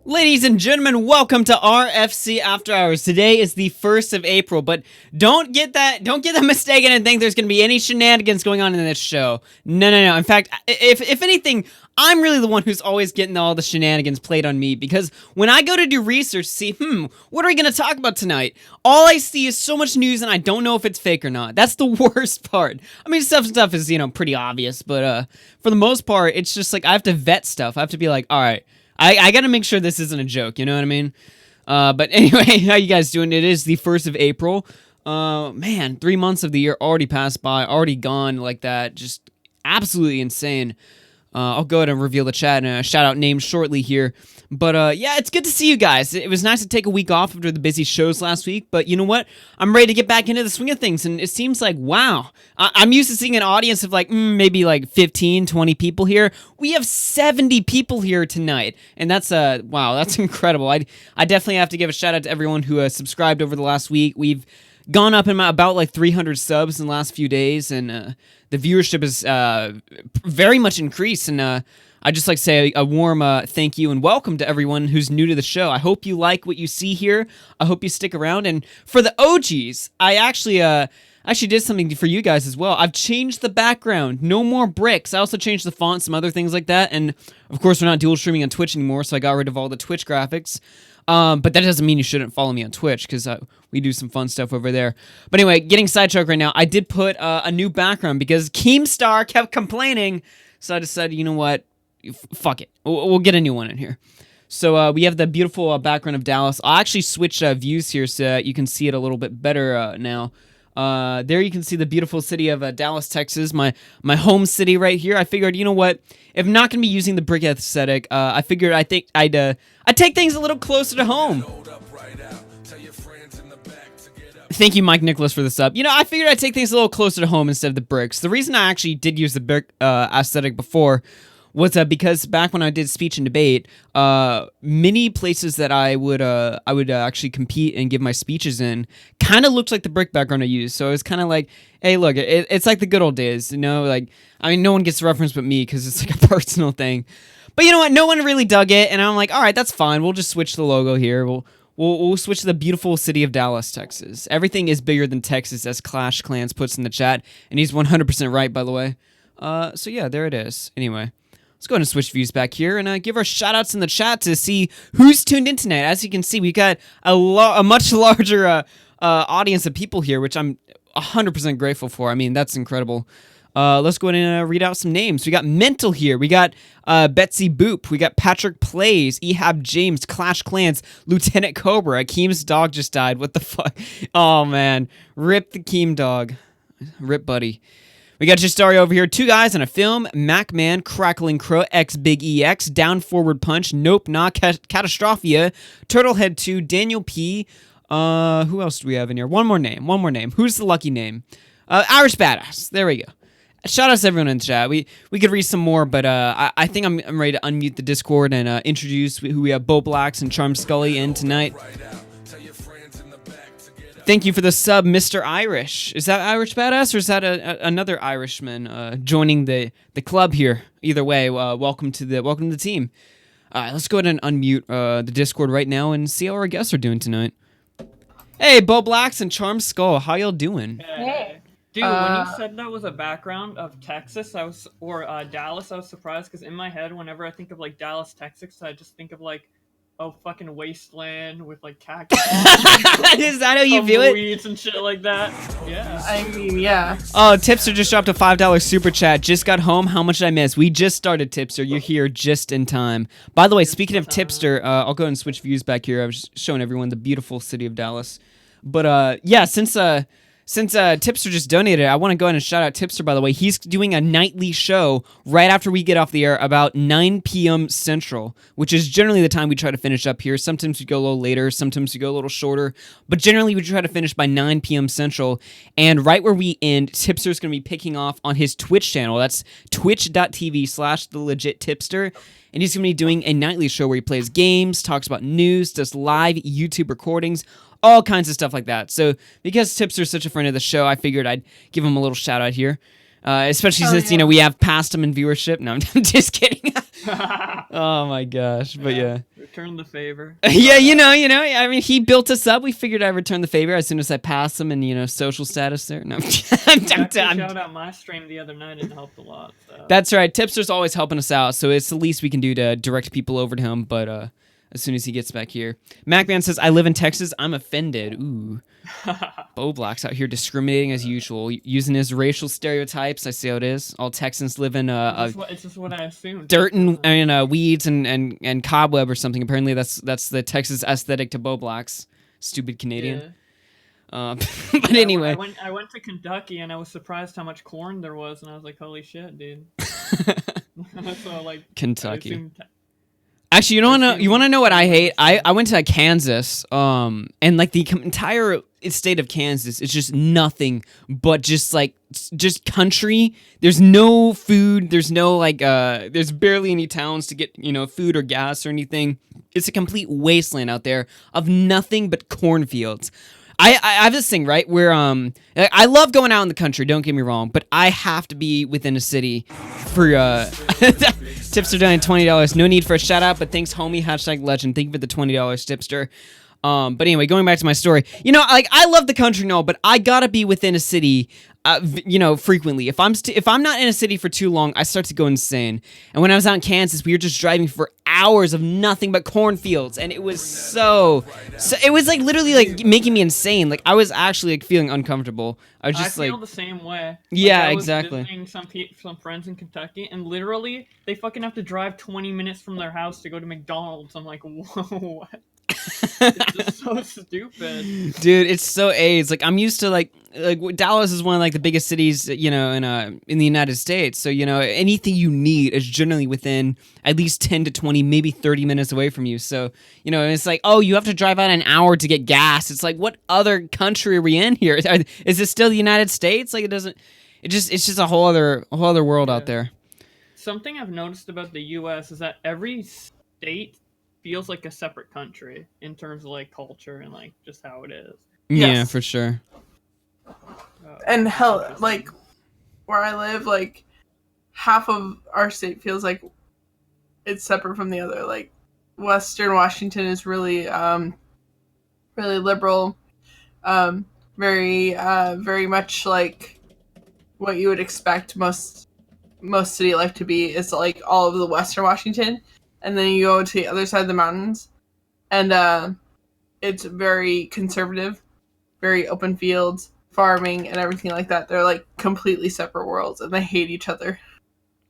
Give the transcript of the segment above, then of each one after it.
Ladies and gentlemen, welcome to RFC After Hours. Today is the 1st of April, but don't get that mistaken and think there's going to be any shenanigans going on in this show. No. In fact, if anything, I'm really the one who's always getting all the shenanigans played on me, because when I go to do research to see, what are we going to talk about tonight? All I see is so much news and I don't know if it's fake or not. That's the worst part. I mean, stuff is, pretty obvious, but for the most part, it's just like I have to vet stuff. I have to be like, all right, I gotta make sure this isn't a joke, you know what I mean? But anyway, how you guys doing? It is the 1st of April. Man, 3 months of the year already passed by, already gone like that. Just absolutely insane. I'll go ahead and reveal the chat and shout out names shortly here. But yeah, it's good to see you guys. It was nice to take a week off after the busy shows last week, but you know what? I'm ready to get back into the swing of things, and it seems like, wow. I'm used to seeing an audience of like, maybe like 15, 20 people here. We have 70 people here tonight, and that's, wow, that's incredible. I definitely have to give a shout out to everyone who subscribed over the last week. We've gone up in about like 300 subs in the last few days, and the viewership is very much increased, and I'd just like to say a warm thank you and welcome to everyone who's new to the show. I hope you like what you see here. I hope you stick around. And for the OGs, I actually did something for you guys as well. I've changed the background. No more bricks. I also changed the font, some other things like that. And of course, we're not dual streaming on Twitch anymore, so I got rid of all the Twitch graphics. But that doesn't mean you shouldn't follow me on Twitch, because we do some fun stuff over there. But anyway, getting sidetracked right now, I did put a new background because Keemstar kept complaining. So I decided, you know what? Fuck it. We'll get a new one in here. So we have the beautiful background of Dallas. I'll actually switch views here so you can see it a little bit better now. There you can see the beautiful city of Dallas, Texas, my home city right here. I figured, you know what? If I'm not going to be using the brick aesthetic, I figured I'd take things a little closer to home. Thank you, Mike Nicholas, for the sub. I figured I'd take things a little closer to home instead of the bricks. The reason I actually did use the brick aesthetic before was because back when I did speech and debate, many places that I would actually compete and give my speeches in kind of looked like the brick background I used. So it was kind of like, hey, look, it's like the good old days, like, I mean, no one gets the reference but me because it's like a personal thing. But you know what? No one really dug it, and I'm like, all right, that's fine. We'll just switch the logo here. We'll switch to the beautiful city of Dallas, Texas. Everything is bigger than Texas, as Clash Clans puts in the chat, and he's 100% right, by the way. So yeah, there it is. Anyway. Let's go ahead and switch views back here and give our shout-outs in the chat to see who's tuned in tonight. As you can see, we got a much larger audience of people here, which I'm 100% grateful for. I mean, that's incredible. Let's go ahead and read out some names. We got Mental here. We got Betsy Boop. We got Patrick Plays, Ehab James, Clash Clans, Lieutenant Cobra. Keem's dog just died. What the fuck? Oh, man. Rip the Keem dog. Rip, buddy. We got Justari over here, 2 guys in a film, Macman, Crackling Crow, X Big EX, Down Forward Punch, Nope, Nah, Catastrophia, Turtlehead 2, Daniel P. Who else do we have in here? One more name. Who's the lucky name? Irish Badass. There we go. Shout out to everyone in the chat. We could read some more, but I think I'm ready to unmute the Discord and introduce who we have Bowblax and Charm Skully in tonight. Thank you for the sub, Mr. Irish. Is that Irish Badass, or is that another Irishman joining the club here? Either way, welcome to the team. All right, let's go ahead and unmute the Discord right now and see how our guests are doing tonight. Hey, Bowblax and Charm Skull, how y'all doing? Hey. Dude, when you said that was a background of Texas, or Dallas, I was surprised, because in my head, whenever I think of like Dallas, Texas, I just think of like fucking wasteland with like cactus. Is that how you view it? Weeds and shit like that. Yeah. I mean, yeah. Oh, Tipster just dropped a $5 super chat. Just got home. How much did I miss? We just started, Tipster. You're here just in time. By the way, speaking of Tipster, I'll go ahead and switch views back here. I was showing everyone the beautiful city of Dallas. But yeah, since Tipster just donated, I want to go ahead and shout out Tipster, by the way. He's doing a nightly show right after we get off the air about 9 p.m. Central, which is generally the time we try to finish up here. Sometimes we go a little later, sometimes we go a little shorter, but generally we try to finish by 9 p.m. Central. And right where we end, Tipster's going to be picking off on his Twitch channel. That's twitch.tv/thelegit-tipster. And he's going to be doing a nightly show where he plays games, talks about news, does live YouTube recordings, all kinds of stuff like that. So because Tipster's such a friend of the show, I figured I'd give him a little shout out here. Especially since, we have passed him in viewership. No, I'm just kidding. Oh my gosh. But yeah. Return the favor. Yeah, I mean, he built us up. We figured I'd return the favor as soon as I passed him and, social status there. No, shout out my stream the other night and helped a lot. So. That's right. Tipster's always helping us out, so it's the least we can do to direct people over to him, but as soon as he gets back here. MacMan says, I live in Texas. I'm offended. Ooh. Bowblax out here discriminating as usual, using his racial stereotypes. I see how it is. All Texans live in it's just what I assumed. Dirt and weeds and cobweb or something. Apparently that's the Texas aesthetic to Bowblax. Stupid Canadian. Yeah. But anyway. I went to Kentucky and I was surprised how much corn there was, and I was like, holy shit, dude. So, like, Kentucky. Actually, you want to know what I hate? I went to Kansas, and like the entire state of Kansas is just nothing but just country. There's no food. There's no there's barely any towns to get food or gas or anything. It's a complete wasteland out there of nothing but cornfields. I have this thing, right, where I love going out in the country, don't get me wrong, but I have to be within a city for Tipster donating $20. No need for a shout out, but thanks, homie, #legend. Thank you for the $20, Tipster. But anyway, going back to my story, I love the country and all, but I gotta be within a city, frequently. If I'm not in a city for too long, I start to go insane. And when I was out in Kansas, we were just driving for hours of nothing but cornfields, and it was so it was literally making me insane. I was actually feeling uncomfortable. I was just I feel the same way. Yeah, I was exactly. Visiting some friends in Kentucky, and literally they fucking have to drive 20 minutes from their house to go to McDonald's. I'm like, whoa, what? It's just so stupid, dude. It's so AIDS. I'm used to Dallas is one of the biggest cities in the United States. So anything you need is generally within at least 10 to 20, maybe 30 minutes away from you. So it's oh, you have to drive out an hour to get gas. It's what other country are we in here? Is it still the United States? It's just a whole other world out there. Something I've noticed about the U.S. is that every state feels like a separate country in terms of culture and just how it is. Yeah, yes. For sure. And hell, where I live, half of our state feels like it's separate from the other. Western Washington is really, really liberal, very, very much what you would expect most city life to be. Is all of the Western Washington. And then you go to the other side of the mountains, and it's very conservative, very open fields, farming, and everything like that. They're completely separate worlds, and they hate each other.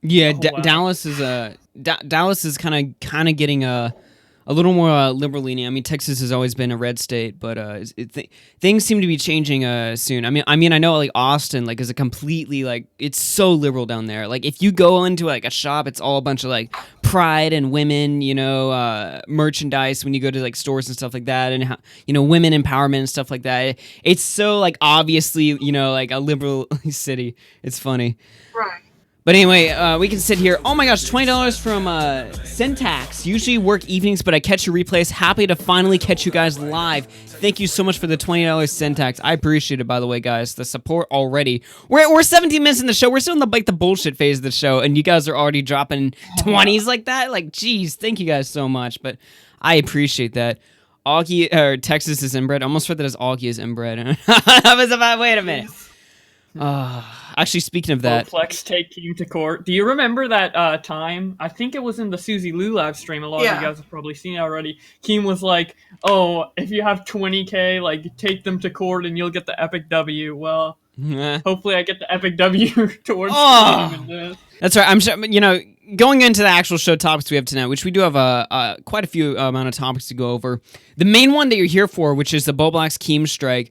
Yeah, wow. Dallas is kind of getting a little more liberal-leaning. I mean, Texas has always been a red state, but things seem to be changing soon. I mean, I know Austin is a completely it's so liberal down there. If you go into a shop, it's all a bunch of pride and women, merchandise. When you go to stores and stuff like that, and women empowerment and stuff like that. It's so obviously a liberal city. It's funny. Right. But anyway, we can sit here. Oh my gosh, $20 from Syntax. Usually work evenings, but I catch your replays. Happy to finally catch you guys live. Thank you so much for the $20 Syntax. I appreciate it, by the way, guys. The support already. We're 17 minutes in the show. We're still in the bullshit phase of the show, and you guys are already dropping 20s like that. Geez, thank you guys so much. But I appreciate that. Augie or Texas is inbred. I almost read that as Augie is inbred. I was about. Wait a minute. Actually, speaking of that, Bowblax take Keem to court. Do you remember that time? I think it was in the Susie Lou live stream. A lot of you guys have probably seen it already. Keem was like, "Oh, if you have 20K, take them to court and you'll get the epic W." Well, hopefully I get the epic W towards Keem in this. That's right. I'm sure. Going into the actual show topics we have tonight, which we do have quite a few amount of topics to go over. The main one that you're here for, which is the Bowblax Keemstrike,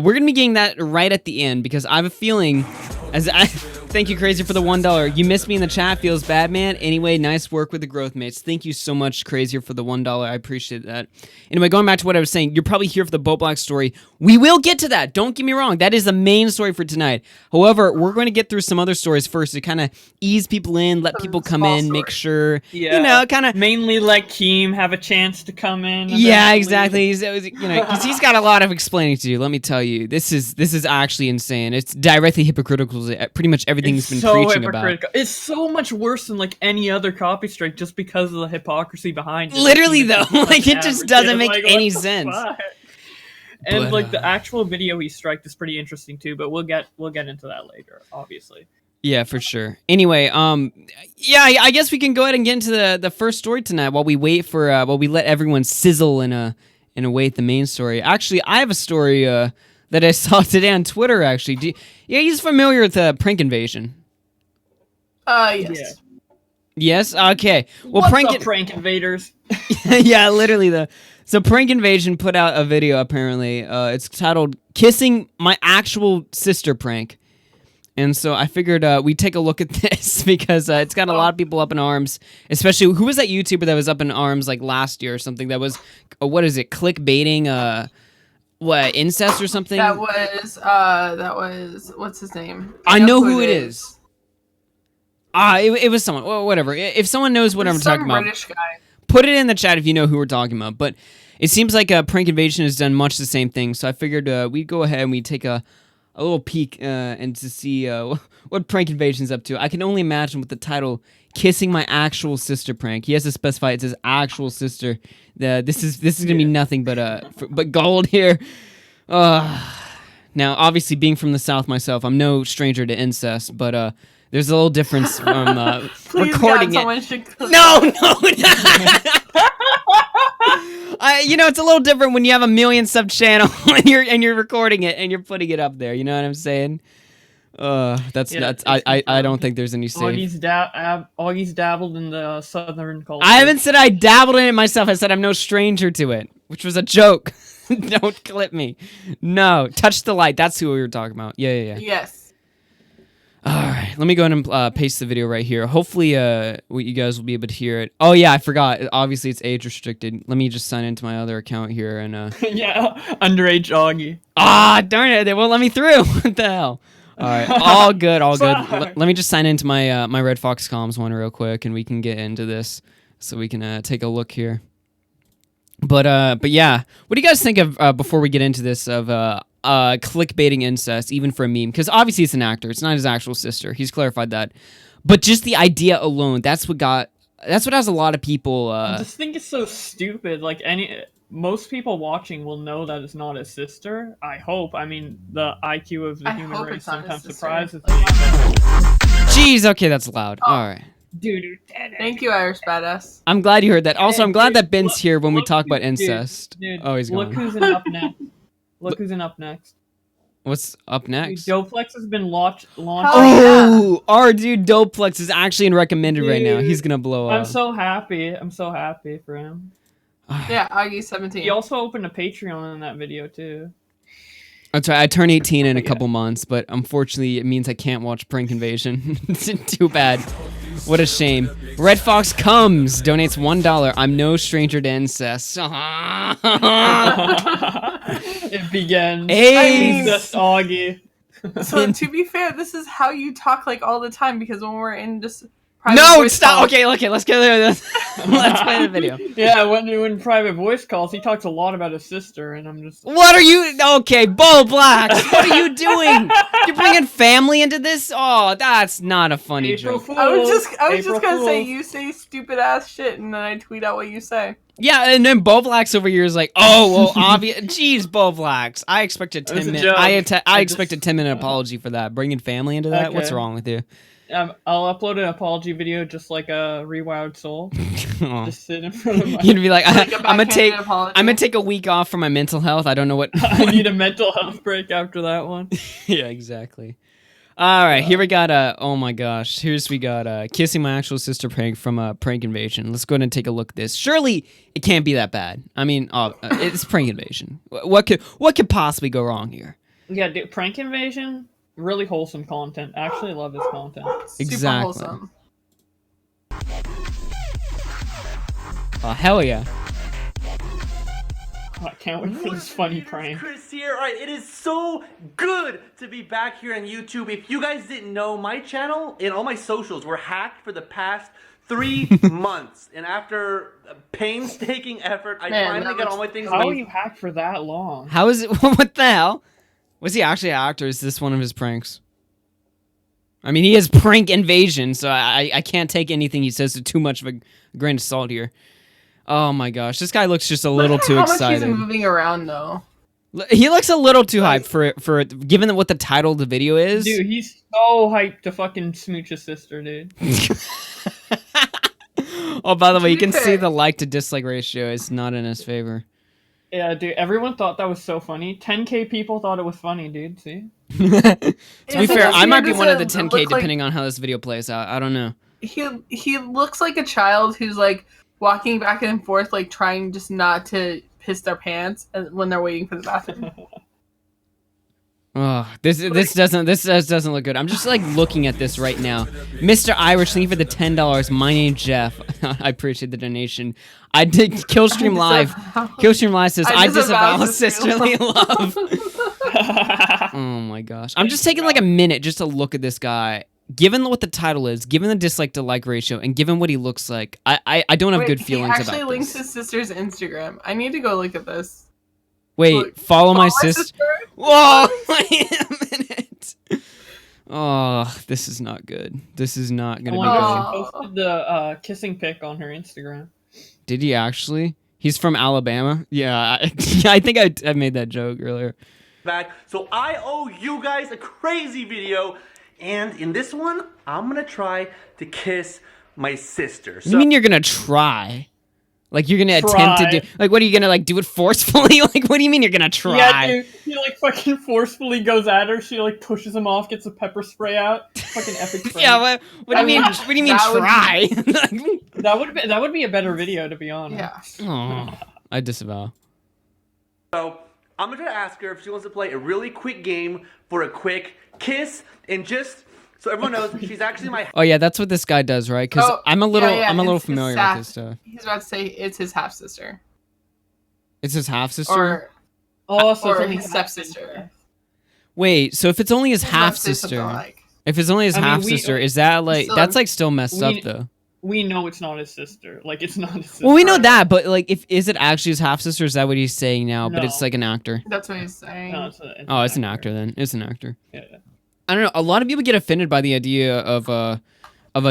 we're gonna be getting that right at the end because I have a feeling, thank you, Crazy, for the $1. You missed me in the chat. Feels bad, man. Anyway, nice work with the growth mates. Thank you so much, Crazier, for the $1. I appreciate that. Anyway, going back to what I was saying, you're probably here for the Bowblax story. We will get to that. Don't get me wrong. That is the main story for tonight. However, we're going to get through some other stories first to kind of ease people in, let people come in, make sure, kind of mainly let Keem have a chance to come in. Yeah, exactly. Because he's got a lot of explaining to do. Let me tell you, this is actually insane. It's directly hypocritical to pretty much everything everything he's been so preaching about. It's so much worse than like any other copy strike just because of the hypocrisy behind it. Literally though, like it just doesn't make like, any sense. And But, like the actual video he striked is pretty interesting too, but we'll get into that later, obviously. Yeah, for sure. Anyway, yeah, I guess we can go ahead and get into the first story tonight while we wait for while we let everyone sizzle and await the main story. Actually, I have a story that I saw today on Twitter. Actually, yeah, he's familiar with Prank Invasion. Yes. Yeah. Yes. Okay. Well, What's up, Prank Invaders? Yeah, literally So Prank Invasion put out a video. Apparently, it's titled "Kissing My Actual Sister Prank." And so I figured we'd take a look at this because it's got a lot of people up in arms, especially who was that YouTuber that was up in arms like last year or something that was, what is it, clickbaiting, what, incest or something? That was, what's his name? I know who it is. It was someone, well, whatever. If someone knows what I'm talking about, British guy. Put it in the chat if you know who we're talking about. But it seems like Prank Invasion has done much the same thing, so I figured we'd go ahead and we'd take a little peek and to see what Prank Invasion's up to. I can only imagine with the title "Kissing My Actual Sister Prank." He has to specify it's his actual sister. This is gonna be nothing but gold here. Now, obviously, being from the South myself, I'm no stranger to incest, but there's a little difference from recording it. No. It's a little different when you have a 1 million sub channel and you're recording it and you're putting it up there. You know what I'm saying? I don't think there's any safe. Augie's dabbled in the Southern culture. I haven't said I dabbled in it myself. I said I'm no stranger to it, which was a joke. Don't clip me. No, touch the light. That's who we were talking about. Yeah. Yes. All right, let me go ahead and paste the video right here. Hopefully, you guys will be able to hear it. Oh yeah, I forgot. Obviously, it's age restricted. Let me just sign into my other account here and. Yeah, underage Augie. Darn it! They won't let me through. What the hell? All right, all good. Let me just sign into my my Red Fox Comms one real quick, and we can get into this, so we can take a look here. But yeah, what do you guys think of before we get into this of clickbaiting incest, even for a meme? Because obviously it's an actor; it's not his actual sister. He's clarified that. But just the idea alone, that's what has a lot of people. I just think it's so stupid. Like most people watching will know that it's not his sister. I hope. I mean, the IQ of the human race sometimes surprises me. Jeez, okay, that's loud. Oh. All right. Dude, thank you, Irish Badass. I'm glad you heard that. Also, I'm glad that Ben's here when we talk about incest. Dude, oh, he's gone. Look who's in up next. Look who's in up next. What's up next? Dude, Doplex has been launched. Oh, our dude Doplex is actually in recommended right now. He's gonna blow up. I'm so happy for him. Yeah, Augie 17. He also opened a Patreon in that video too. That's right. I turn 18 in a couple months, but unfortunately, it means I can't watch Prank Invasion. Too bad. What a shame. Red Fox Comes donates $1. I'm no stranger to incest. It begins. Hey, just Augie. So to be fair, this is how you talk like all the time because when we're in just no, stop. Okay, let's get this. Let's play the video. Yeah, when private voice calls, he talks a lot about his sister, and I'm just. What are you? Okay, Bowblax. What are you doing? You're bringing family into this? Oh, that's not a funny joke. I was just gonna say you say stupid ass shit, and then I tweet out what you say. Yeah, and then Bowblax over here is like, oh, well, obvious. Jeez, Bowblax. I expect a 10-minute. I expect a 10-minute apology for that. Bringing family into that. Okay. What's wrong with you? I'll upload an apology video just like a Rewired Soul. Just sit in front of my... You'd be like, I'm gonna take a week off for my mental health. I don't know what... I need a mental health break after that one. Yeah, exactly. All right, here we got oh my gosh. We got Kissing My Actual Sister Prank from Prank Invasion. Let's go ahead and take a look at this. Surely it can't be that bad. I mean, it's Prank Invasion. What could possibly go wrong here? Yeah, dude, Prank Invasion... Really wholesome content. I actually love his content. Exactly. Super wholesome. Oh, hell yeah. I can't wait for this funny prank. Chris here. Alright, it is so good to be back here on YouTube. If you guys didn't know, my channel and all my socials were hacked for the past 3 months. And after a painstaking effort, I finally got all my things. How are you hacked for that long? How is it? What the hell? Was he actually an actor? Is this one of his pranks? I mean, he is prank invasion, so I can't take anything he says with too much of a grain of salt here. Oh my gosh, this guy looks just a little too excited. How much he's moving around though. He looks a little too hyped for given what the title of the video is. Dude, he's so hyped to fucking smooch his sister, dude. Oh, by the way, you can see the like to dislike ratio is not in his favor. Yeah, dude, everyone thought that was so funny. 10K people thought it was funny, dude. See? To be fair, I might be one of the 10K depending on how this video plays out. I don't know. He looks like a child who's like walking back and forth, like trying just not to piss their pants when they're waiting for the bathroom. Oh, this doesn't look good. I'm just like looking at this right now. Mr. Irish, thank you for the $10. My name's Jeff. I appreciate the donation. I did Killstream Live. Killstream Live says I disavow sisterly love. Oh my gosh. I'm just taking like a minute just to look at this guy. Given what the title is, given the dislike to like ratio, and given what he looks like, I don't have good feelings about this. He actually links his sister's Instagram. I need to go look at this. Wait, look, follow my sister? Whoa! Wait a minute. Oh, this is not good. This is not gonna be good. She posted the kissing pic on her Instagram. Did he actually? He's from Alabama? Yeah, I think I made that joke earlier. Back. So I owe you guys a crazy video. And in this one, I'm gonna try to kiss my sister. So, you mean you're gonna try? Like you're gonna attempt to do? Like what are you gonna like do it forcefully? Like what do you mean you're gonna try? Yeah, dude. He like fucking forcefully goes at her. She like pushes him off, gets a pepper spray out. Fucking epic. Spray. Yeah. What do you mean? What do you mean try? that would be a better video, to be honest. Yeah. Oh, I disavow. So I'm gonna ask her if she wants to play a really quick game for a quick kiss, and just so everyone knows, she's actually my. Oh yeah, that's what this guy does, right? Because I'm a little familiar with this stuff. He's about to say it's his half sister. It's his half sister. Or his stepsister. Wait, so if it's only his half sister, if it's only his half sister, is that like that's like still messed up though? We know it's not his sister. Like it's not his sister. Well, we know that, but like, is it actually his half sister? Is that what he's saying now? No. But it's like an actor. That's what he's saying. No, it's an actor then. It's an actor. Yeah. I don't know. A lot of people get offended by the idea of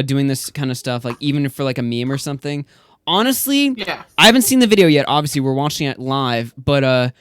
doing this kind of stuff, like even for like a meme or something. Honestly, yeah. I haven't seen the video yet. Obviously, we're watching it live, but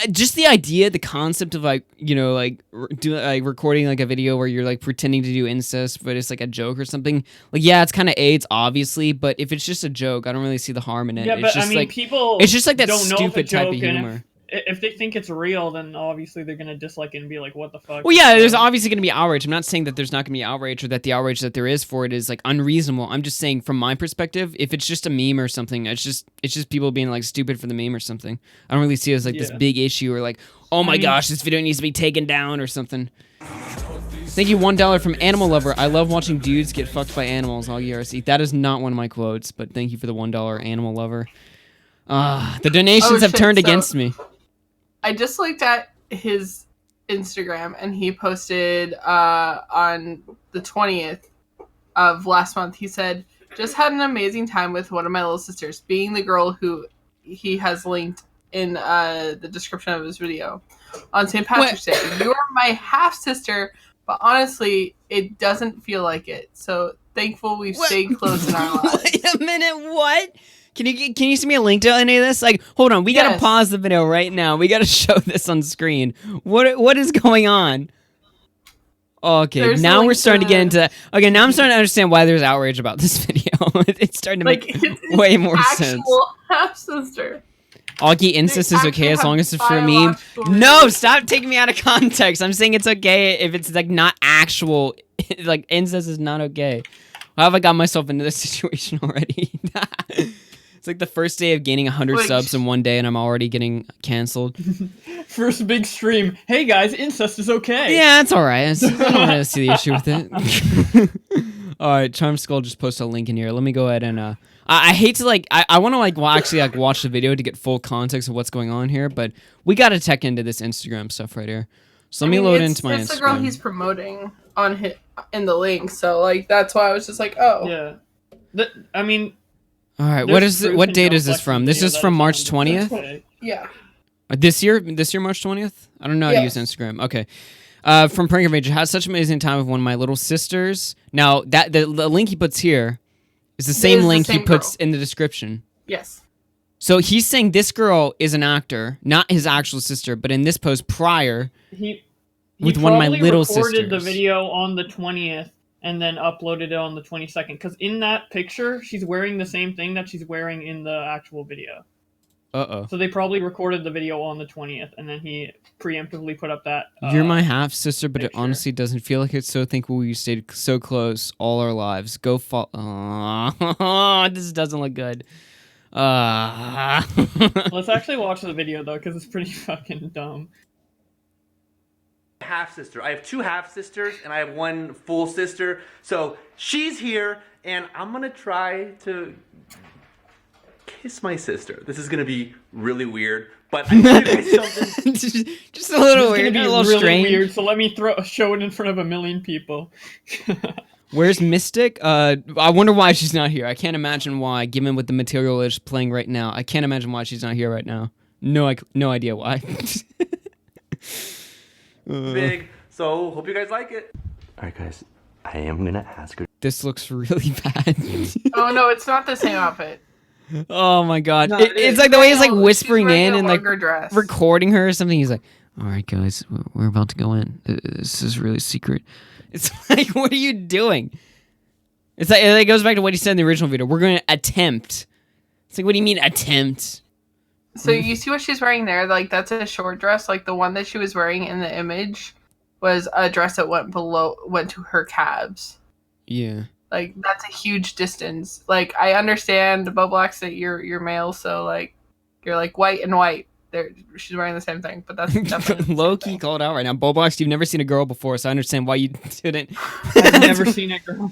just the idea, the concept of like, you know, like recording like a video where you're like pretending to do incest, but it's like a joke or something. Like, yeah, it's kind of AIDS, obviously, but if it's just a joke, I don't really see the harm in it. Yeah, it's but just I mean, like, people it's just like that don't stupid type of humor. If they think it's real, then obviously they're gonna dislike it and be like, "What the fuck?" Well, yeah, there's obviously gonna be outrage. I'm not saying that there's not gonna be outrage or that the outrage that there is for it is like unreasonable. I'm just saying, from my perspective, if it's just a meme or something, it's just people being like stupid for the meme or something. I don't really see it as like this big issue or like, oh my gosh, this video needs to be taken down or something. Thank you, $1 from Animal Lover. I love watching dudes get fucked by animals. AugieRFC. That is not one of my quotes, but thank you for the $1 Animal Lover. The donations have turned against me. I just looked at his Instagram and he posted on the 20th of last month. He said, just had an amazing time with one of my little sisters, being the girl who he has linked in the description of his video on St. Patrick's Day. You're my half sister, but honestly, it doesn't feel like it. So thankful we've stayed close in our lives. Wait a minute, what? Can you send me a link to any of this? Like, hold on, we gotta pause the video right now. We gotta show this on screen. What is going on? Okay, there's now we're starting to get into. Okay, now I'm starting to understand why there's outrage about this video. It's starting to make way more sense. Half sister. Augie, incest is okay as long as it's for a meme. No, stop taking me out of context. I'm saying it's okay if it's like not actual. Like incest is not okay. How have I got myself into this situation already? It's like the first day of gaining 100 subs in one day, and I'm already getting canceled. First big stream. Hey guys, incest is okay. Yeah, it's all right. I don't really see the issue with it. All right, Charm Skull just posted a link in here. Let me go ahead and I hate to like I want to like actually like watch the video to get full context of what's going on here, but we got to tech into this Instagram stuff right here. So let me load into my Instagram. It's the girl he's promoting on in the link, so like that's why I was just like, oh yeah. I mean. All right, what date is this from? This is from March 20th? Yeah. This year March 20th? I don't know how to use Instagram. Okay. From Prank Invasion, had such an amazing time with one of my little sisters. Now, that the link he puts here is the same link he puts in the description. Yes. So he's saying this girl is an actor, not his actual sister, but in this post prior, with one of my little sisters. He recorded the video on the 20th and then uploaded it on the 22nd. Because in that picture, she's wearing the same thing that she's wearing in the actual video. Uh-oh. So they probably recorded the video on the 20th, and then he preemptively put up that. You're my half sister, but picture. it honestly doesn't feel like it's so thankful we stayed so close all our lives. Go fall. This doesn't look good. Let's actually watch the video though, because it's pretty fucking dumb. Half sister. I have 2 half sisters and I have 1 full sister. So she's here, and I'm gonna try to kiss my sister. This is gonna be really weird, but I need to do something. Just a little weird, a little really strange. weird. So let me show it in front of a million people. Where's Mystic? I wonder why she's not here. I can't imagine why, given what the material is playing right now. I can't imagine why she's not here right now. No idea why. Big. So hope you guys like it. All right, guys. I am gonna ask her. This looks really bad. Oh no, it's not the same outfit. Oh my god. No, It's like the way he's like whispering wearing in a and like longer dress. recording her or something. He's like, all right, guys, we're about to go in. This is really secret. It's like, what are you doing? It's like, it goes back to what he said in the original video. We're going to attempt. It's like, what do you mean attempt? So you see what she's wearing there? Like, that's a short dress. Like, the one that she was wearing in the image was a dress that went to her calves. Yeah. Like, that's a huge distance. Like, I understand, Bowblax, that you're male, so, like, you're, like, white and white. She's wearing the same thing, but that's definitely low-key called out right now. Bowblax, you've never seen a girl before, so I understand why you didn't. I've never seen a girl.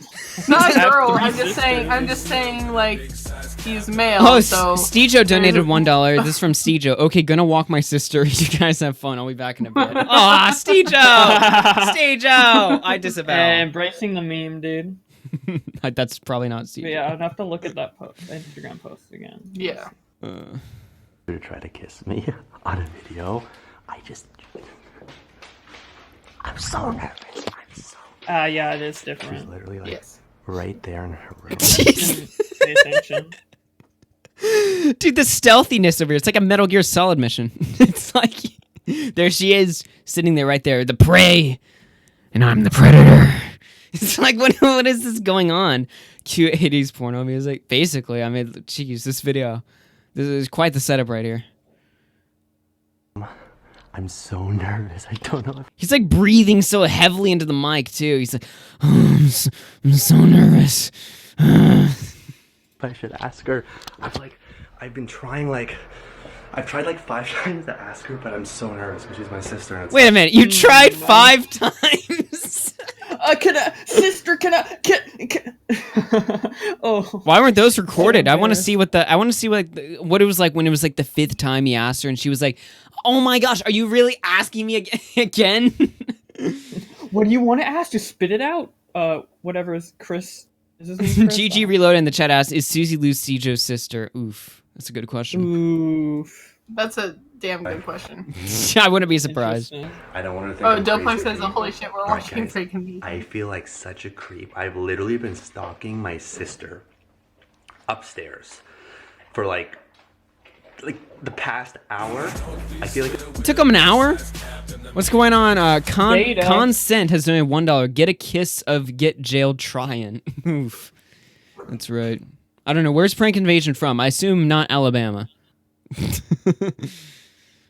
Not a girl. I'm just saying, like, he's male. Oh, so Steejo donated $1. This is from Steejo. Okay, gonna walk my sister. You guys have fun. I'll be back in a bit. Aw, Steejo! I disavow. Embracing the meme, dude. That's probably not Steejo. But yeah, I'd have to look at that Instagram post again. Yeah. To try to kiss me on a video. I'm so nervous. Yeah, it is She's different. literally like Yes. right there in her room. Pay attention. Dude, the stealthiness over here. It's like a Metal Gear Solid mission. It's like, there she is, sitting there right there. The prey, and I'm the predator. It's like, what is this going on? Cute 80s porno music. Basically, I mean, geez, this video. This is quite the setup right here. I'm so nervous. I don't know if He's like breathing so heavily into the mic too. He's like, oh, I'm so nervous. I should ask her. I've tried like 5 times to ask her, but I'm so nervous because she's my sister. And it's Wait a minute, you tried 5 times? Oh. Why weren't those recorded? I want to see what it was like when it was like the 5th time he asked her and she was like, oh my gosh, are you really asking me again? What do you want to ask? Just spit it out. Whatever is Chris. Is his name Chris? GG Reloaded in the chat asked, is Susie Lou Steejo's sister? Oof. That's a good question. Oof. That's a damn good question. I wouldn't be surprised. I don't want to think. Oh, I'm Doplex crazy says, or holy shit, we're Alright, watching guys, freaking me. I feel like such a creep. I've literally been stalking my sister upstairs for like the past hour. I feel like It took him an hour? What's going on? Data. Consent has donated $1. Get a kiss of get jailed trying. Oof. That's right. I don't know. Where's Prank Invasion from? I assume not Alabama.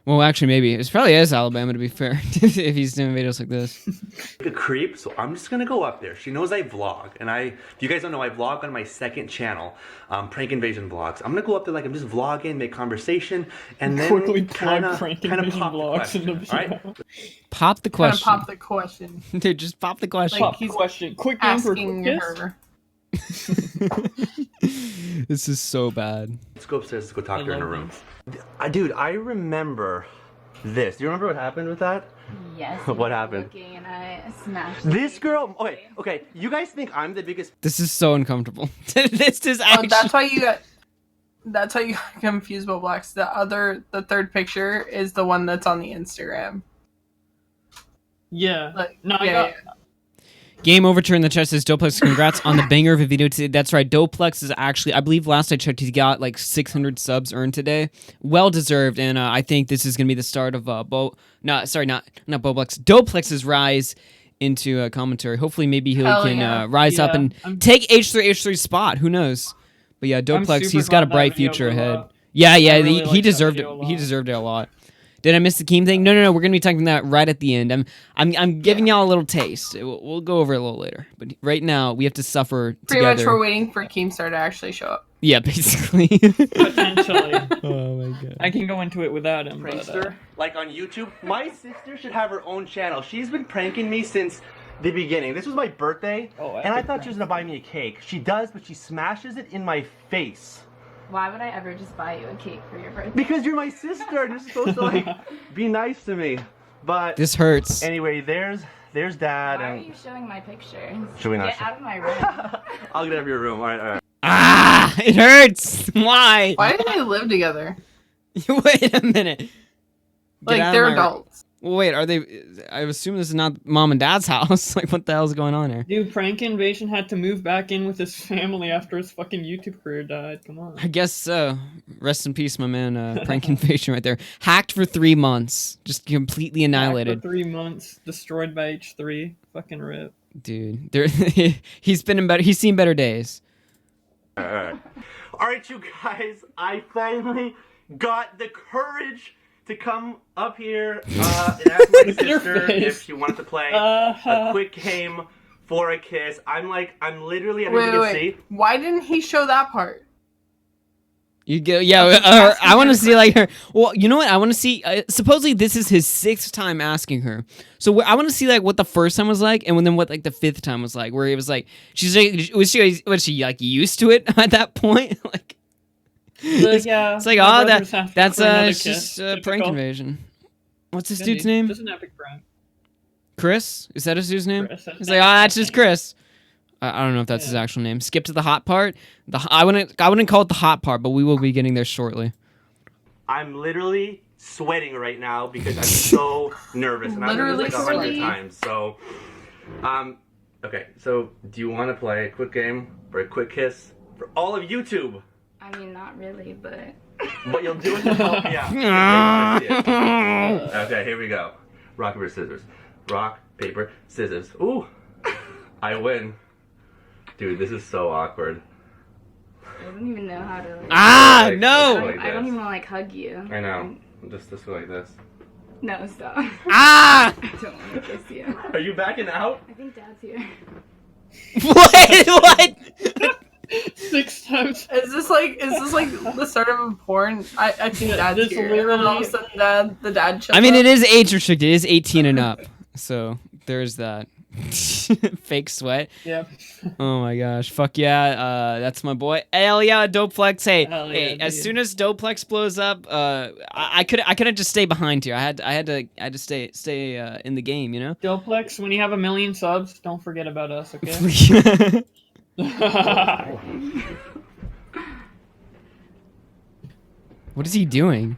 Well, actually, maybe. It probably is Alabama, to be fair, if he's doing videos like this. a creep, so I'm just gonna go up there. She knows I vlog, and if you guys don't know, I vlog on my second channel, Prank Invasion Vlogs. I'm gonna go up there like I'm just vlogging, make conversation, and then Quickly plug kind Prank of Invasion pop the Vlogs question, in the video. alright? Pop the Kind of question. pop the question. Dude, just pop the question. Like, Pop he's question. Quick name for Asking quick kiss? her. This is so bad. Let's go upstairs, let's go talk to her in her love room. Dude, I remember this. Do you remember what happened with that? Yes. What I was happened? Looking and I smashed This it. girl, okay, you guys think I'm the biggest This is so uncomfortable. This is Oh, actually... that's why you got confused, Bowblax. The third picture is the one that's on the Instagram. Yeah. Like, No, I yeah, got. yeah. Game Overture in the chat says Doplex, congrats on the banger of a video today. That's right, Doplex is actually, I believe last I checked, he got like 600 subs earned today. Well deserved, and I think this is gonna be the start of not Bowblax, Doplex's rise into commentary. Hopefully, maybe he Hell can yeah. rise up Yeah, and I'm- take H3's spot. Who knows? But yeah, Doplex, super he's got a glad that bright video future blew ahead. up. Yeah, I really he liked that deserved it. video a He lot. deserved it a lot. Did I miss the Keem thing? No. We're gonna be talking that right at the end. I'm giving y'all a little taste. We'll go over it a little later. But right now we have to suffer Pretty together. much we're waiting for Keemstar to actually show up. Yeah, basically. Potentially. Oh my god. I can go into it without him. But, Prankster, like on YouTube. My sister should have her own channel. She's been pranking me since the beginning. This was my birthday, Oh, and I epic thought she was gonna buy me a cake. She does, but she smashes it in my face. Why would I ever just buy you a cake for your birthday? Because you're my sister, and you're supposed to like be nice to me. But This hurts. anyway, there's Dad. Why are And you showing my picture? Should we not Get show- out of my room. I'll get out of your room. All right. Ah, it hurts. Why? Why do they live together? Wait a minute. Get Like, out of they're my- adults. Well, wait, are they? I assume this is not mom and dad's house. Like, what the hell's going on here? Dude, Prank Invasion had to move back in with his family after his fucking YouTube career died. Come on. I guess so. Rest in peace, my man. Prank Invasion right there. Hacked for 3 months. Just completely annihilated. For 3 months, destroyed by H3. Fucking rip. Dude, there, he's seen better days. All right, you guys. I finally got the courage to come up here and ask my Look at your sister face. if she wanted to play a quick game for a kiss. I'm literally, I don't know if you can see. Why didn't he show that part? You go, yeah. I want to see like her. Well, you know what? I want to see. Supposedly, this is his 6th time asking her. So I want to see like what the first time was like, and then what like the 5th time was like, where he was like, was she like used to it at that point? Like, Yeah, it's like, my oh, brother's asking that's for another it's kiss. just prank Typical. invasion. What's this Yeah, dude's dude, name? Just an epic prank. Chris? Is that his dude's name? Chris, He's like, oh, that's just Chris. I don't know if that's his actual name. Skip to the hot part. I wouldn't call it the hot part, but we will be getting there shortly. I'm literally sweating right now because I'm so nervous, and I've done this like 100 Literally times. So, okay. So, do you want to play a quick game or a quick kiss for all of YouTube? I mean, not really, but But you'll do it to help me out. Okay, here we go. Rock, paper, scissors. Rock, paper, scissors. Ooh, I win. Dude, this is so awkward. I don't even know how to. Like, Like, no! like I don't this. even want to like hug you. I know. Just like this. No, stop. Ah! I don't want to kiss you. Are you backing out? I think Dad's here. What? 6 times. Is this like the start of a porn? I think Dad's This here. And then all of a literally- sudden, the dad shows I mean, up. it is age restricted. It is 18 and up. So there's that. Fake sweat. Yep. Oh my gosh. Fuck yeah. That's my boy. Hell yeah, Doplex. Hey, Hell yeah, hey. As dude. soon as Doplex blows up, I couldn't just stay behind here. I had to stay in the game. You know. Doplex, when you have 1 million subs, don't forget about us, okay? What is he doing?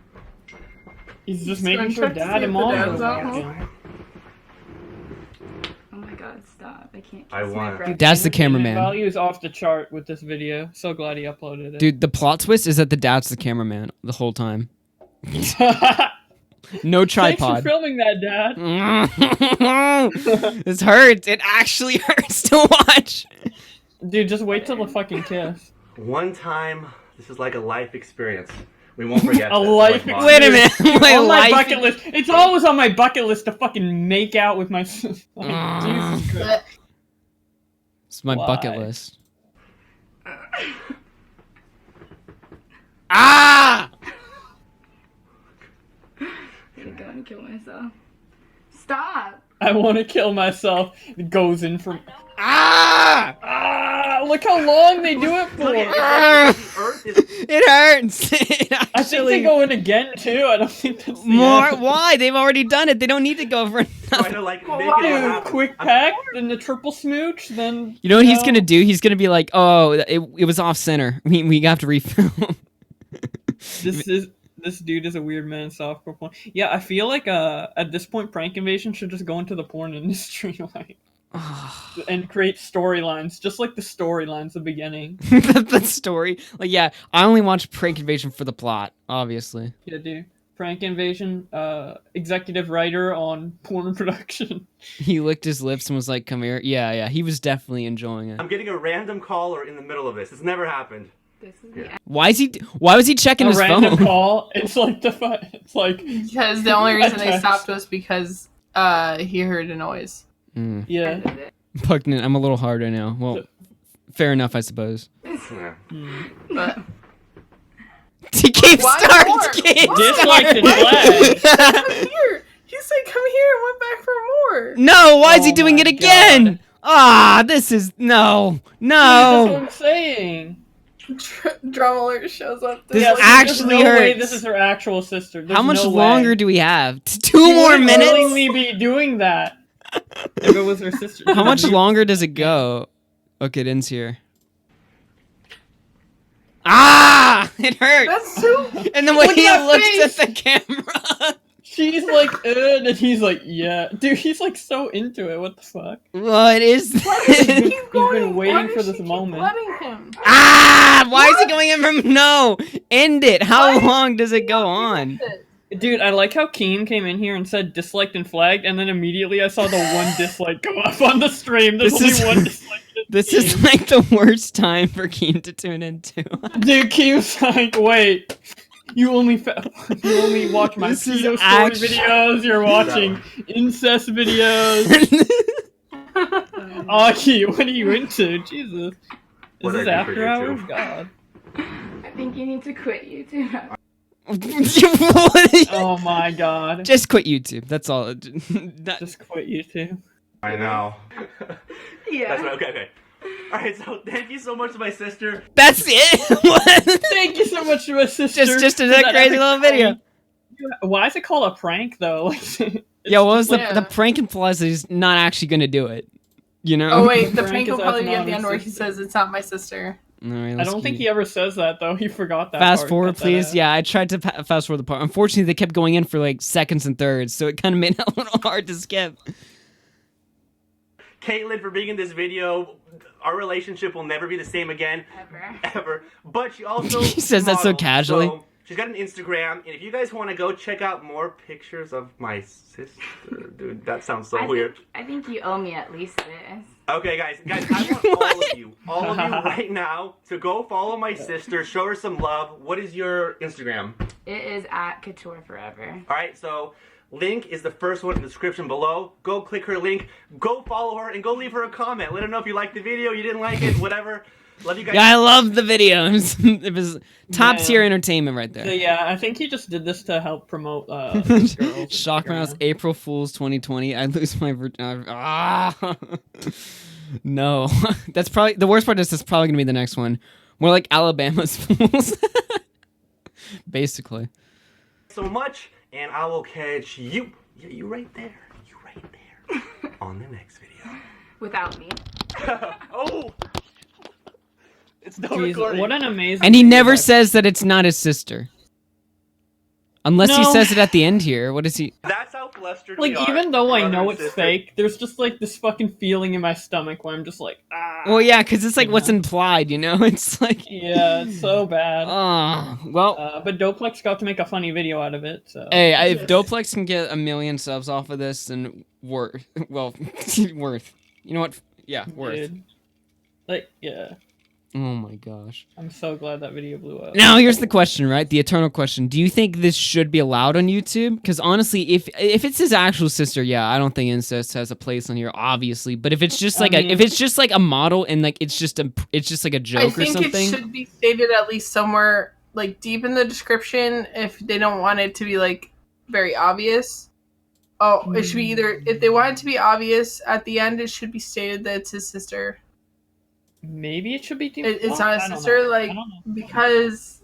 He's just He's making gonna sure check to Dad see and if the Mom dad's are at watching. home. Oh my God, stop! I can't. I kiss my want- brother. Dad's the Entertainment cameraman. value is off the chart with this video. So glad he uploaded it. Dude, the plot twist is that the dad's the cameraman the whole time. No Thanks for tripod. filming that, Dad. This hurts. It actually hurts to watch. Dude, just wait till the fucking kiss. One time, this is like a life experience. We won't forget. A this. life Like, Wait a minute. My On my life- bucket list. It's always on my bucket list to fucking make out with my. Like, Jesus Christ. It's my bucket Why? list. Ah! I'm gonna go and kill myself. Stop! I want to kill myself. It goes in for. Ah! Ah! Look how long they do it for. Ah! Earth is It hurts. It I think actually they go in again too. I don't think that's the more. end. Why? They've already done it. They don't need to go for trying another. to like Well, make why it do happen. Quick I'm- pack, then the triple smooch, then. You know what he's gonna do? He's gonna be like, "Oh, it was off center. We have to refilm." This is. This dude is a weird man. Softcore porn. Yeah, I feel like at this point, Prank Invasion should just go into the porn industry, like, and create storylines, just like the storylines, the beginning. The story, like, yeah, I only watch Prank Invasion for the plot, obviously. Yeah, dude. Prank Invasion, executive writer on porn production. He licked his lips and was like, "Come here." Yeah, he was definitely enjoying it. I'm getting a random caller in the middle of this. It's never happened. This is the Why was he checking A his random phone? call. It's like it's like Because the only reason they text. stopped was because he heard a noise. yeah. end of it. Pugnant, I'm a little harder now. Well, fair enough, I suppose. Yeah. But To Why more? Keemstar, Keemstar. Disliked and flagged. come here. He said, "Come here," and went back for more. No, why is he Oh doing my it again? God. Ah, this is no. That's what I'm saying. Drama alert shows up. This Yeah, like, actually there's no way hurts. this is her actual sister. There's How much no longer way. do we have? 2 She more wouldn't minutes? willingly be doing that if it was her sister. How much longer does it go? Okay, it ends here. Ah! It hurt! That's too. And the way Look he at that looks face! at the camera. She's like, and he's like, yeah. Dude, he's like so into it. What the fuck? Well, it is. Keep going. been waiting Why does for she this keep moment. letting him? Ah! Why is he going in from no? End it. How long does it go on? Dude, I like how Keen came in here and said disliked and flagged, and then immediately I saw the one dislike go up on the stream. There's This only is- one dislike. This is like the worst time for Keen to tune into. Dude, Keen's like, wait. You only watch my This is pedo story actu- videos. You're watching incest videos. Augie, what are you into? Jesus. What Is this I do for after hours? YouTube. God. I think you need to quit YouTube. Oh my God. Just quit YouTube. That's all. That- Just quit YouTube. I know. Yeah. That's right. Okay. All right. So thank you so much to my sister. That's it. What? Thank you so much to my sister. just a for that crazy epic little video. prank. Why is it called a prank though? Yeah, what was the Yeah. the prank implies that he's not actually gonna do it. You know? Oh wait, the Frank prank is will probably be acting at the on end his where he sister. says it's not my sister. All right, I let's don't think keep- he ever says that though. He forgot that. Fast part. forward, Cut that please. out. Yeah, I tried to fast forward the part. Unfortunately, they kept going in for like seconds and thirds, so it kind of made it a little hard to skip. Caitlin for being in this video. Our relationship will never be the same again, Ever. ever. But she also He says that so models, casually. so she's got an Instagram, and if you guys want to go check out more pictures of my sister, dude, that sounds so weird. I think you owe me at least this. Okay, guys, I want all of you right now to go follow my sister, show her some love. What is your Instagram? It is at Couture Forever. All right, so link is the first one in the description below. Go click her link, go follow her, and go leave her a comment. Let her know if you liked the video, you didn't like it, whatever. Love you guys. Yeah, I love the videos. It was top Man. tier entertainment right So there. yeah, I think he just did this to help promote. This girl's Shock Instagram. Mouse, April Fool's 2020. I lose my no, that's probably the worst part. Is this probably gonna be the next one. More like Alabama's Fools, basically. So much, and I will catch you. Yeah, you right there. You right there. On the next video. Without me. Oh! It's no Jeez, recording. what an amazing. And he video never that- says that it's not his sister, unless he No. says it at the end here. What is he? That's how flustered Like we are. even though I brother know and it's sister. fake, there's just like this fucking feeling in my stomach where I'm just like, ah. Well, yeah, because it's like what's implied, you know? It's like, Yeah, it's so bad. well. But Doplex got to make a funny video out of it. So. Hey, if Doplex can get 1 million subs off of this, then worth. Well, worth. You know what? Yeah, worth. Dude. Like, yeah. Oh my gosh. I'm so glad that video blew up. Now here's the question, right? The eternal question: do you think this should be allowed on YouTube? Because honestly, if it's his actual sister, yeah, I don't think incest has a place on here, obviously. But if it's just like if it's just like a model and like it's just like a joke I or think something. it should be stated at least somewhere like deep in the description if they don't want it to be like very obvious. Oh, it should be either if they want it to be obvious at the end, it should be stated that it's his sister. Maybe it should be. It's I not his don't sister, know. like I don't know. because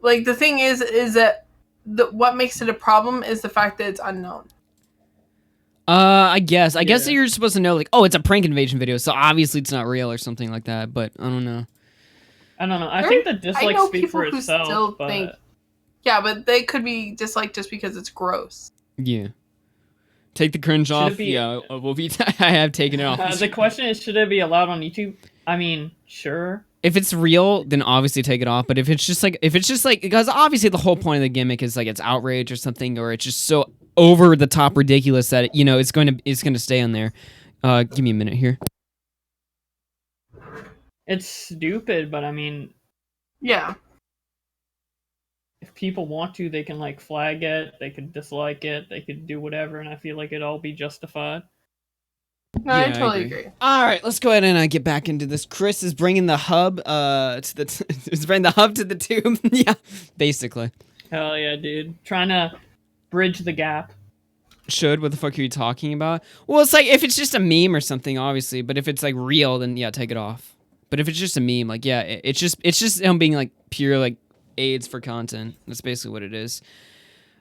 like the thing is that what makes it a problem is the fact that it's unknown. I guess that Yeah. you're supposed to know, like, oh, it's a prank invasion video, so obviously it's not real or something like that. But I don't know. I don't know. I There- think the I dislike know speak people for who itself. still But think Yeah, but they could be disliked just because it's gross. Yeah. Take the cringe off. Yeah, we'll be. I have taken it off. The question is, should it be allowed on YouTube? I mean, sure. If it's real, then obviously take it off. But if it's just like, because obviously the whole point of the gimmick is like it's outrage or something, or it's just so over the top ridiculous that it's going to stay on there. Give me a minute here. It's stupid, but I mean, yeah. If people want to, they can like flag it, they could dislike it, they could do whatever, and I feel like it'd all be justified. No, I totally agree. All right, let's go ahead and get back into this. Chris is bringing the hub to the tube. Yeah, basically. Hell yeah, dude! Trying to bridge the gap. What the fuck are you talking about? Well, it's like if it's just a meme or something, obviously. But if it's like real, then yeah, take it off. But if it's just a meme, like yeah, it's just him being like pure like AIDS for content. That's basically what it is.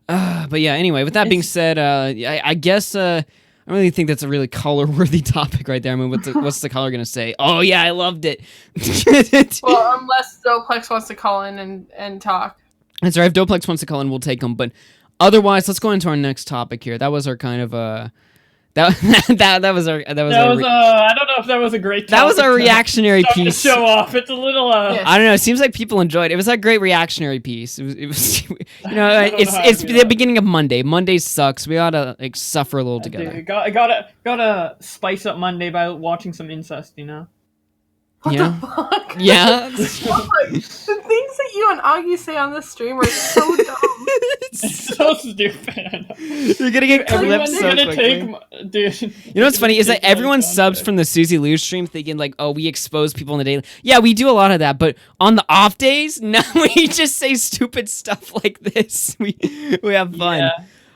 But yeah, anyway, with that being said, I guess I don't really think that's a really color-worthy topic right there. I mean, what's the color gonna say? Oh yeah, I loved it. Well, unless Doplex wants to call in and talk. That's right. If Doplex wants to call in, we'll take him. But otherwise, let's go into our next topic here. That was our kind of that was our I don't know if that was a great topic. That was our reactionary piece. Show off. It's a little I don't know. It seems like people enjoyed it. It was a great reactionary piece. It was it's the beginning of Monday. Monday sucks. We oughta like suffer a little together. Dude, gotta spice up Monday by watching some incest, What the fuck? Yeah. The things that you and Augie say on this stream are so dumb. It's so stupid. You're gonna get clips so quickly. Dude. You know what's funny is that everyone subs from the Susie Lou stream thinking like, oh, we expose people in the day. Yeah, we do a lot of that, but on the off days, no, we just say stupid stuff like this. We have fun. Yeah.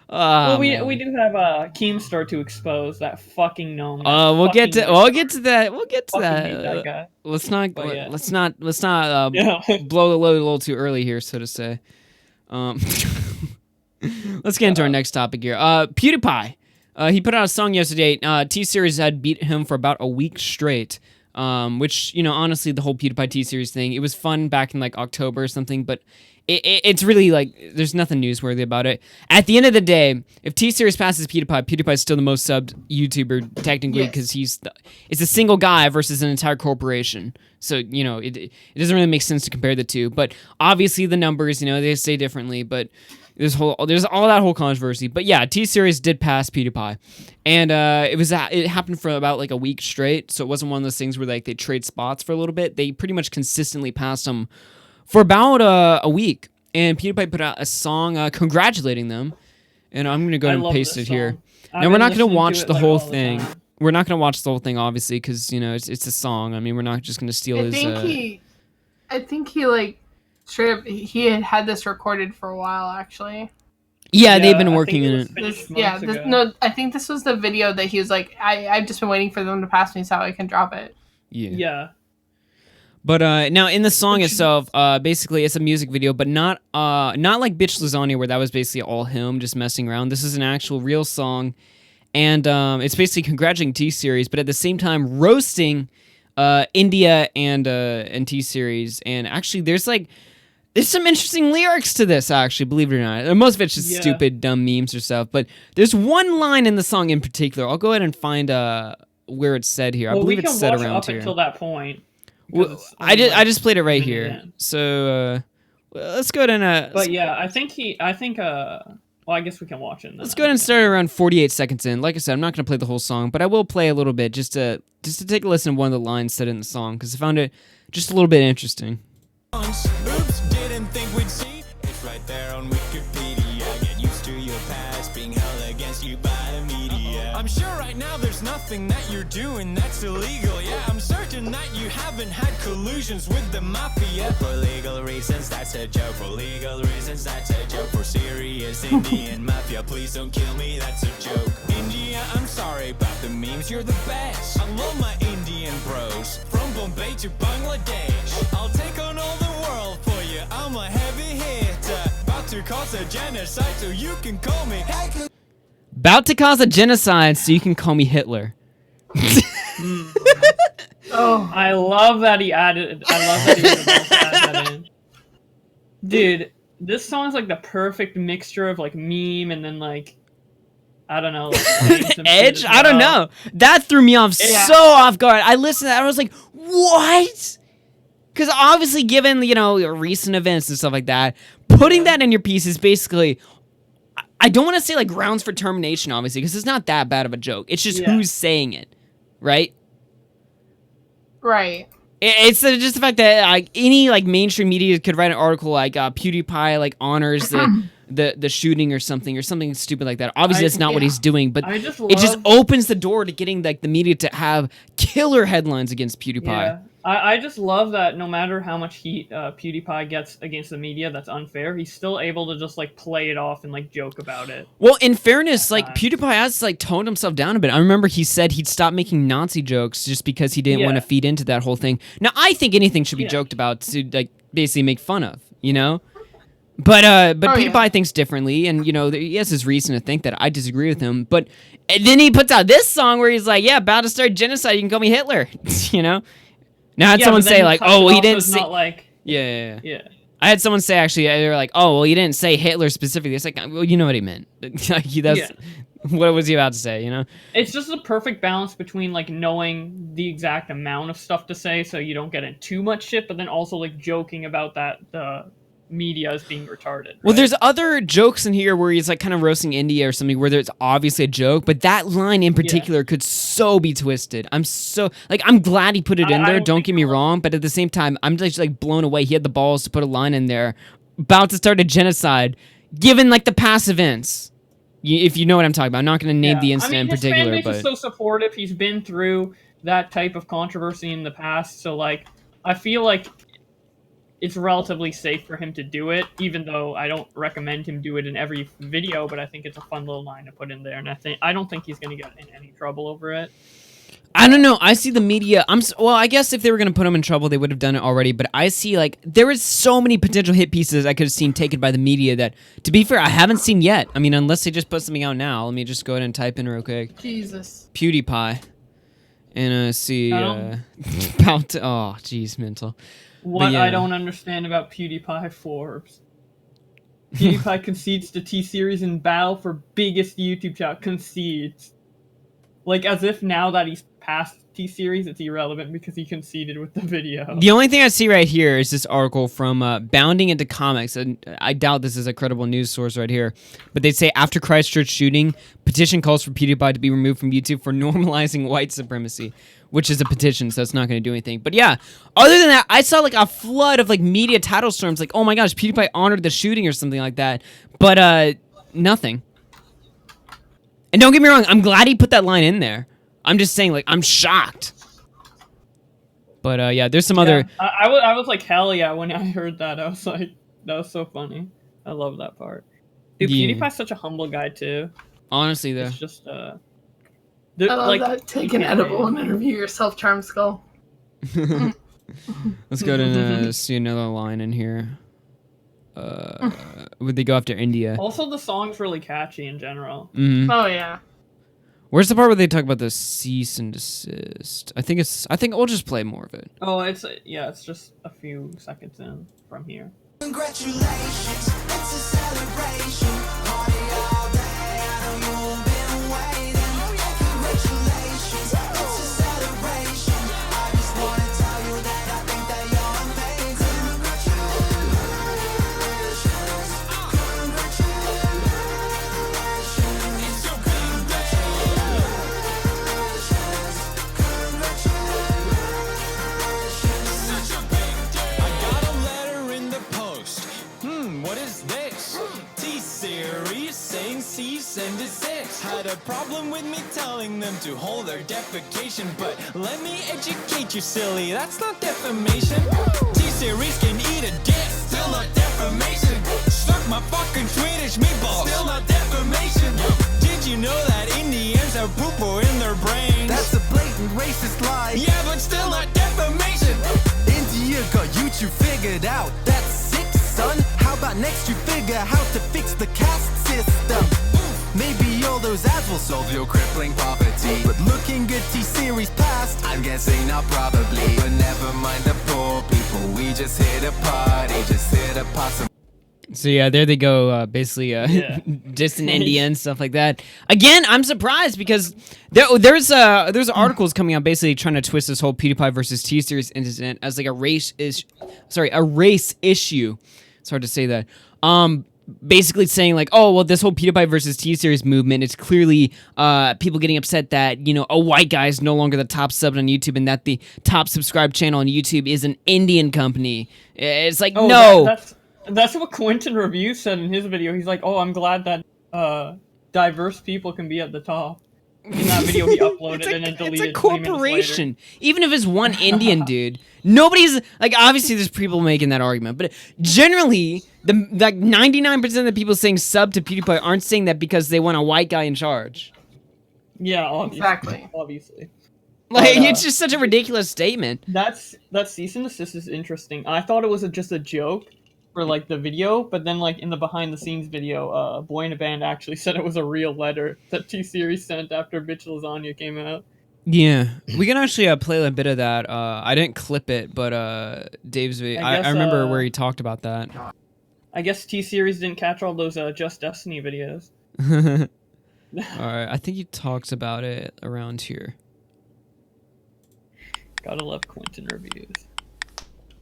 Well, we do have a Keemstar to expose, that fucking gnome. We'll get to that. We'll get to that. That guy. Let's not yeah. let's not blow the load a little too early here, so to say. Let's get into our next topic here. PewDiePie. He put out a song yesterday. T-Series had beat him for about a week straight. Which, honestly, the whole PewDiePie T-Series thing, it was fun back in like October or something, but it's really like, there's nothing newsworthy about it. At the end of the day, if T-Series passes PewDiePie is still the most subbed YouTuber, technically, because it's a single guy versus an entire corporation. So, it doesn't really make sense to compare the two. But obviously the numbers, they say differently, but there's all that whole controversy. But yeah, T-Series did pass PewDiePie. And it happened for about like a week straight, so it wasn't one of those things where like they trade spots for a little bit. They pretty much consistently passed them for about a week. And PewDiePie put out a song congratulating them. And I'm going to go ahead and paste it here. Now, we're not going to watch the whole thing. We're not going to watch the whole thing, obviously, because, it's a song. I mean, we're not just going to steal his... I think he like, straight up, he had this recorded for a while, actually. Yeah, they've been working in it. I think this was the video that he was like, I've just been waiting for them to pass me so I can drop it. Yeah. But now in the song itself, basically it's a music video, but not like Bitch Lasagna where that was basically all him just messing around. This is an actual real song, and it's basically congratulating T-Series, but at the same time roasting India and T-Series. And actually, there's some interesting lyrics to this, actually, believe it or not. Most of it's just stupid, dumb memes or stuff, but there's one line in the song in particular. I'll go ahead and find where it's said here. I believe it's said around here. Until that point. Well, I just played it right here. So let's go ahead and. But yeah, I think. Well, I guess we can watch it. Let's go ahead and start around 48 seconds in. Like I said, I'm not going to play the whole song, but I will play a little bit just to take a listen to one of the lines said in the song because I found it just a little bit interesting. Oops, didn't think we'd see. It's right there on Wikipedia. Get used to your past being held against you by the media. I'm sure right now there's nothing that you're doing that's illegal. Yeah, I'm certain that you haven't had collusions with the mafia. For legal reasons, that's a joke. For legal reasons, that's a joke. For serious Indian mafia, please don't kill me, that's a joke. India, I'm sorry about the memes, you're the best. I love my Indian bros. From Bombay to Bangladesh, I'll take on all the world for you. I'm a heavy hitter. About to cause a genocide, so you can call me. About to cause a genocide, so you can call me Hitler. Oh, I love that he added. I love that he was about to add that in. Dude, This song's like the perfect mixture of like meme and then like I don't know. Like, Edge? I don't know. That threw me off so off guard. I listened to that and I was like, what? Because obviously, given, you know, recent events and stuff like that, putting that in your piece is basically, I don't want to say like grounds for termination, obviously, because it's not that bad of a joke. It's just who's saying it, right? Right. It's just the fact that like any like mainstream media could write an article like PewDiePie like honors the shooting or something stupid like that. Obviously, that's not what he's doing, but it just opens the door to getting like the media to have killer headlines against PewDiePie. Yeah. I just love that no matter how much heat PewDiePie gets against the media that's unfair, he's still able to just like play it off and like joke about it. Well, in fairness, like PewDiePie has like toned himself down a bit. I remember he said he'd stop making Nazi jokes just because he didn't want to feed into that whole thing. Now, I think anything should be joked about to like basically make fun of, you know? But PewDiePie thinks differently, and you know he has his reason to think that. I disagree with him, but then he puts out this song where he's like, "Yeah, about to start genocide. You can call me Hitler," you know. Now I had someone say like, "Oh, well, he didn't say." Like, yeah. I had someone say actually, they were like, "Oh, well, he didn't say Hitler specifically." It's like, well, you know what he meant. What was he about to say? You know. It's just a perfect balance between like knowing the exact amount of stuff to say, so you don't get in too much shit, but then also like joking about that the media is being retarded. Right? Well, there's other jokes in here where he's like kind of roasting India or something where there's obviously a joke, but that line in particular could so be twisted. I'm glad he put it in there, don't get me wrong, but at the same time, I'm just like blown away. He had the balls to put a line in there about to start a genocide, given like the past events. If you know what I'm talking about. I'm not going to name the incident in particular, his fan base is so supportive. He's been through that type of controversy in the past, so like I feel like it's relatively safe for him to do it, even though I don't recommend him do it in every video, but I think it's a fun little line to put in there, and I don't think he's going to get in any trouble over it. I don't know. I see the media. I guess if they were going to put him in trouble, they would have done it already, but I see, like, there is so many potential hit pieces I could have seen taken by the media that, to be fair, I haven't seen yet. I mean, unless they just put something out now. Let me just go ahead and type in real quick. Jesus. PewDiePie. And see, oh, jeez, mental. What I don't understand about PewDiePie Forbes. PewDiePie concedes to T-Series in battle for biggest YouTube channel. Concedes. Like, as if now that he's past T-Series, it's irrelevant because he conceded with the video. The only thing I see right here is this article from Bounding Into Comics, and I doubt this is a credible news source right here, but they say, after Christchurch shooting, petition calls for PewDiePie to be removed from YouTube for normalizing white supremacy, which is a petition, so it's not going to do anything. But yeah, other than that, I saw like a flood of like media title storms, like, oh my gosh, PewDiePie honored the shooting or something like that, but nothing. And don't get me wrong, I'm glad he put that line in there. I'm just saying, like, I'm shocked. But yeah, there's some other. I was like, hell yeah, when I heard that. I was like, that was so funny. I love that part. Dude, PewDiePie's such a humble guy too. Honestly, though. It's just I love that. Take an edible and interview yourself, Charm Skull. Let's go to see another line in here. Would they go after India? Also, the song's really catchy in general. Mm-hmm. Oh yeah. Where's the part where they talk about the cease and desist? I think we'll just play more of it. Oh, it's just a few seconds in from here. Congratulations, it's a celebration. Party all day, I know you've been waiting. Congratulations, it's a celebration. I just wanna tell you that I think that you're amazing. Congratulations, it's your big day. Such a big day. I got a letter in the post. What is this? T-Series saying cease and desist. Had a problem with me telling them to hold their defecation, but let me educate you, silly. That's not defamation. T-Series can eat a dick, still not defamation. Suck my fucking Swedish meatballs, still not defamation. Did you know that Indians have poo-poo in their brains? That's a blatant racist lie. Yeah, but still not defamation. India got YouTube figured out. That's sick, son. How about next you figure how to fix the caste system? Maybe all those ads will solve your crippling poverty. But looking at T-Series past, I'm guessing not probably. But never mind the poor people, we just hit a party, just hit a possible. So yeah, there they go. Basically, distant India and stuff like that. Again, I'm surprised because there's articles coming out basically trying to twist this whole PewDiePie versus T-Series incident as like a race issue. It's hard to say that. Basically saying like, oh well, this whole PewDiePie versus T-Series movement is clearly people getting upset that a white guy is no longer the top sub on YouTube and that the top subscribed channel on YouTube is an Indian company. It's like no. That's what Quentin Review said in his video. He's like, oh, I'm glad that diverse people can be at the top. In that video he uploaded and then deleted. It's a corporation. Even if it's one Indian dude, nobody's like. Obviously, there's people making that argument, but generally, like 99% of the people saying sub to PewDiePie aren't saying that because they want a white guy in charge. Yeah, obviously. Exactly. Obviously. Like it's just such a ridiculous statement. That cease and desist is interesting. I thought it was just a joke for like the video, but then like in the behind the scenes video, Boy in a Band actually said it was a real letter that T-Series sent after Bitch Lasagna came out. Yeah, we can actually play a bit of that. I didn't clip it, but Dave's video, I remember where he talked about that. I guess T-Series didn't catch all those Just Destiny videos. Alright, I think he talks about it around here. Gotta love Quentin Reviews.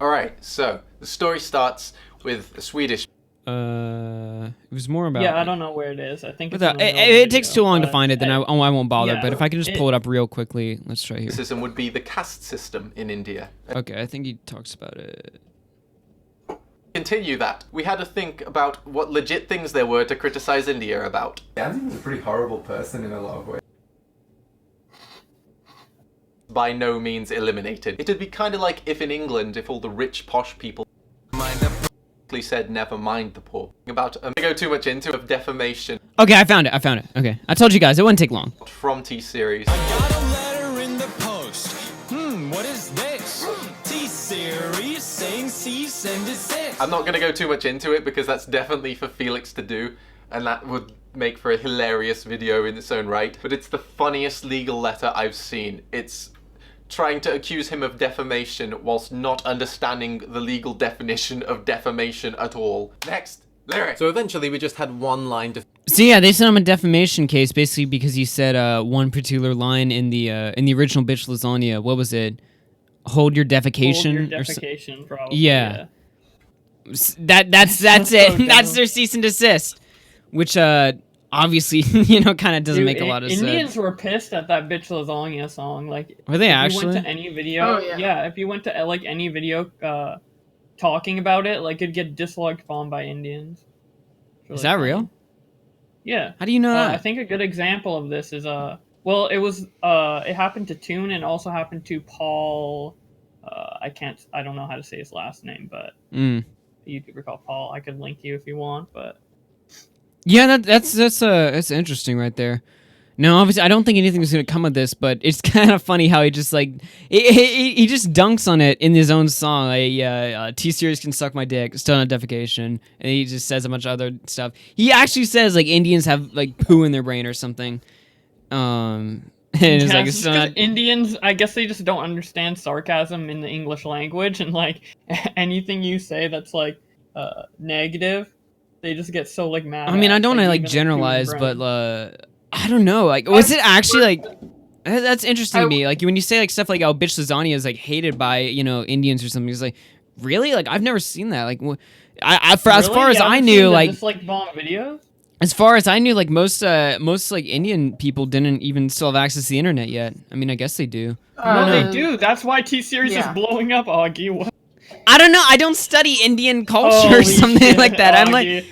Alright, so the story starts with a Swedish. It was more about. Yeah, I don't know where it is. I think it's it takes too long to find it. Then I won't bother. But if I can just pull it up real quickly, let's try here. The system would be the caste system in India. Okay, I think he talks about it. Continue that. We had to think about what legit things there were to criticize India about. Andy's a pretty horrible person in a lot of ways. By no means eliminated. It'd be kind of like if in England, if all the rich posh people said never mind the poor. About I go too much into of defamation. Okay, I found it. Okay, I told you guys it wouldn't take long. From T-Series. I got a letter in the post. What is this? T-Series saying cease and desist. I'm not gonna go too much into it because that's definitely for Felix to do, and that would make for a hilarious video in its own right. But it's the funniest legal letter I've seen. It's trying to accuse him of defamation whilst not understanding the legal definition of defamation at all. Next, lyric. So eventually we just had one line to... So yeah, they sent him a defamation case basically because he said one particular line in the original Bitch Lasagna. What was it? Hold your defecation? Hold your defecation, probably. Yeah. That's it. That's their cease and desist. Which obviously, kind of doesn't make a lot of sense. Indians were pissed at that Bitch Lasagna song. Like, were they actually? If you went to any video, if you went to like any video talking about it, like it'd get disliked bombed by Indians. Is that real? Yeah. How do you know that? I think a good example of this is well, it was it happened to Toon and also happened to Paul. I don't know how to say his last name, but YouTuber called Paul. I could link you if you want, but. Yeah, that's interesting right there. No, obviously, I don't think anything's gonna come of this, but it's kind of funny how he just like he just dunks on it in his own song. Like, T-Series can suck my dick, still not defecation, and he just says a bunch of other stuff. He actually says like Indians have like poo in their brain or something. And it's like it's not... Indians, I guess they just don't understand sarcasm in the English language, and like anything you say that's like negative. They just get so like mad. I mean, I don't want to like generalize, but I don't know. Like, was it actually like? That's interesting to me. Like when you say like stuff like, "Oh, Bitch Lasagna is like hated by Indians or something," it's like, really? Like I've never seen that. Like, as far as I knew, like just like bomb videos. As far as I knew, like most like Indian people didn't even still have access to the internet yet. I mean, I guess they do. No, they do. That's why T-Series is blowing up, Augie. What? I don't know. I don't study Indian culture or something like that. I'm like,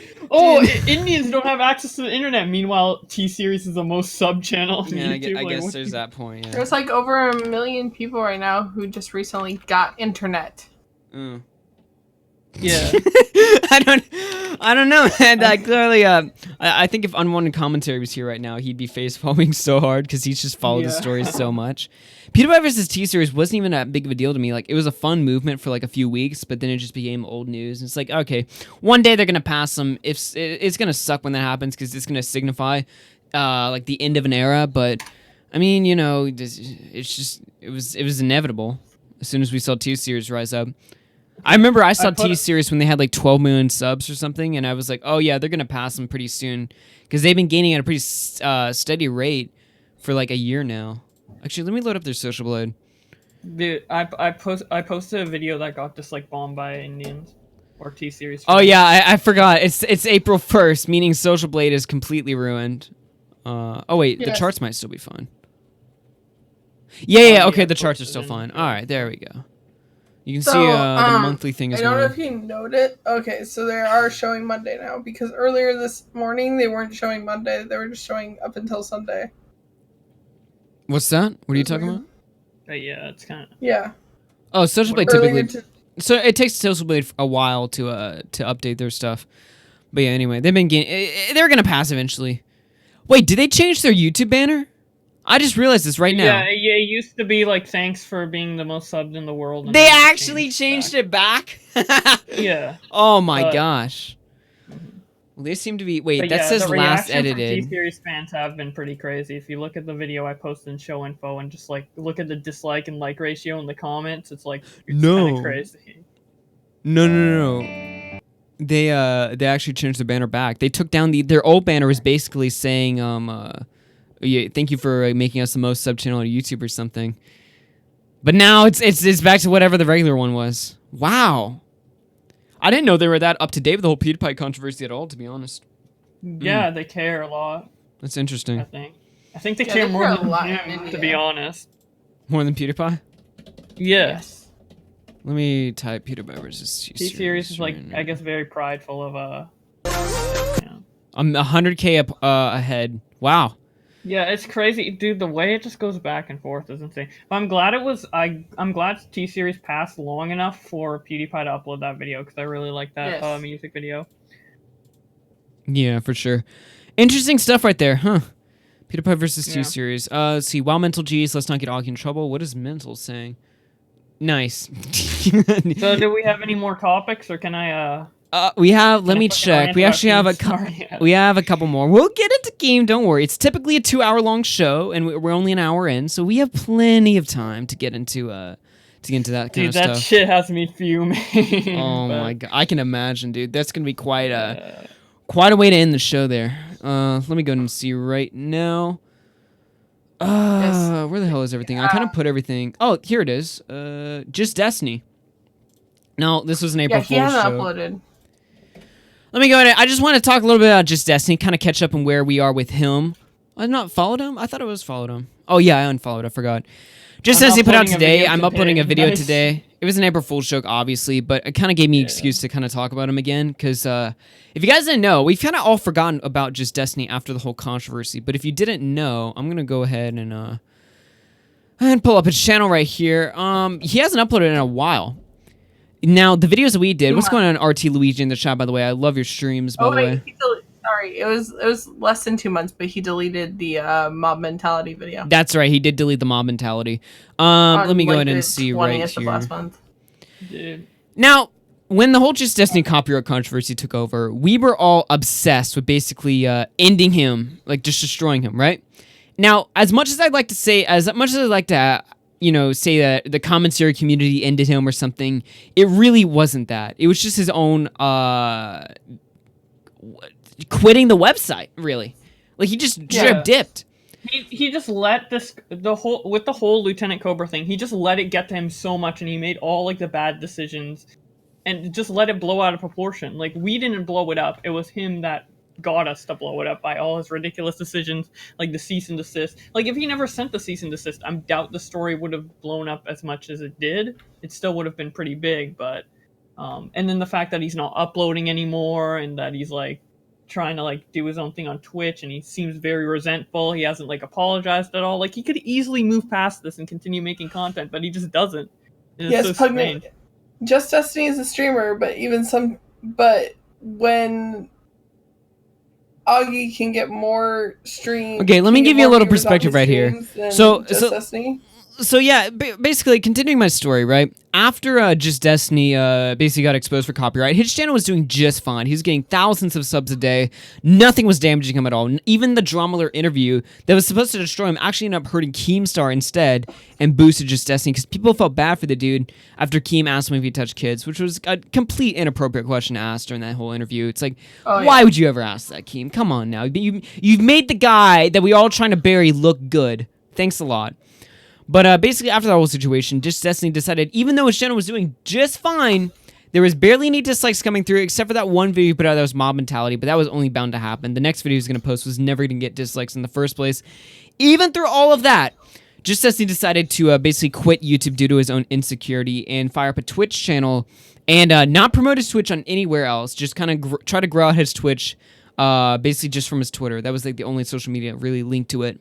Indians don't have access to the internet. Meanwhile, T-Series is the most sub channel on YouTube. I guess there's that point. Yeah. There's like over 1 million people right now who just recently got internet. Yeah. I don't know, man. Clearly, I think if Unwanted Commentary was here right now, he'd be face-palming so hard because he's just followed the story so much. PewDiePie vs. T-Series wasn't even that big of a deal to me. Like, it was a fun movement for like a few weeks, but then it just became old news. And it's like, okay, one day they're gonna pass them. If it's gonna suck when that happens because it's gonna signify like the end of an era. But I mean, it was inevitable as soon as we saw T-Series rise up. I remember I saw T-Series when they had like 12 million subs or something, and I was like, oh yeah, they're gonna pass them pretty soon, because they've been gaining at a pretty steady rate for like a year now. Actually, let me load up their Social Blade. Dude, I posted a video that got just like bombed by Indians or T-Series. Oh yeah, I forgot. It's April 1st, meaning Social Blade is completely ruined. Oh wait, the charts might still be fine. Yeah, okay, the charts are still fine. All right, there we go. You can see the monthly thing as well. I don't know if you noted. Okay, so they are showing Monday now, because earlier this morning they weren't showing Monday. They were just showing up until Sunday. What's that? What are you talking about? Yeah, it's kind of... Yeah. Oh, Social Blade typically... So it takes Social Blade a while to update their stuff. But yeah, anyway, they've been getting... They're going to pass eventually. Wait, did they change their YouTube banner? I just realized this right now. Yeah, it used to be like, thanks for being the most subbed in the world. They actually changed it back? Yeah. Oh my gosh. Well, they seem to be... Wait, that says last edited. T-Series fans have been pretty crazy. If you look at the video I posted in show info and just like look at the dislike and like ratio in the comments, it's like it's kind of crazy. No. They actually changed the banner back. They took down their old banner was basically saying yeah, thank you for making us the most sub channel on YouTube or something. But now it's back to whatever the regular one was. Wow. I didn't know they were that up to date with the whole PewDiePie controversy at all, to be honest. Yeah, they care a lot. That's interesting. I think they care more than him, to be honest. More than PewDiePie? Yes. Let me type PewDiePie versus T-Series is like, I guess, very prideful of I'm 100K ahead. Wow. Yeah, it's crazy, dude. The way it just goes back and forth is insane. But I'm glad I'm glad T-Series passed long enough for PewDiePie to upload that video, because I really like that music video. Yeah, for sure. Interesting stuff right there, huh? PewDiePie versus T-Series. Let's see. Wow, Mental G's. Let's not get Augie in trouble. What is Mental saying? Nice. So, do we have any more topics, or can I? We have. Let me check. We actually have we have a couple more. We'll get into game. Don't worry. It's typically a 2-hour-long show, and we're only an hour in, so we have plenty of time to get into that kind of stuff. Dude, that shit has me fuming. Oh my god, I can imagine, dude. That's gonna be quite a way to end the show there. Let me go and see right now. Where the hell is everything? I kind of put everything. Oh, here it is. Just Destiny. No, this was an April Fool's show. Yeah, he hasn't uploaded. Let me go ahead. I just want to talk a little bit about Just Destiny, kind of catch up on where we are with him. I've not followed him? I thought I was followed him. Oh, yeah, I unfollowed. I forgot. Just Destiny put out today. I'm uploading a video today. It was an April Fool's joke, obviously, but it kind of gave me an excuse to kind of talk about him again, because if you guys didn't know, we've kind of all forgotten about Just Destiny after the whole controversy, but if you didn't know, I'm going to go ahead and pull up his channel right here. He hasn't uploaded in a while. Now, the videos that we did, what's going on, RT Luigi in the chat, by the way? I love your streams, by the way. Sorry, it was less than 2 months, but he deleted the mob mentality video. That's right, he did delete the mob mentality. Let me go ahead and see right here. Of last month. Dude. Now, when the whole Just Destiny copyright controversy took over, we were all obsessed with basically ending him, like just destroying him, right? Now, as much as I'd like to say, say that the commentary community ended him or something, it really wasn't that. It was just his own quitting the website, really. Like, he just dipped. He just let the whole Lieutenant Cobra thing, he just let it get to him so much, and he made all like the bad decisions and just let it blow out of proportion. Like, we didn't blow it up. It was him that got us to blow it up by all his ridiculous decisions, like the cease and desist. Like, if he never sent the cease and desist, I doubt the story would have blown up as much as it did. It still would have been pretty big, but and then the fact that he's not uploading anymore, and that he's like trying to like do his own thing on Twitch, and he seems very resentful. He hasn't like apologized at all. Like, he could easily move past this and continue making content, but he just doesn't. Yes, so Just Destiny is a streamer, but when Augie can get more streams. Okay, let me give you a little perspective right here. So So yeah, basically continuing my story, right? After Just Destiny basically got exposed for copyright, his channel was doing just fine. He was getting thousands of subs a day. Nothing was damaging him at all. Even the Dromler interview that was supposed to destroy him actually ended up hurting Keemstar instead and boosted Just Destiny because people felt bad for the dude after Keem asked him if he touched kids, which was a complete inappropriate question to ask during that whole interview. It's like, why would you ever ask that, Keem? Come on now. You've made the guy that we all trying to bury look good. Thanks a lot. But basically, after that whole situation, Just Destiny decided, even though his channel was doing just fine, there was barely any dislikes coming through, except for that one video he put out that was mob mentality, but that was only bound to happen. The next video he was going to post was never going to get dislikes in the first place. Even through all of that, Just Destiny decided to basically quit YouTube due to his own insecurity and fire up a Twitch channel and not promote his Twitch on anywhere else, just kind of try to grow out his Twitch basically just from his Twitter. That was like the only social media really linked to it.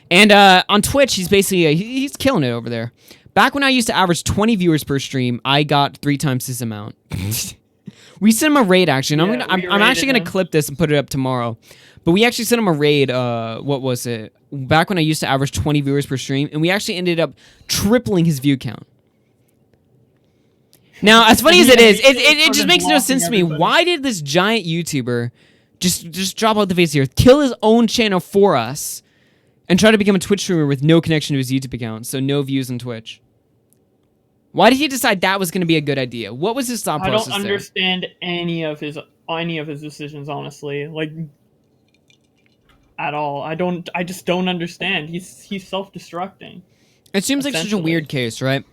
And on Twitch, he's basically, he's killing it over there. Back when I used to average 20 viewers per stream, I got 3 times this amount. We sent him a raid, actually. And I'm actually going to clip this and put it up tomorrow. But we actually sent him a raid, what was it? Back when I used to average 20 viewers per stream, and we actually ended up tripling his view count. Now, as funny as it is, it just makes no sense to me. Why did this giant YouTuber just drop out the face here, kill his own channel for us, and try to become a Twitch streamer with no connection to his YouTube account, so no views on Twitch? Why did he decide that was going to be a good idea? What was his thought process there? I don't understand any of his decisions, honestly. Like, at all. I just don't understand. He's self-destructing. It seems like such a weird case, right?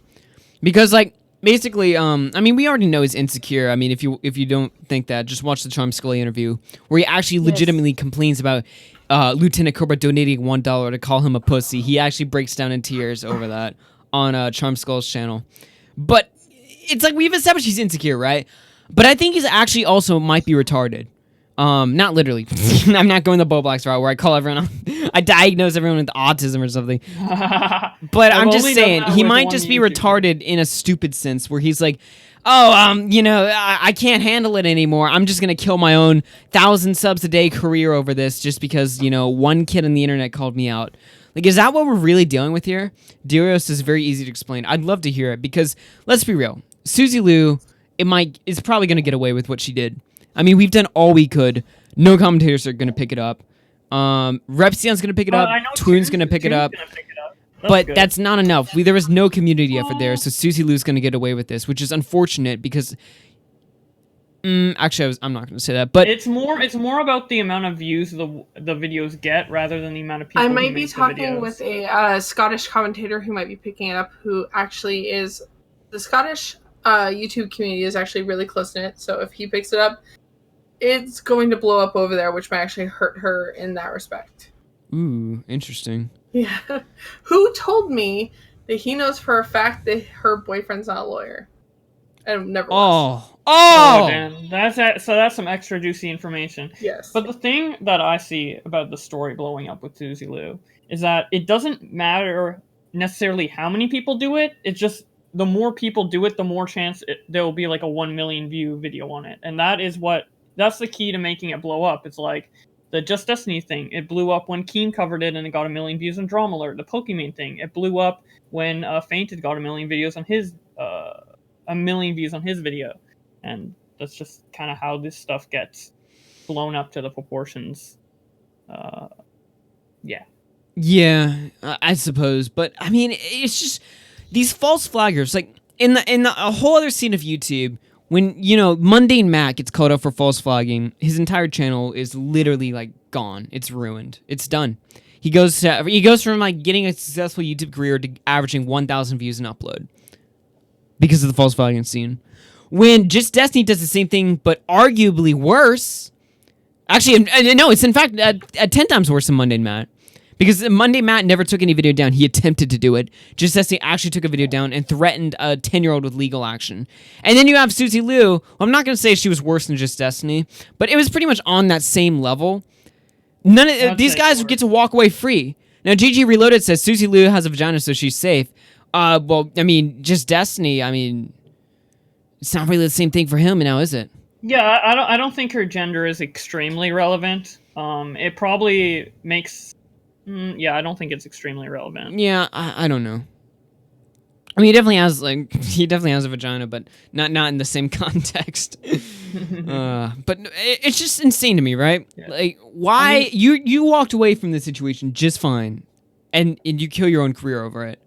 Because, like, basically, I mean, we already know he's insecure. I mean, if you don't think that, just watch the Skully interview, where he actually legitimately complains about Lieutenant Cobra donating $1 to call him a pussy. He actually breaks down in tears over that on Skull's channel. But it's like we've established he's insecure, right? But I think he's actually also might be retarded. Not literally. I'm not going the Bowblax route where I call everyone, I diagnose everyone with autism or something. But I'm just saying, he might just be retarded in a stupid sense where he's like, oh, you know, I can't handle it anymore. I'm just going to kill my own 1,000 subs a day career over this just because, you know, one kid on the internet called me out. Like, is that what we're really dealing with here? Darius is very easy to explain. I'd love to hear it because, let's be real, Suzy Liu is probably going to get away with what she did. I mean, we've done all we could. No commentators are going to pick it up. Repsion's going to pick it up. Toon's going to pick it up. But that's not enough. There was no community effort there, so Suzy Liu's going to get away with this, which is unfortunate because... actually, I'm not going to say that, but... It's more about the amount of views the videos get rather than the amount of people I who might be make the talking videos. with a Scottish commentator who might be picking it up, who actually is... The Scottish YouTube community is actually really close-knit, so if he picks it up, it's going to blow up over there, which might actually hurt her in that respect. Ooh, interesting. Yeah. Who told me that he knows for a fact that her boyfriend's not a lawyer? And never was. Oh, damn. That's some extra juicy information. Yes. But the thing that I see about the story blowing up with Suzy Liu is that it doesn't matter necessarily how many people do it. It's just the more people do it, the more chance there will be like a 1 million view video on it. And that's the key to making it blow up. It's like the Just Destiny thing. It blew up when Keem covered it and it got 1 million views on Drama Alert. The Pokemon thing. It blew up when Fainted got 1 million views on his 1 million views on his video. And that's just kind of how this stuff gets blown up to the proportions. Yeah. Yeah, I suppose. But I mean, it's just these false flaggers. Like in a whole other scene of YouTube, when, you know, Mundane Matt gets called up for false flagging, his entire channel is literally like gone. It's ruined. It's done. He goes from like getting a successful YouTube career to averaging 1,000 views an upload because of the false flagging scene. When Just Destiny does the same thing, but arguably worse. Actually, no, it's in fact 10 times worse than Mundane Matt. Because Monday Matt never took any video down. He attempted to do it. Just Destiny actually took a video down and threatened a 10-year-old with legal action. And then you have Suzy Liu. Well, I'm not going to say she was worse than Just Destiny, but it was pretty much on that same level. None of these guys get to walk away free. Now, GG Reloaded says Suzy Liu has a vagina, so she's safe. Well, I mean, Just Destiny, I mean, it's not really the same thing for him now, is it? Yeah, I don't think her gender is extremely relevant. It probably makes... yeah, I don't think it's extremely relevant. Yeah, I don't know. I mean, he definitely has a vagina, but not in the same context. But it's just insane to me, right? Yeah. Like, why you walked away from the situation just fine, and you kill your own career over it.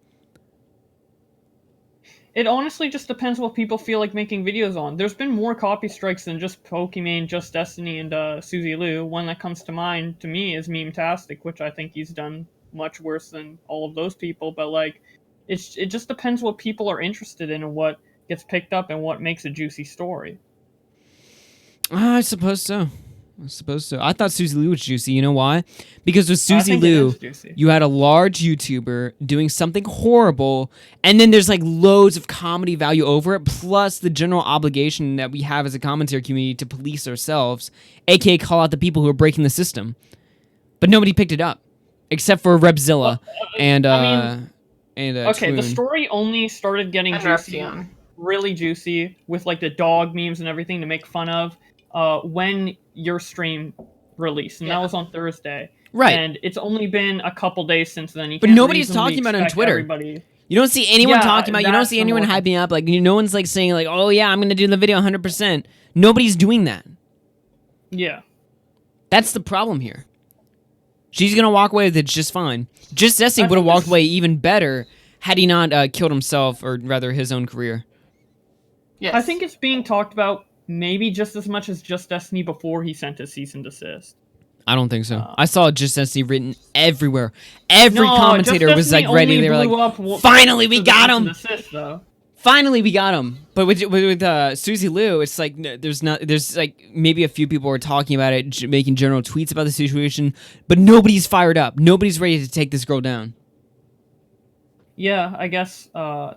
It honestly just depends what people feel like making videos on. There's been more Copystrikes than just Pokimane, Just Destiny, and Suzy Lou. One that comes to mind to me is Meme-tastic, which I think he's done much worse than all of those people. But like, it just depends what people are interested in and what gets picked up and what makes a juicy story. I suppose so. I thought Suzy Lou was juicy. You know why? Because with Suzy think it Lou, is juicy. you had a large YouTuber doing something horrible, and then there's like loads of comedy value over it, plus the general obligation that we have as a commentary community to police ourselves, aka call out the people who are breaking the system. But nobody picked it up, except for Repzilla and okay, the Twoon. story only started getting juicy, really juicy, with like the dog memes and everything to make fun of when your stream released, and that was on Thursday. Right. And it's only been a couple days since then. But nobody's talking about it on Twitter. Everybody. You don't see anyone talking about. You don't see anyone hyping up. Like, no one's like saying like, "Oh yeah, I'm gonna do the video 100%." Nobody's doing that. Yeah. That's the problem here. She's gonna walk away with it just fine. Just Destiny would have walked away even better had he not killed himself, or rather his own career. Yes. I think it's being talked about maybe just as much as Just Destiny before he sent his cease and desist. I don't think so. I saw Just Destiny written everywhere. Every commentator was like ready. They were like, "Finally, we got him! Finally, we got him!" But with Suzy Lou, it's like there's like maybe a few people are talking about it, making general tweets about the situation, but nobody's fired up. Nobody's ready to take this girl down. Yeah, I guess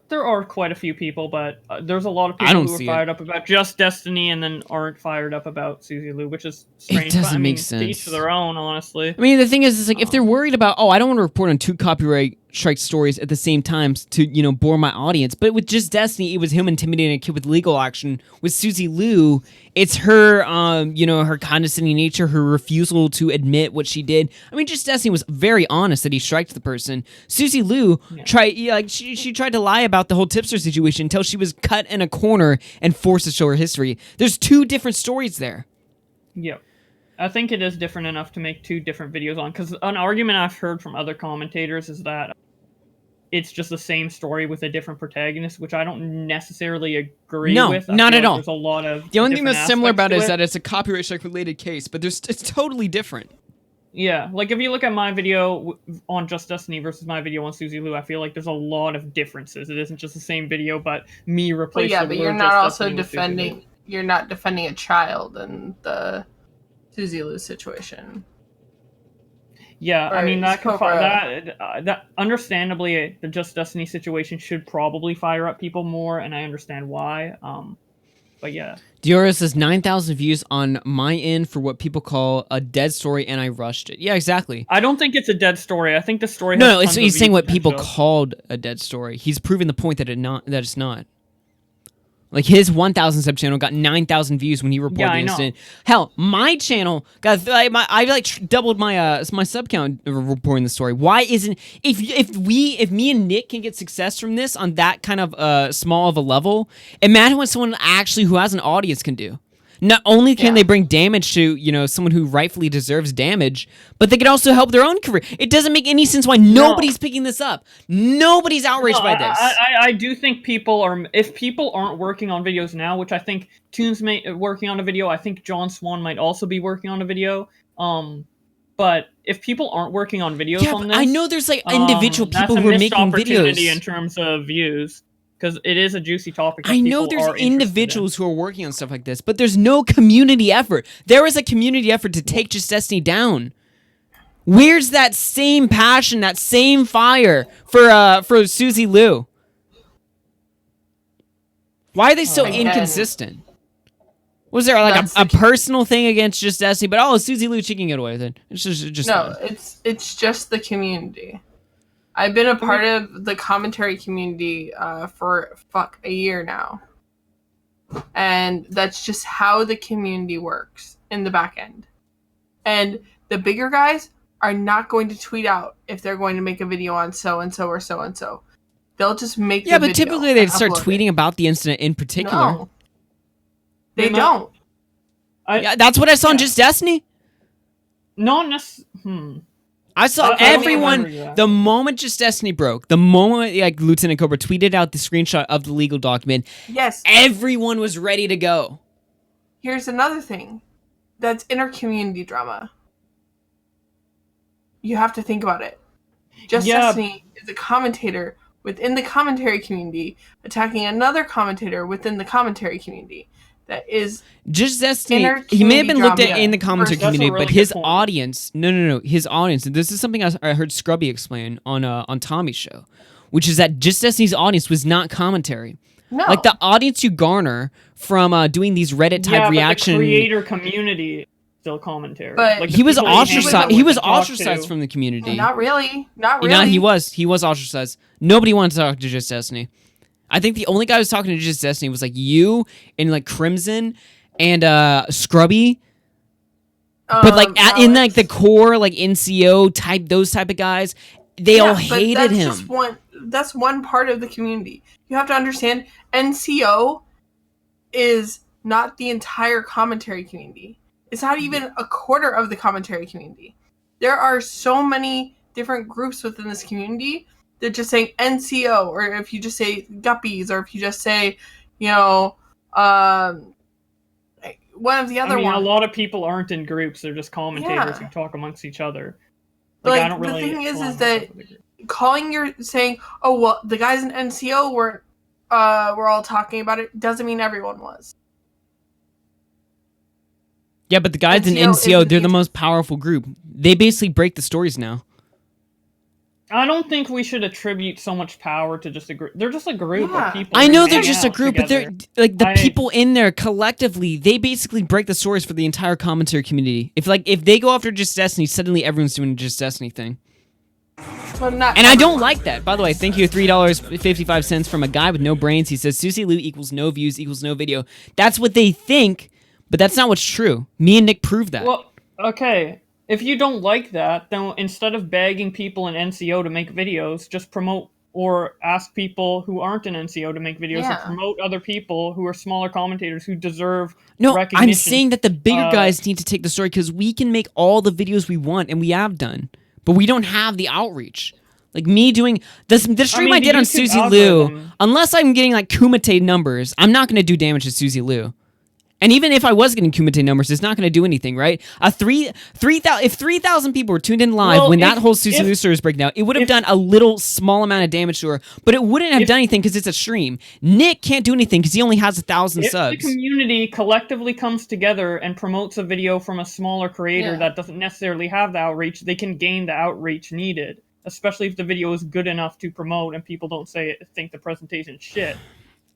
there are quite a few people, but there's a lot of people who are fired up about Just Destiny and then aren't fired up about Suzy Lou, which is strange. It doesn't make sense. To each their own, honestly. I mean, the thing is like if they're worried about, I don't want to report on 2 copyright strike stories at the same time to, bore my audience. But with Just Destiny, it was him intimidating a kid with legal action. With Suzy Lou, it's her, her condescending nature, her refusal to admit what she did. I mean, Just Destiny was very honest that he striked the person. Suzy Lou she tried to lie about the whole tipster situation until she was cut in a corner and forced to show her history. There's 2 different stories there. Yep. I think it is different enough to make 2 different videos on, because an argument I've heard from other commentators is that it's just the same story with a different protagonist, which I don't necessarily agree with. No, not at all. There's a lot of the only thing that's similar about it is that it's a copyright strike related case, but it's totally different. Yeah, like if you look at my video on Just Destiny versus my video on Suzy Lou, I feel like there's a lot of differences. It isn't just the same video, but me replacing. Yeah, but you're not also defending. You're not defending a child in the Suzy Lou situation. Yeah, I mean that understandably the Just Destiny situation should probably fire up people more, and I understand why. But yeah. Diora says 9,000 views on my end for what people call a dead story, and I rushed it. Yeah, exactly. I don't think it's a dead story. I think the story. No, he's saying what people called a dead story. He's proving the point that it's not. Like, his 1,000 sub channel got 9,000 views when he reported the incident. Hell, my channel got I doubled my my sub count reporting the story. Why isn't if me and Nick can get success from this on that kind of small of a level? Imagine what someone actually who has an audience can do. Not only can they bring damage to, someone who rightfully deserves damage, but they can also help their own career. It doesn't make any sense why nobody's picking this up. Nobody's outraged by this. I do think people are, if people aren't working on videos now, which I think Toon's working on a video, I think John Swan might also be working on a video. But if people aren't working on videos on this, I know there's like individual people who are making videos in terms of views. Because it is a juicy topic. I know there's individuals who are working on stuff like this, but there's no community effort. There is a community effort to take Just Destiny down. Where's that same passion, that same fire for Suzy Lou? Why are they so inconsistent? Was there like a personal thing against Just Destiny? But Suzy Lou, she can get away with it. It's just no. It's just the community. I've been a part of the commentary community for a year now. And that's just how the community works in the back end. And the bigger guys are not going to tweet out if they're going to make a video on so-and-so or so-and-so. They'll just make Yeah, the but video typically and they'd start upload tweeting it. about the incident in particular. No, they don't. Yeah, that's what I saw in Just Destiny. Not necessarily. I saw I don't everyone, remember that. the moment Just Destiny broke, the moment like Lieutenant Cobra tweeted out the screenshot of the legal document, Yes. everyone was ready to go. Here's another thing. That's inter-community drama. You have to think about it. Just Destiny is a commentator within the commentary community attacking another commentator within the commentary community. That is Just Destiny, he may have been looked at in the commentary That's a community, really but his good point. audience, no, his audience, and this is something I heard Scrubby explain on Tommy's show, which is that Just Destiny's audience was not commentary. no. Like the audience you garner from doing these Reddit type reaction. But the creator community is still commentary. But Like, the He was people hang ostracized. out He with was and talk ostracized to. from the community. Not really. Not really. No, he was ostracized. Nobody wanted to talk to Just Destiny. I think the only guy who was talking to Just Destiny was like you and like Crimson and Scrubby. But like in like the core like NCO type, those type of guys, they all but hated that's him. Just that's one part of the community. You have to understand NCO is not the entire commentary community. It's not even a quarter of the commentary community. There are so many different groups within this community. They're just saying NCO, or if you just say Guppies, or if you just say, you know, one of the other ones. A lot of people aren't in groups. They're just commentators who talk amongst each other. Like, I don't really. The thing is that saying, oh well, the guys in NCO were all talking about it doesn't mean everyone was. Yeah, but the guys in NCO NCO, isn't they're the the- most powerful group. They basically break the stories now. I don't think we should attribute so much power to just a group. They're just a group Yeah. of people. I who know hang they're just a out group, but they're together. like the people in there collectively. They basically break the stories for the entire commentary community. If they go after Just Destiny, suddenly everyone's doing a Just Destiny thing. Well, not And I don't everyone. like that. By the way, thank you, $3.55 from a guy with no brains. He says Susie Lou equals no views equals no video. That's what they think, but that's not what's true. Me and Nick proved that. Well, okay. If you don't like that, then instead of begging people in NCO to make videos, just promote or ask people who aren't in NCO to make videos Yeah. and promote other people who are smaller commentators who deserve No, recognition. I'm saying that the bigger guys need to take the story because we can make all the videos we want, and we have done, but we don't have the outreach. Like me doing the stream I the did on YouTube Susie Lou, algorithm- unless I'm getting like Kumite numbers, I'm not going to do damage to Susie Lou. And even if I was getting Kumite numbers, it's not going to do anything, right? If 3,000 people were tuned in live Well, when that if- whole Susie Lou story was breaking down, it would have done a little small amount of damage to her, but it wouldn't have done anything because it's a stream. Nick can't do anything because he only has 1,000 If subs. the community collectively comes together and promotes a video from a smaller creator Yeah. that doesn't necessarily have the outreach, they can gain the outreach needed. Especially if the video is good enough to promote and people don't think the presentation's shit.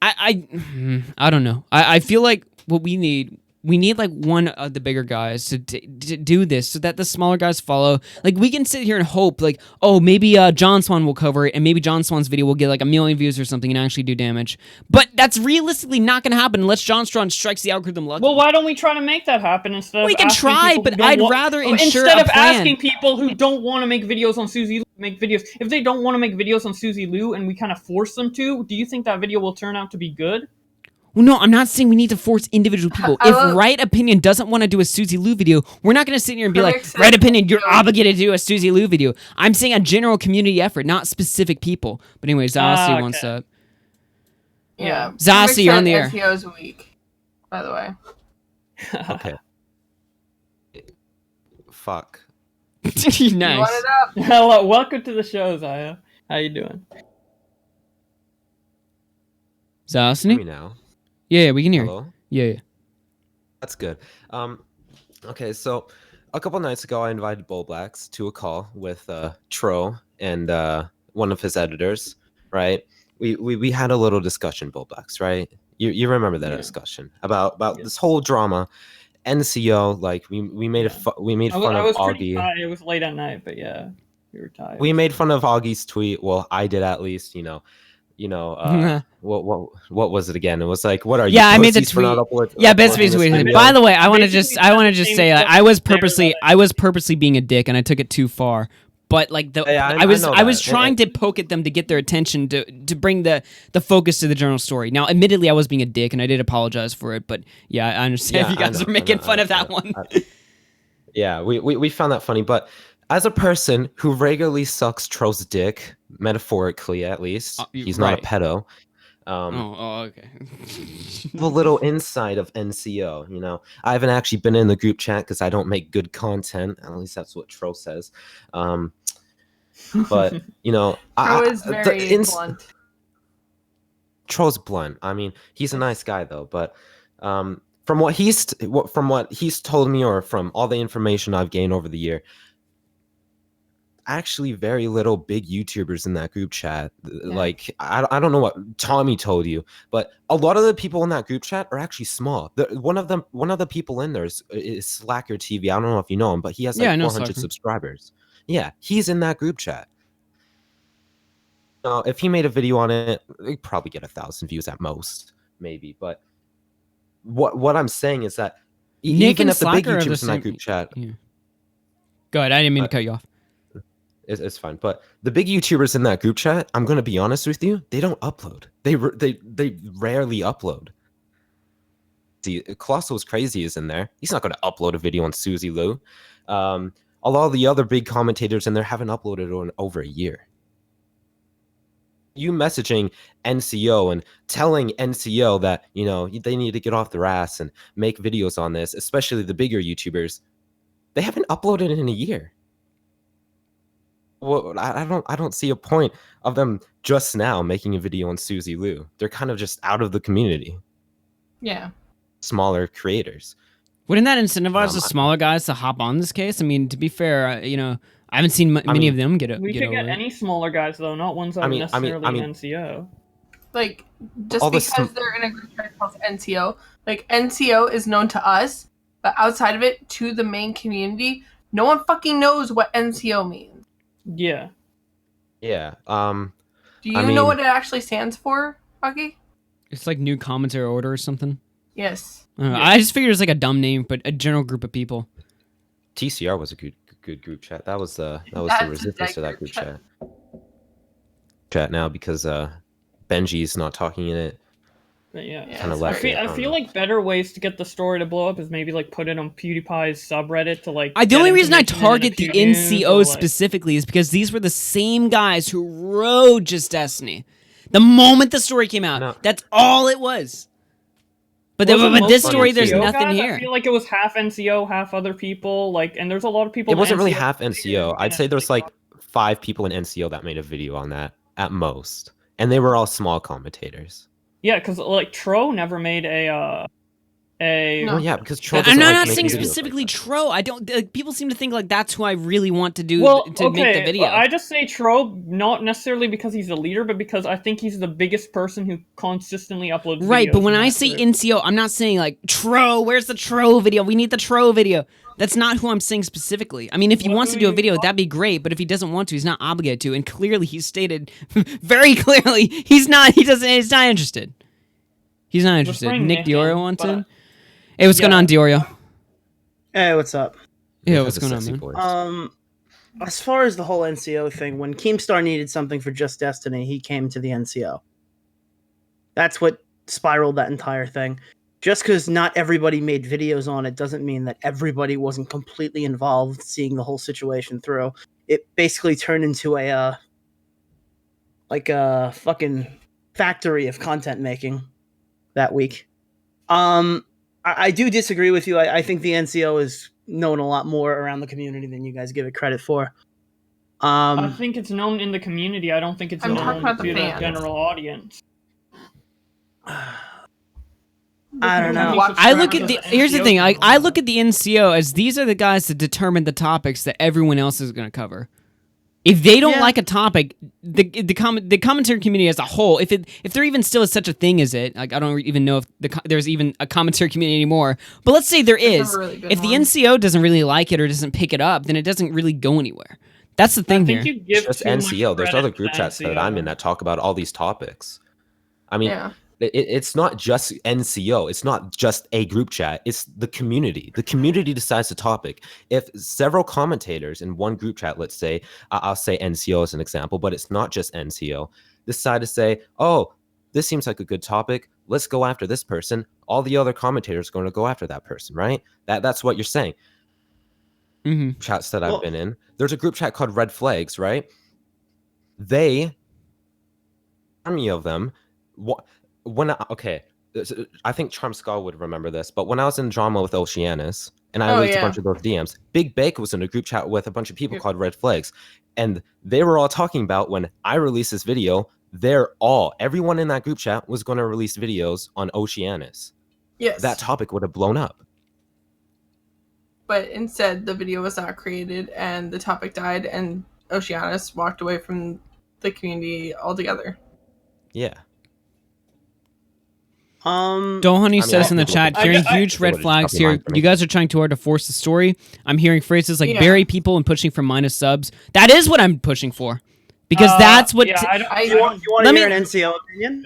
I don't know. I feel like what we need like one of the bigger guys to do this so that the smaller guys follow. Like we can sit here and hope like, oh, maybe John Swan will cover it and maybe John Swan's video will get like 1 million views or something and actually do damage. But that's realistically not going to happen unless John Swan strikes the algorithm lucky. Well, why don't we try to make that happen instead We of can asking try, people who but don't I'd wa- rather ensure instead a of plan. asking people who don't want to make videos on Susie Lou to make videos. If they don't want to make videos on Susie Lou and we kind of force them to, do you think that video will turn out to be good? Well, no, I'm not saying we need to force individual people. If Right Opinion doesn't want to do a Susie Lou video, we're not going to sit here and be like, Critics Right and- Opinion, you're obligated to do a Susie Lou video. I'm saying a general community effort, not specific people. But anyways, Zossi okay. wants up. Yeah. Zossi, you're on the air. NCO is weak, by the way. Okay. Fuck. You want Nice. it up? Hello, welcome to the show, Zaya. How you doing? Hear me Zossi? now. Yeah, we can hear you. Hello. Yeah. That's good. Okay, so a couple nights ago, I invited Bowblax to a call with Tro and one of his editors. Right? We had a little discussion, Bowblax. Right? You remember that discussion about this whole drama, NCO. Like we made fun I of was pretty Augie. tired. It was late at night, but yeah, we were tired. We made fun of Augie's tweet. Well, I did at least. What was it again? It was like, what are you? Yeah, I made the pussies for not tweet. upload- Yeah, uploading this video? By the way, I want to Basically, just say like, same stuff I was purposely being a dick and I took it too far. But like Hey, I was know that. trying to poke at them to get their attention to bring the focus to the general story. Now, admittedly, I was being a dick and I did apologize for it. But yeah, I understand if you guys are making fun of that one. Yeah, we found that funny. But as a person who regularly sucks Tro's dick, metaphorically at least, he's not a pedo. Okay. The little inside of NCO, you know, I haven't actually been in the group chat because I don't make good content. At least that's what Tro says. But you know, Tro is very blunt. Tro's blunt. I mean, he's a nice guy though. But from what he's told me, or from all the information I've gained over the year, actually very little big YouTubers in that group chat. Yeah. Like I don't know what Tommy told you, but a lot of the people in that group chat are actually small. One of the people in there is Slacker TV. I don't know if you know him, but he has like 400 subscribers. Yeah, he's in that group chat. If he made a video on it, he'd probably get 1,000 views at most, maybe. But what I'm saying is that even if the big YouTubers in that group chat, go ahead. I didn't mean to cut you off. It's fine, but the big YouTubers in that group chat, I'm gonna be honest with you, they don't upload. They rarely upload. See, Colossal's Crazy is in there. He's not gonna upload a video on Suzy Lou. A lot of the other big commentators in there haven't uploaded in over a year. You messaging NCO and telling NCO that, you know, they need to get off their ass and make videos on this, especially the bigger YouTubers, they haven't uploaded in a year. Well, I don't see a point of them just now making a video on Suzy Lou. They're kind of just out of the community. Yeah. Smaller creators. Wouldn't that incentivize the smaller guys to hop on this case? I mean, to be fair, you know, I haven't seen many of them get it. We could get any smaller guys though, not ones that are necessarily NCO. Like just because they're in a group chat called NCO, like NCO is known to us, but outside of it, to the main community, no one fucking knows what NCO means. Yeah. Yeah. Do you know what it actually stands for, Augie? It's like New Commentary Order or something. Yes. I just figured it was like a dumb name, but a general group of people. TCR was a good group chat. That was the resistance to that group chat now because Benji's not talking in it. But yeah, kind of left. I feel like better ways to get the story to blow up is maybe like put it on PewDiePie's subreddit to like. The only reason I target the NCO specifically is because these were the same guys who wrote Just Destiny. The moment the story came out, that's all it was. But this story, there's nothing here. I feel like it was half NCO, half other people. Like, and there's a lot of people. It wasn't really half NCO. I'd say there's like 5 people in NCO that made a video on that at most, and they were all small commentators. Yeah, because like Tro never made a. Well, yeah, because Tro. I'm not saying specifically Tro. I don't. People seem to think like that's who I really want to do make the video. I just say Tro not necessarily because he's the leader, but because I think he's the biggest person who consistently uploads. Right, but when I say NCO, I'm not saying like Tro. Where's the Tro video? We need the Tro video. That's not who I'm saying specifically. I mean, if he wants to do a video, that'd be great. But if he doesn't want to, he's not obligated to. And clearly, he's stated very clearly he's not. He's not interested. He's not interested. Nick Diorio wants in. Hey, what's going on, Diorio? Hey, what's up? Yeah, what's going on, man? As far as the whole NCO thing, when Keemstar needed something for Just Destiny, he came to the NCO. That's what spiraled that entire thing. Just because not everybody made videos on it doesn't mean that everybody wasn't completely involved seeing the whole situation through. It basically turned into a fucking factory of content making that week. I do disagree with you. I think the NCO is known a lot more around the community than you guys give it credit for. I think it's known in the community. I don't think it's known to the general audience. I don't know. I look at here's the thing. I look at the NCO as these are the guys that determine the topics that everyone else is going to cover. If they don't like a topic, the commentary community as a whole, if there even still is such a thing as it, like I don't even know if there's even a commentary community anymore. But let's say there is. If the NCO doesn't really like it or doesn't pick it up, then it doesn't really go anywhere. That's the thing here. It's just NCO. There's other group chats that I'm in that talk about all these topics. I mean, It's not just NCO. It's not just a group chat. It's the community. The community decides the topic. If several commentators in one group chat, let's say, I'll say NCO as an example, but it's not just NCO, decide to say, oh, this seems like a good topic. Let's go after this person. All the other commentators are going to go after that person, right? That's what you're saying. Mm-hmm. Chats that I've been in. There's a group chat called Red Flags, right? They, army of them, I think Charm Skull would remember this, but when I was in drama with Oceanus, and I released a bunch of those DMs, Big Bake was in a group chat with a bunch of people called Red Flags, and they were all talking about when I released this video, everyone in that group chat was going to release videos on Oceanus. Yes. That topic would have blown up. But instead, the video was not created, and the topic died, and Oceanus walked away from the community altogether. Yeah. Honey says in the chat, hearing huge red flags here. You guys are trying too hard to force the story. I'm hearing phrases like bury people and pushing for minus subs. That is what I'm pushing for, because that's what. You want to hear an NCO opinion?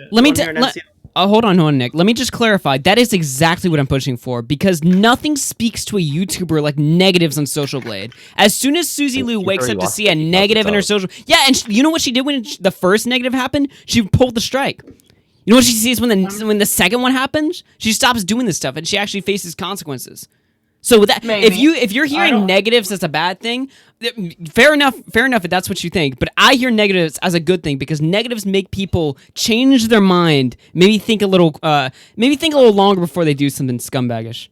Hold on, Nick. Let me just clarify. That is exactly what I'm pushing for, because nothing speaks to a YouTuber like negatives on Social Blade. As soon as Susie Lou wakes up to see a negative in her social, and you know what she did when the first negative happened? She pulled the strike. You know what she sees when the second one happens? She stops doing this stuff and she actually faces consequences. So with that, if you're hearing negatives as a bad thing, fair enough if that's what you think. But I hear negatives as a good thing, because negatives make people change their mind, maybe think a little longer before they do something scumbaggish.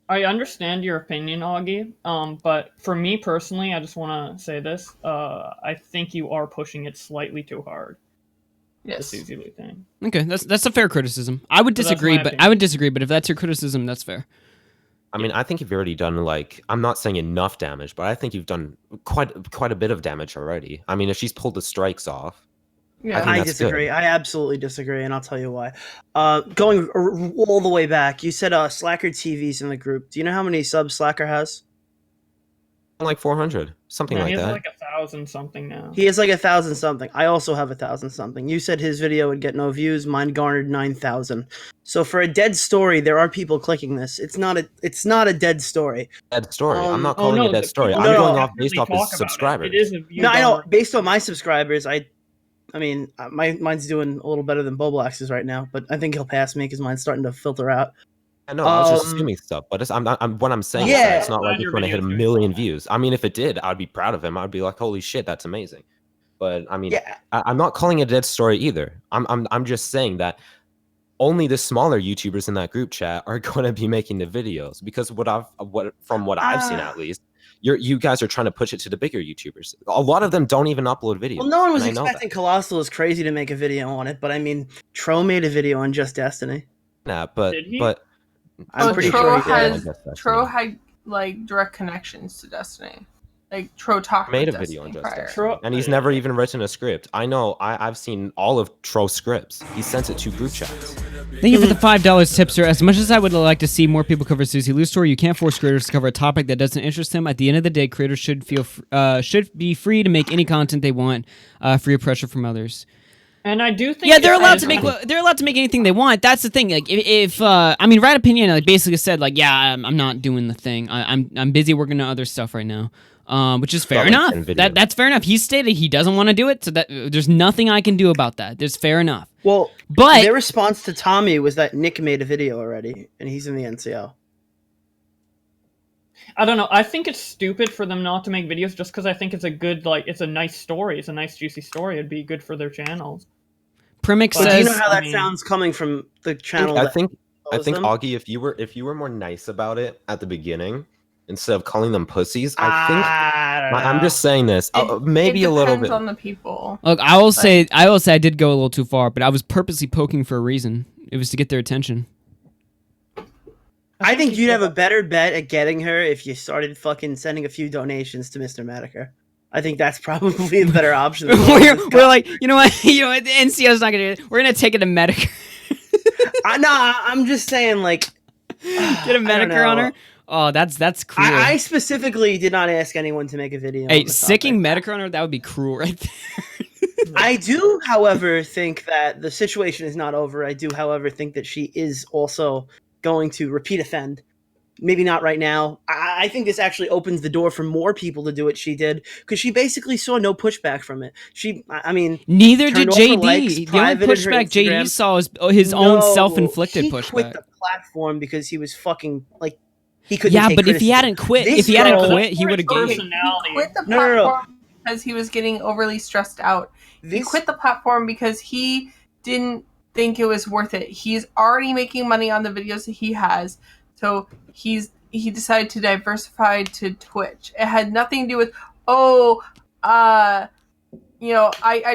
I understand your opinion, Augie. But for me personally, I just want to say this. I think you are pushing it slightly too hard. Yes. Thing. Okay, that's a fair criticism. I would disagree, but if that's your criticism, that's fair. I mean, I think you've already done, like, I'm not saying enough damage, but I think you've done quite a bit of damage already. I mean, if she's pulled the strikes off. Yeah, I disagree. Good. I absolutely disagree, and I'll tell you why. Going all the way back, you said Slacker TV's in the group. Do you know how many subs Slacker has? Like 400, something like that. He has like 1,000 something now. He has like 1,000 something. I also have 1,000 something. You said his video would get no views. Mine garnered 9,000. So for a dead story, there are people clicking this. It's not a dead story. Dead story. I'm not calling it a dead story. I'm going off based off his subscribers. No, I know. Based on my subscribers, I mean, mine's doing a little better than Bowblax's right now, but I think he'll pass me because mine's starting to filter out. I know, I was just assuming stuff, but what I'm saying is that it's not like it's going to hit 1 million views. I mean, if it did, I'd be proud of him. I'd be like, holy shit, that's amazing. But I mean, I'm not calling it a dead story either. I'm just saying that only the smaller YouTubers in that group chat are going to be making the videos, because from what I've seen at least, you guys are trying to push it to the bigger YouTubers. A lot of them don't even upload videos. Well, no one was expecting Colossal is crazy to make a video on it, but I mean, Tro made a video on Just Destiny. Nah, but I'm pretty sure he did. Tro had like direct connections to Destiny. Like Tro talked made a Destiny video on Just prior. Destiny, and he's never even written a script. I know. I've seen all of Tro's scripts. He sends it to group chats. Thank you for the $5 tipster. As much as I would like to see more people cover Susie Lou's story, you can't force creators to cover a topic that doesn't interest them. At the end of the day, creators should be free to make any content they want, free of pressure from others. And I do think they're allowed to make anything they want. That's the thing. Like if I mean, Right Opinion like basically said like, yeah, I'm not doing the thing. I'm busy working on other stuff right now. Which is fair enough. That's fair enough. He stated he doesn't want to do it, so that there's nothing I can do about that. That's fair enough. Well, but their response to Tommy was that Nick made a video already, and he's in the NCO. I don't know. I think it's stupid for them not to make videos just because I think it's a good, like, it's a nice story. It's a nice, juicy story. It'd be good for their channels. Primix says, do you know how that sounds coming from the channel? I think Augie, if you were more nice about it at the beginning instead of calling them pussies, I'm just saying this. Maybe a little bit. Depends on the people. Look, I will say I did go a little too far, but I was purposely poking for a reason. It was to get their attention. I think you'd have a better bet at getting her if you started fucking sending a few donations to Mr. Mediker. I think that's probably the better option. we're like, you know what? The NCO's not gonna do it. We're gonna take it to Mediker. I'm just saying, like, get a Mediker on her. Oh, that's cruel. I specifically did not ask anyone to make a video. Hey, sicking Mediker on her, that would be cruel right there. I do, however, think that the situation is not over. I do, however, think that she is also going to repeat offend. Maybe not right now. I think this actually opens the door for more people to do what she did, because she basically saw no pushback from it. I mean, neither did turned off her JD. likes, The only privated her pushback JD Instagram. saw was his own No, self-inflicted he pushback. quit the platform because he was fucking like he couldn't. Yeah, take but if he criticism. hadn't quit, This if he hadn't girl- quit, he would have gained. Personality. He quit the No. platform because he was getting overly stressed out. He This- quit the platform because he didn't think it was worth it. He's already making money on the videos that he has, so he decided to diversify to Twitch. It had nothing to do with I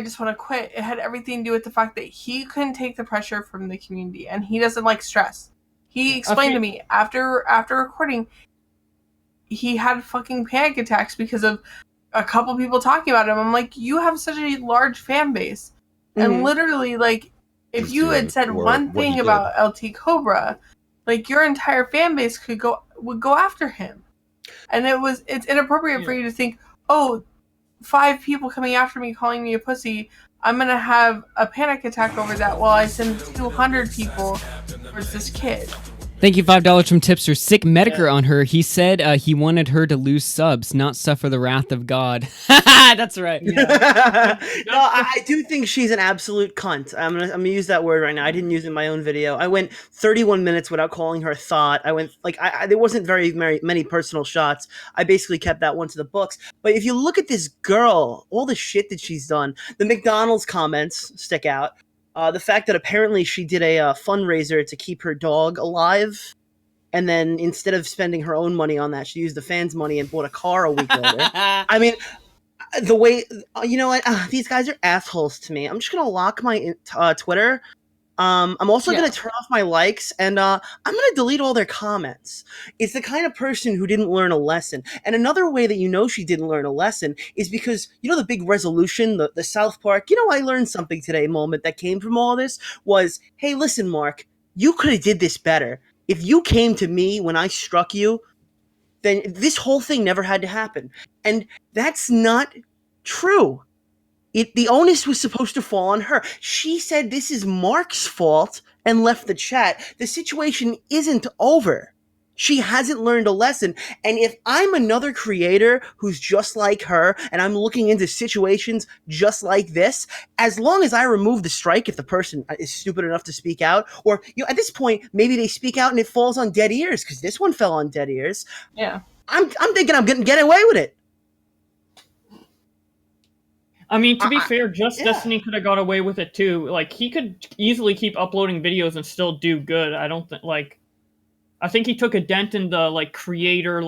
just want to quit. It had everything to do with the fact that he couldn't take the pressure from the community, and he doesn't like stress. He explained to me after recording, he had fucking panic attacks because of a couple people talking about him. I'm like, you have such a large fan base, and literally, like, if you had said one thing about LTCobra, like, your entire fan base would go after him, and it's inappropriate for you to think, 5 people coming after me calling me a pussy, I'm gonna have a panic attack over that while I send 200 people towards this kid. Thank you, $5 from Tipster. Sick Medicare on her. He said he wanted her to lose subs, not suffer the wrath of God. That's right. Yeah. No, I do think she's an absolute cunt. I'm gonna use that word right now. I didn't use it in my own video. I went 31 minutes without calling her a thought. I went there wasn't very many personal shots. I basically kept that one to the books. But if you look at this girl, all the shit that she's done, the McDonald's comments stick out. The fact that apparently she did a fundraiser to keep her dog alive, and then instead of spending her own money on that, she used the fans' money and bought a car a week later. I mean, the way, you know what, these guys are assholes to me. I'm just going to lock my Twitter. I'm also going to turn off my likes, and I'm going to delete all their comments. It's the kind of person who didn't learn a lesson. And another way that you know she didn't learn a lesson is because, you know, the big resolution, the South Park, I learned something today moment that came from all this was, hey, listen, Mark, you could have did this better. If you came to me when I struck you, then this whole thing never had to happen. And that's not true. The onus was supposed to fall on her. She said this is Mark's fault and left the chat. The situation isn't over. She hasn't learned a lesson. And if I'm another creator who's just like her and I'm looking into situations just like this, as long as I remove the strike if the person is stupid enough to speak out, or at this point, maybe they speak out and it falls on dead ears, because this one fell on dead ears. Yeah. I'm thinking I'm gonna get away with it. I mean, to be fair, Destiny could have got away with it too. Like, he could easily keep uploading videos and still do good. I think he took a dent in the creator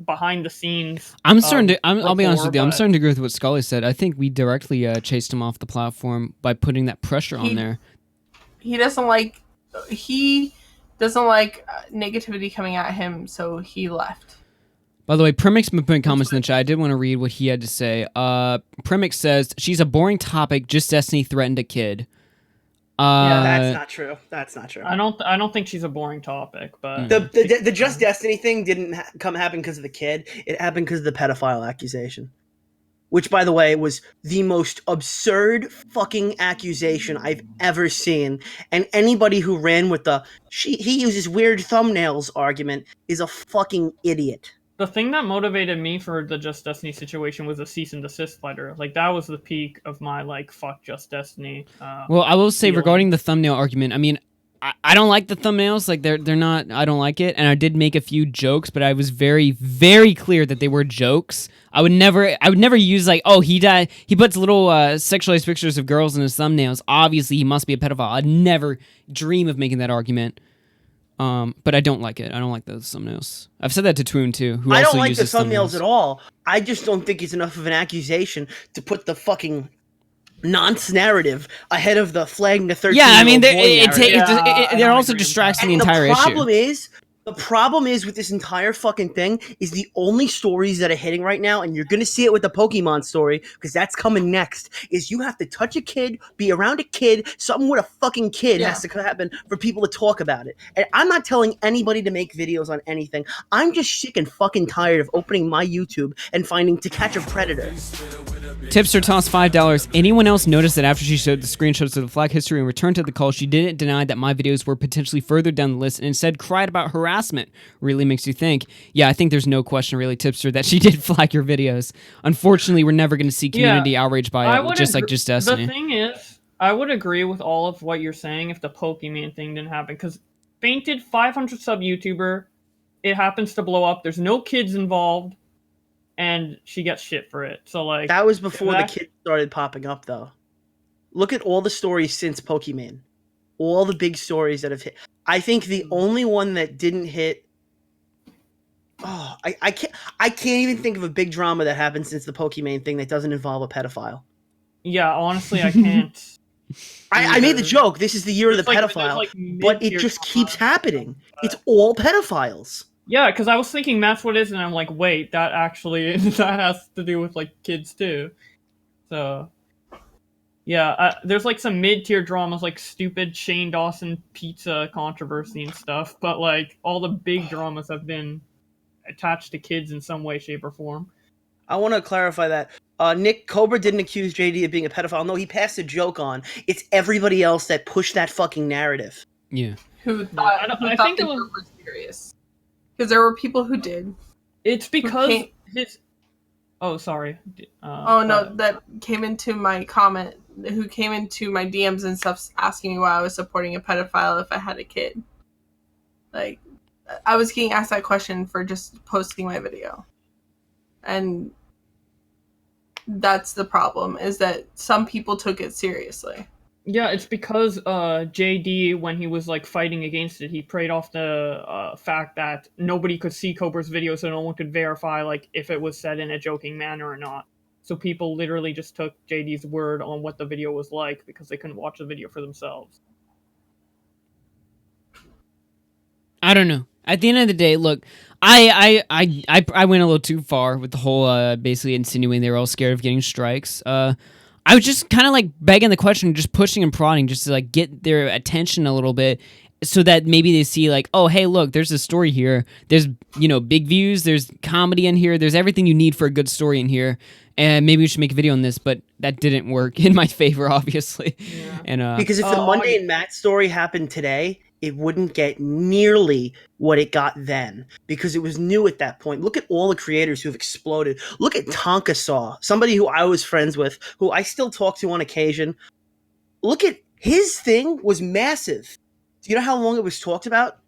behind the scenes. I'm starting to. I'll be honest with you. I'm starting to agree with what Skully said. I think we directly chased him off the platform by putting that pressure on there. He doesn't like negativity coming at him, so he left. By the way, Primix been putting comments in the chat. I did want to read what he had to say. Primix says, she's a boring topic, just Destiny threatened a kid. That's not true. That's not true. I don't think she's a boring topic, but the Just Destiny thing didn't happen because of the kid. It happened because of the pedophile accusation. Which, by the way, was the most absurd fucking accusation I've ever seen. And anybody who ran with he uses weird thumbnails argument is a fucking idiot. the thing that motivated me for the Just Destiny situation was a cease and desist letter. Like, that was the peak of my, fuck Just Destiny. Well, I will say regarding the thumbnail argument, I mean, I don't like the thumbnails. Like, they're not, I don't like it. And I did make a few jokes, but I was very, very clear that they were jokes. I would never use oh, he died. He puts little sexualized pictures of girls in his thumbnails. Obviously, he must be a pedophile. I'd never dream of making that argument. But I don't like it. I don't like those thumbnails. I've said that to Twoon too. Who I also don't like the uses thumbnails at all. I just don't think it's enough of an accusation to put the fucking nonce narrative ahead of the flagging the 13. Yeah, I mean, they're also distracting the entire issue. The problem is with this entire fucking thing is the only stories that are hitting right now, and you're gonna see it with the Pokemon story, because that's coming next, is you have to touch a kid, be around a kid, something with a fucking kid has to happen for people to talk about it. And I'm not telling anybody to make videos on anything. I'm just sick and fucking tired of opening my YouTube and finding To Catch a Predator. Tipster tossed $5. Anyone else notice that after she showed the screenshots of the flag history and returned to the call, she didn't deny that my videos were potentially further down the list and instead cried about harassment? Really makes you think. Yeah, I think there's no question, really, Tipster, that she did flag your videos. Unfortunately, we're never going to see community outrage by it, just like Just Destiny. The thing is, I would agree with all of what you're saying if the Pokemon thing didn't happen, because Fainted, 500 sub YouTuber, it happens to blow up, there's no kids involved, and she gets shit for it. So like that was before the kids started popping up, though. Look at all the stories since Pokemon, all the big stories that have hit. I think the only one that didn't hit. Oh, I can't even think of a big drama that happened since the Pokemon thing that doesn't involve a pedophile. Yeah, honestly, I can't. I made the joke. This is the year of the pedophile, but it just keeps happening. It's all pedophiles. Yeah, because I was thinking that's what it is, and I'm like, wait, that actually that has to do with like kids too. So, yeah, there's like some mid-tier dramas like stupid Shane Dawson pizza controversy and stuff, but like all the big dramas have been attached to kids in some way, shape, or form. I want to clarify that. Nick Cobra didn't accuse JD of being a pedophile. No, he passed a joke on. It's everybody else that pushed that fucking narrative. Yeah. Who thought, I think it was serious. Because there were people who did. It's because his. Oh, sorry. That came into my comment. Who came into my DMs and stuff asking me why I was supporting a pedophile if I had a kid. Like, I was getting asked that question for just posting my video. And that's the problem, is that some people took it seriously. Yeah, it's because JD, when he was like fighting against it, he preyed off the fact that nobody could see Cobra's video, so no one could verify like if it was said in a joking manner or not. So people literally just took JD's word on what the video was like because they couldn't watch the video for themselves. I don't know. At the end of the day, look, I went a little too far with the whole basically insinuating they were all scared of getting strikes. I was just kind of like begging the question, just pushing and prodding, just to like get their attention a little bit, so that maybe they see like, oh, hey, look, there's a story here. There's big views. There's comedy in here. There's everything you need for a good story in here. And maybe we should make a video on this, but that didn't work in my favor, obviously. Yeah. And because if the Monday and Matt story happened today, it wouldn't get nearly what it got then, because it was new at that point. Look at all the creators who have exploded. Look at Tonka Saw, somebody who I was friends with, who I still talk to on occasion. Look at his thing was massive. Do you know how long it was talked about?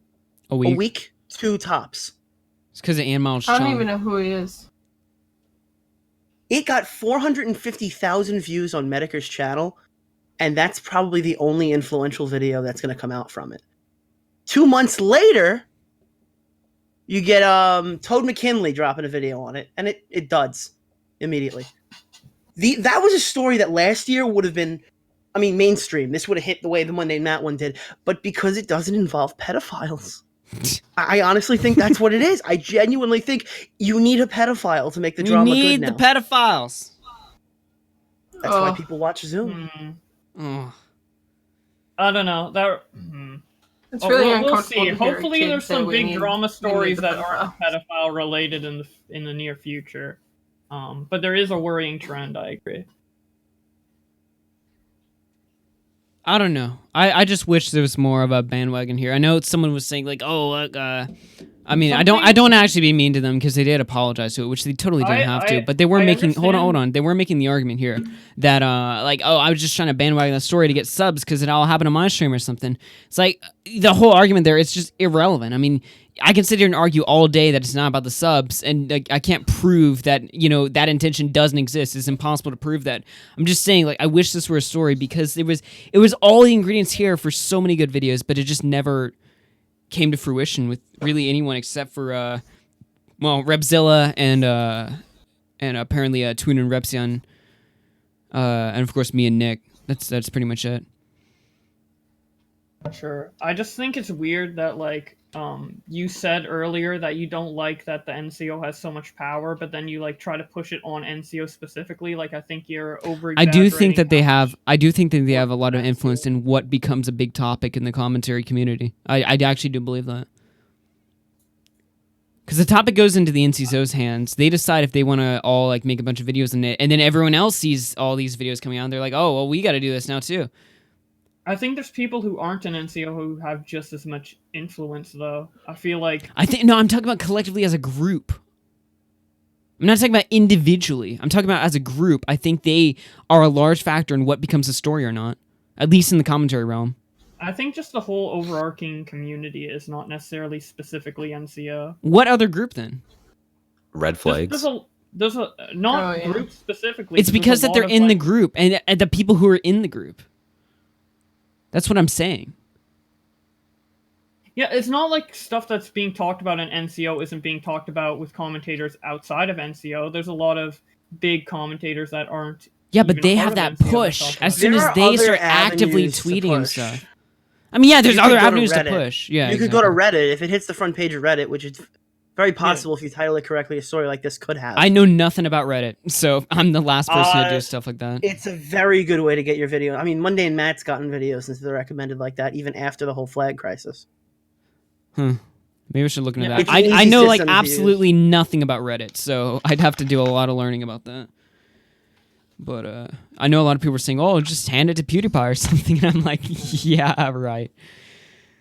A week. A week, 2 tops. It's because of Anmal's I don't even know who he is. It got 450,000 views on Medicare's channel, and that's probably the only influential video that's going to come out from it. 2 months later, you get Toad McKinley dropping a video on it, and it duds immediately. That was a story that last year would have been, mainstream. This would have hit the way the Monday Matt one did, but because it doesn't involve pedophiles. I honestly think that's what it is. I genuinely think you need a pedophile to make the drama good now. You need the pedophiles. That's why people watch Zoom. I don't know. It's really uncomfortable. We'll see. Hopefully, there's some big drama stories that aren't pedophile related in the near future. But there is a worrying trend. I agree. I don't know. I just wish there was more of a bandwagon here. I know someone was saying like, oh, look, I don't actually be mean to them because they did apologize to it, which they totally didn't have to. But they were making hold on. They were making the argument here that like, oh, I was just trying to bandwagon the story to get subs because it all happened on my stream or something. It's like the whole argument there. It's just irrelevant. I mean, I can sit here and argue all day that it's not about the subs, and like, I can't prove that that intention doesn't exist. It's impossible to prove that. I'm just saying, like, I wish this were a story because it was all the ingredients here for so many good videos, but it just never came to fruition with really anyone except for Repzilla and apparently Twin and Repsion, and of course me and Nick. That's pretty much it. Sure. I just think it's weird that like you said earlier that you don't like that the NCO has so much power, but then you like try to push it on NCO specifically. Like I think you're over. I do think that they have a lot of influence in what becomes a big topic in the commentary community. I actually do believe that. Because the topic goes into the NCSO's hands. They decide if they want to all like make a bunch of videos in it, and then everyone else sees all these videos coming out, and they're like, "Oh, well, we got to do this now too." I think there's people who aren't in NCO who have just as much influence, though. I feel like I'm talking about collectively as a group. I'm not talking about individually. I'm talking about as a group. I think they are a large factor in what becomes a story or not, at least in the commentary realm. I think just the whole overarching community is not necessarily specifically NCO. What other group then? Red flags. There's a not group specifically. It's because that they're in the group and the people who are in the group. That's what I'm saying. Yeah, it's not like stuff that's being talked about in NCO isn't being talked about with commentators outside of NCO. There's a lot of big commentators that aren't. Yeah, but they have that push as soon as they start actively tweeting and stuff. I mean, yeah, there's other avenues to push. Yeah, you could go to Reddit. If it hits the front page of Reddit, which is very possible if you title it correctly, a story like this could have. I know nothing about Reddit, so I'm the last person to do stuff like that. It's a very good way to get your video. I mean, Monday and Matt's gotten videos since they're recommended like that, even after the whole flag crisis. Maybe I should look into that. I know like absolutely nothing about Reddit, so I'd have to do a lot of learning about that. But I know a lot of people are saying, "Oh, just hand it to PewDiePie or something," and I'm like, "Yeah, right."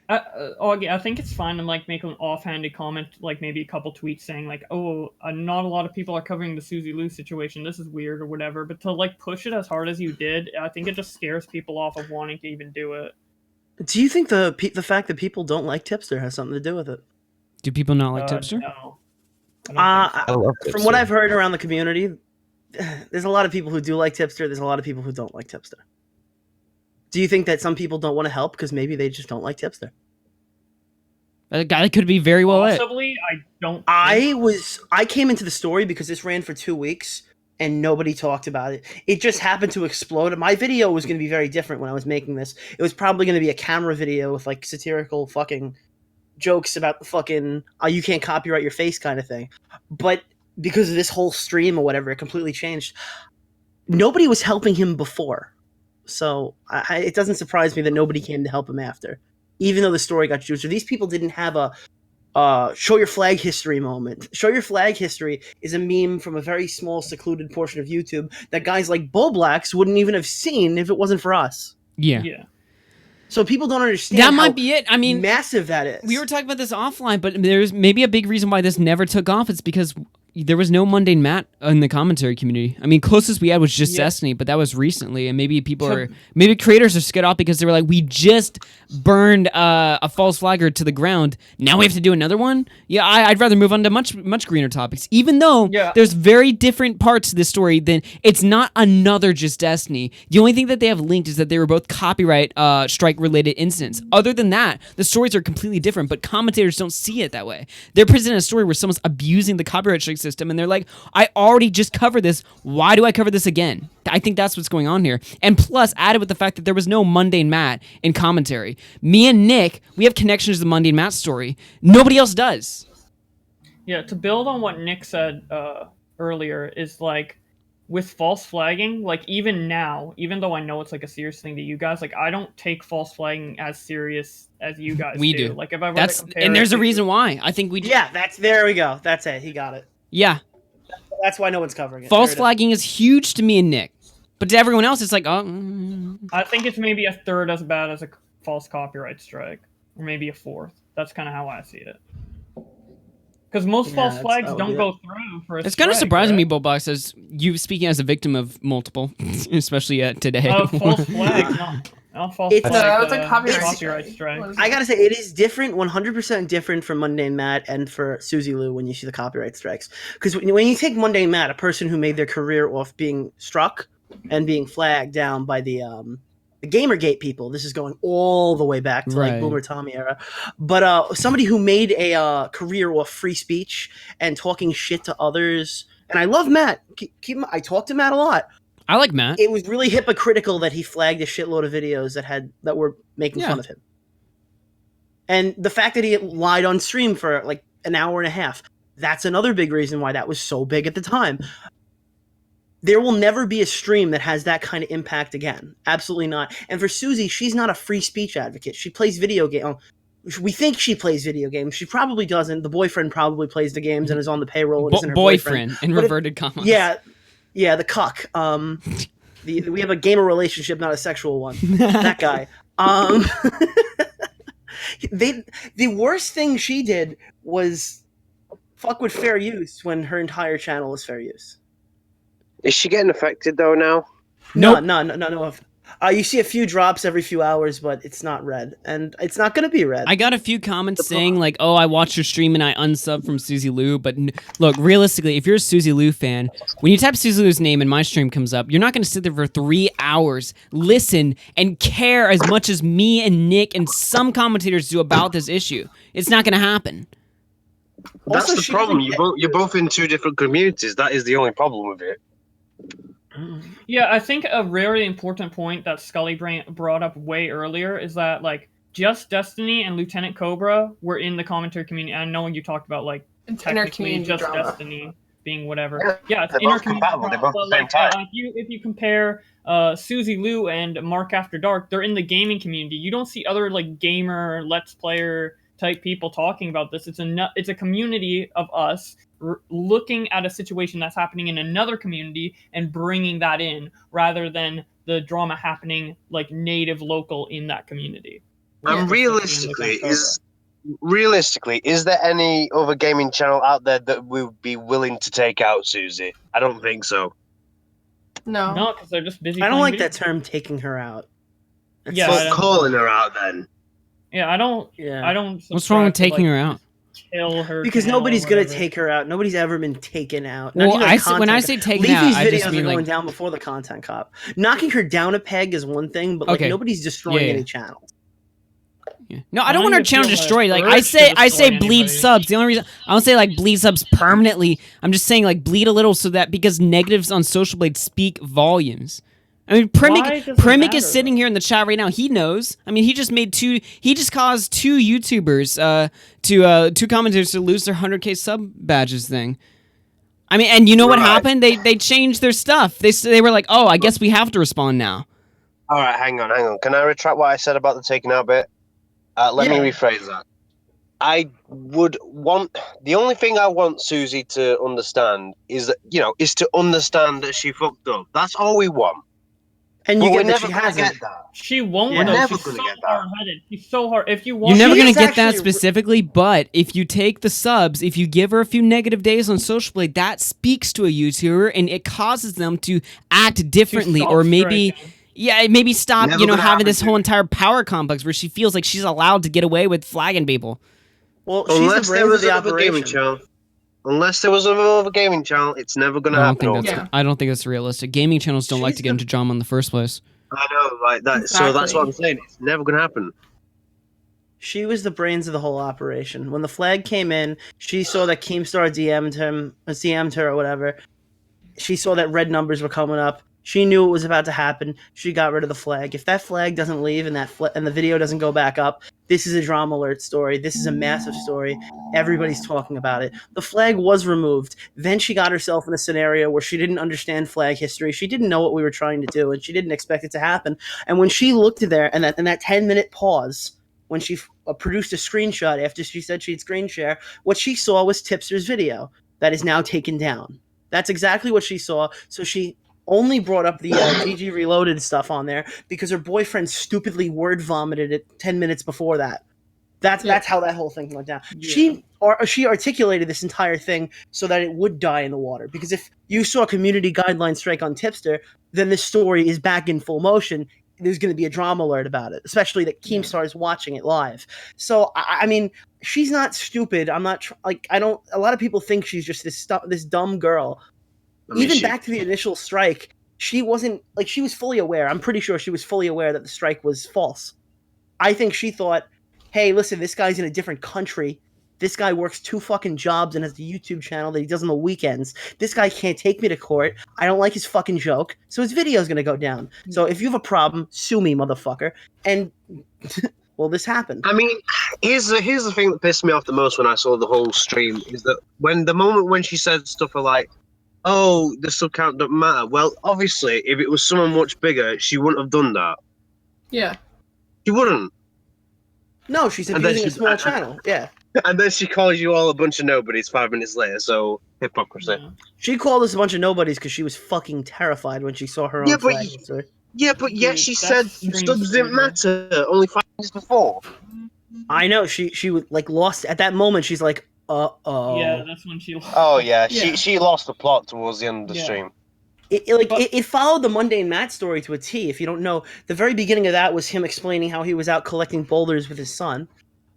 Augie, I think it's fine to like make an offhanded comment, like maybe a couple tweets saying like, "Oh, not a lot of people are covering the Suzy Lou situation. This is weird" or whatever. But to like push it as hard as you did, I think it just scares people off of wanting to even do it. Do you think the fact that people don't like Tipster has something to do with it? Do people not like Tipster? No. I love Tipster. From what I've heard around the community, there's a lot of people who do like Tipster. There's a lot of people who don't like Tipster. Do you think that some people don't want to help because maybe they just don't like Tipster? That guy could be very well it. Possibly, I don't. I came into the story because this ran for 2 weeks and nobody talked about it. It just happened to explode. My video was going to be very different when I was making this. It was probably going to be a camera video with like satirical fucking jokes about the fucking you can't copyright your face kind of thing. But because of this whole stream or whatever, it completely changed. Nobody was helping him before. So it doesn't surprise me that nobody came to help him after. Even though the story got juiced. These people didn't have a show your flag history moment. Show your flag history is a meme from a very small, secluded portion of YouTube that guys like Bowblax wouldn't even have seen if it wasn't for us. Yeah. So people don't understand that might be it. I mean, massive that is. We were talking about this offline, but there's maybe a big reason why this never took off. It's because there was no mundane Matt in the commentary community. I mean, closest we had was just Destiny, but that was recently, and maybe maybe creators are scared off because they were like, we just burned a false flagger to the ground. Now we have to do another one. Yeah, I'd rather move on to much greener topics. Even though there's very different parts to this story, than it's not another just Destiny. The only thing that they have linked is that they were both copyright strike related incidents. Other than that, the stories are completely different. But commentators don't see it that way. They're presenting a story where someone's abusing the copyright strike system, and they're like, I already just covered this. Why do I cover this again? I think that's what's going on here. And plus, added with the fact that there was no mundane Matt in commentary. Me and Nick, we have connections to the mundane Matt story. Nobody else does. Yeah, to build on what Nick said earlier, is like, with false flagging, like even now, even though I know it's like a serious thing to you guys, like I don't take false flagging as serious as you guys do. Like if I were to compare and there's a reason why. I think we do. Yeah, there we go. That's it. He got it. Yeah. That's why no one's covering it. False flagging is huge to me and Nick. But to everyone else, it's like, oh. I think it's maybe a third as bad as a false copyright strike. Or maybe a fourth. That's kind of how I see it. Because most false flags don't go through for a It's kind of surprising me, Bowblax, as you speaking as a victim of multiple, especially today. False flags, not false flags. It's a copyright strike. I gotta say, it is different, 100% different from Mundane Matt and for Suzy Lou when you see the copyright strikes. Because when you take Mundane Matt, a person who made their career off being struck and being flagged down by the Gamergate people. This is going all the way back to like Boomer Tommy era. But somebody who made a career off free speech and talking shit to others. And I love Matt. I talk to Matt a lot. I like Matt. It was really hypocritical that he flagged a shitload of videos that were making fun of him. And the fact that he lied on stream for like an hour and a half, that's another big reason why that was so big at the time. There will never be a stream that has that kind of impact again. Absolutely not. And for Suzy, she's not a free speech advocate. She plays video game. we think she plays video games. She probably doesn't. The boyfriend probably plays the games and is on the payroll and isn't her boyfriend. In reverted commas. Yeah, the cuck. We have a gamer relationship, not a sexual one. That guy. The worst thing she did was fuck with fair use when her entire channel is fair use. Is she getting affected though now? No. You see a few drops every few hours, but it's not red, and it's not going to be red. I got a few comments saying like, "Oh, I watched your stream and I unsubbed from Suzy Lou." But look, realistically, if you're a Suzy Lou fan, when you type Suzy Lou's name and my stream comes up, you're not going to sit there for 3 hours, listen, and care as much as me and Nick and some commentators do about this issue. It's not going to happen. That's the problem. You're both in two different communities. That is the only problem with it. Yeah, I think a very important point that Skully brought up way earlier is that, like, Just Destiny and Lieutenant Cobra were in the commentary community. I know you talked about, like, technically Just drama. Destiny being whatever. Yeah, it's inter-community drama, but, like, if you compare Suzy Lou and Mark After Dark, they're in the gaming community. You don't see other, like, gamer, Let's Player type people talking about this. It's a community of us looking at a situation that's happening in another community and bringing that in, rather than the drama happening like native local in that community. And realistically, is there any other gaming channel out there that would be willing to take out Suzy? I don't think so. No, because they're just busy. I don't like that term, taking her out. But calling her out then. Yeah, I don't. Yeah, I don't. What's wrong with taking her out? Kill her. Because nobody's gonna take her out. Nobody's ever been taken out. Well, when I say taken out, Leafy's I just videos mean are going like down before the content cop. Knocking her down a peg is one thing, but like nobody's destroying any channels. Yeah. No, I don't want her channel destroyed. Like I say bleed subs. The only reason I don't say like bleed subs permanently. I'm just saying like bleed a little so that because negatives on Social Blade speak volumes. I mean, Primic is sitting here in the chat right now. He knows. I mean, he just caused two YouTubers, two commentators to lose their 100K sub badges thing. I mean, and you know what happened? They changed their stuff. They were like, oh, I guess we have to respond now. All right, hang on. Can I retract what I said about the taking out bit? Let me rephrase that. I would want the only thing I want Suzy to understand is that is to understand that she fucked up. That's all we want. And you get that she hasn't. She won't. We're never She's going to so get that. hard-headed. She's so hard. If you want, you're never going to get that specifically. But if you take the subs, if you give her a few negative days on Social Blade, that speaks to a YouTuber and it causes them to act differently, or maybe. Yeah, maybe stop, having this whole entire power complex where she feels like she's allowed to get away with flagging people. Well, unless there was another gaming channel. Unless there was another gaming channel, it's never going to happen. I don't think that's realistic. Gaming channels don't like to get into drama in the first place. I know, like that. Exactly. So that's what I'm saying. It's never going to happen. She was the brains of the whole operation. When the flag came in, she saw that Keemstar DM'd her or whatever. She saw that red numbers were coming up. She knew it was about to happen. She got rid of the flag. If that flag doesn't leave and and the video doesn't go back up, this is a drama alert story. This is a massive story. Everybody's talking about it. The flag was removed. Then she got herself in a scenario where she didn't understand flag history. She didn't know what we were trying to do, and she didn't expect it to happen. And when she looked there, and that 10-minute pause, when she produced a screenshot after she said she'd screen share, what she saw was Tipster's video that is now taken down. That's exactly what she saw. So she only brought up the GG Reloaded stuff on there because her boyfriend stupidly word vomited it 10 minutes before that. That's how that whole thing went down. Yeah. She articulated this entire thing so that it would die in the water. Because if you saw a community guideline strike on Tipster, then this story is back in full motion. There's going to be a drama alert about it, especially that Keemstar is watching it live. So I mean, she's not stupid. I'm not a lot of people think she's just this dumb girl. Even back to the initial strike, she wasn't she was fully aware. I'm pretty sure she was fully aware that the strike was false. I think she thought, hey, listen, this guy's in a different country. This guy works 2 fucking jobs and has a YouTube channel that he does on the weekends. This guy can't take me to court. I don't like his fucking joke. So his video's going to go down. So if you have a problem, sue me, motherfucker. And, well, this happened. I mean, here's the thing that pissed me off the most when I saw the whole stream is that the moment when she said stuff like, oh, the sub count doesn't matter. Well, obviously, if it was someone much bigger, she wouldn't have done that. Yeah. She wouldn't. No, she's And then abusing a she- small channel. Yeah. And then she calls you all a bunch of nobodies 5 minutes later, so hypocrisy. Yeah. She called us a bunch of nobodies because she was fucking terrified when she saw her Yeah, own but flag. yet Dude, she that said stream subs didn't screwed her. matter only 5 minutes before. I know she was like lost at that moment. She's like, oh. Yeah, that's when she. Oh yeah, Yeah. she lost the plot towards the end of the Yeah. stream. It followed the mundane Matt story to a T. If you don't know, the very beginning of that was him explaining how he was out collecting boulders with his son,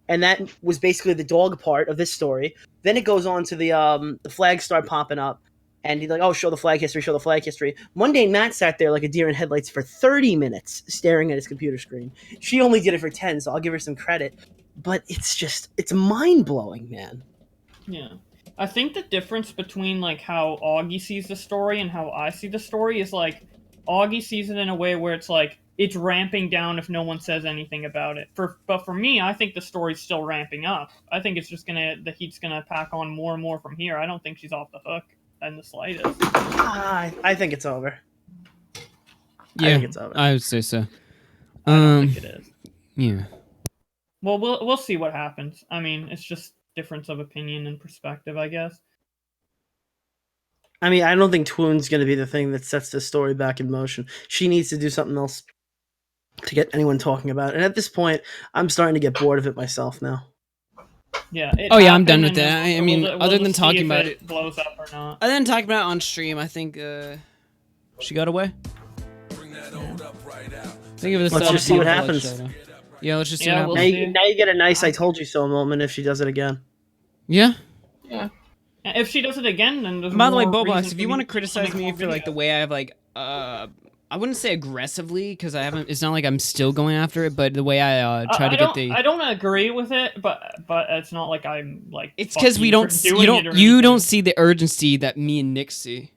and that was basically the dog part of this story. Then it goes on to the flags start popping up, and he's like, "Oh, show the flag history, show the flag history." Mundane Matt sat there like a deer in headlights for 30 minutes, staring at his computer screen. She only did it for 10, so I'll give her some credit. But it's mind blowing, man. Yeah. I think the difference between like how Augie sees the story and how I see the story is like Augie sees it in a way where it's like it's ramping down if no one says anything about it. But for me, I think the story's still ramping up. I think it's just the heat's gonna pack on more and more from here. I don't think she's off the hook in the slightest. I think it's over. Yeah, I think it's over. I would say so. I don't think it is. Yeah. Well, we'll see what happens. I mean, it's just difference of opinion and perspective, I guess. I mean, I don't think Twoon's going to be the thing that sets the story back in motion. She needs to do something else to get anyone talking about it. And at this point, I'm starting to get bored of it myself now. Yeah. Oh yeah, I'm done with that. and I mean, we'll other than just see talking if about it blows up or not. other than talking about it on stream, I think she got away. Think of it as Let's just see what happens. Yeah, let's just see Yeah, what we'll happens. Now you get a nice "I told you so" moment if she does it again. Yeah. Yeah. If she does it again, then there's By the way, more Bowblax, reason if for you me want to to criticize make me more for like the videos. way I have like I wouldn't say aggressively because I haven't. It's not like I'm still going after it, but the way I try to get the. I don't agree with it, but it's not like I'm like. It's fuck because we you don't. for You doing don't. it or You anything. don't see the urgency that me and Nick see.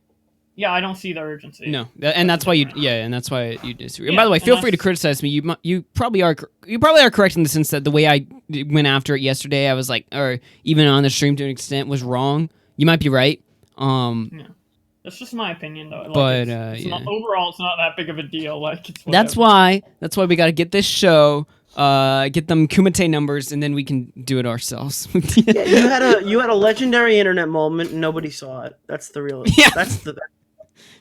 Yeah, I don't see the urgency. No, and that's why you. Yeah, and that's why you disagree. And Yeah, by the way, and feel free to that's- criticize me. You probably are. You probably are correct in the sense that the way I went after it yesterday, I was like, or even on the stream to an extent, was wrong. You might be right. Yeah. That's just my opinion, though. Like, But, it's yeah. not, overall, it's not that big of a deal. Like, it's That's whatever. why we got to get this show, get them Kumite numbers, and then we can do it ourselves. Yeah, you had a legendary internet moment and nobody saw it. That's the real. Yeah. That's the.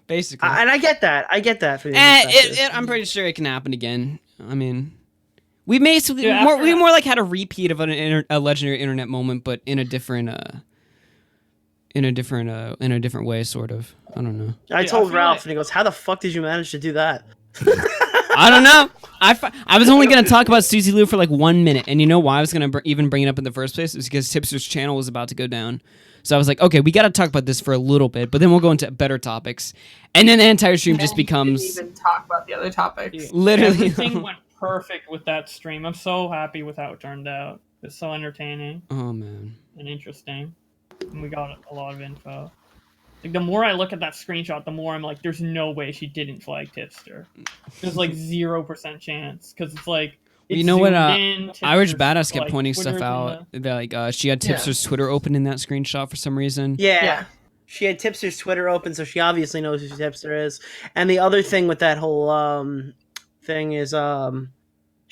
Basically. And I get that. I get that. From your I'm pretty sure it can happen again. I mean, we basically Yeah, we more like had a repeat of a legendary internet moment, but in a different way, sort of. I don't know. I Yeah, told I feel Ralph, like- and he goes, "How the fuck did you manage to do that?" I don't know. I was only gonna talk about Susie Lou for like 1 minute, and you know why I was gonna even bring it up in the first place? It was because Tipster's channel was about to go down. So I was like, okay, we got to talk about this for a little bit, but then we'll go into better topics, and then the entire stream just becomes Didn't even talk about the other topics. literally. Everything went perfect with that stream. I'm so happy with how it turned out. It's so entertaining Oh man. and interesting. And we got a lot of info. Like, the more I look at that screenshot, the more I'm like, there's no way she didn't flag Tipster. There's like 0% chance. Because it's like, You it's know what? zoomed in, Irish Tipster's, Badass kept like, pointing Twitter's stuff out. Like she had Tipster's Twitter open in that screenshot for some reason. Yeah. She had Tipster's Twitter open, so she obviously knows who Tipster is. And the other thing with that whole thing is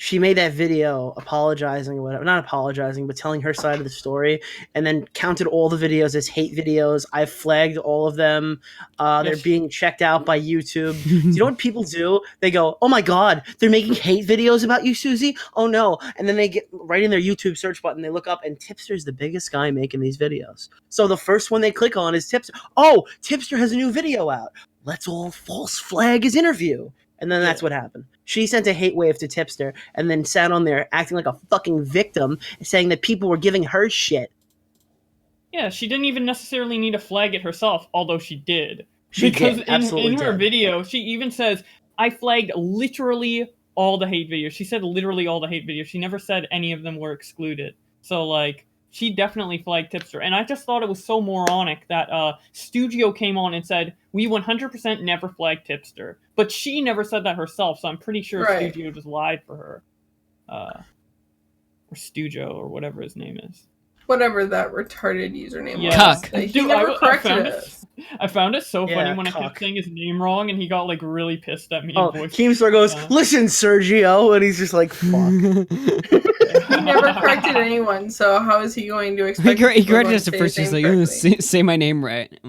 she made that video apologizing or whatever. Not apologizing, but telling her side of the story, and then counted all the videos as hate videos. I flagged all of them. They're being checked out by YouTube. Do you know what people do? They go, "Oh my god, they're making hate videos about you, Susie? Oh no." And then they get right in their YouTube search button, they look up, and Tipster's the biggest guy making these videos. So the first one they click on is Tipster. Oh, Tipster has a new video out. Let's all false flag his interview. And then that's what happened. She sent a hate wave to Tipster and then sat on there acting like a fucking victim, saying that people were giving her shit. Yeah, she didn't even necessarily need to flag it herself, although she did. She because did, absolutely in her did. video, she even says, I flagged literally all the hate videos. She said literally all the hate videos. She never said any of them were excluded. So, like, she definitely flagged Tipster. And I just thought it was so moronic that Studio came on and said, we 100% never flagged Tipster. But she never said that herself, so I'm pretty sure Right. Studio just lied for her. Or Studio, or whatever his name is. Whatever that retarded username Yeah. was. Cuck. He Dude, never I corrected found it. I found it so funny Yeah, when I cock. kept saying his name wrong, and he got like really pissed at me. Oh, and voiced Keemstar goes, down. listen, Sergio, and he's just like, fuck. He never corrected anyone, so how is he going to expect? He people corrected to us at say first. his He's name like, correctly? say my name right.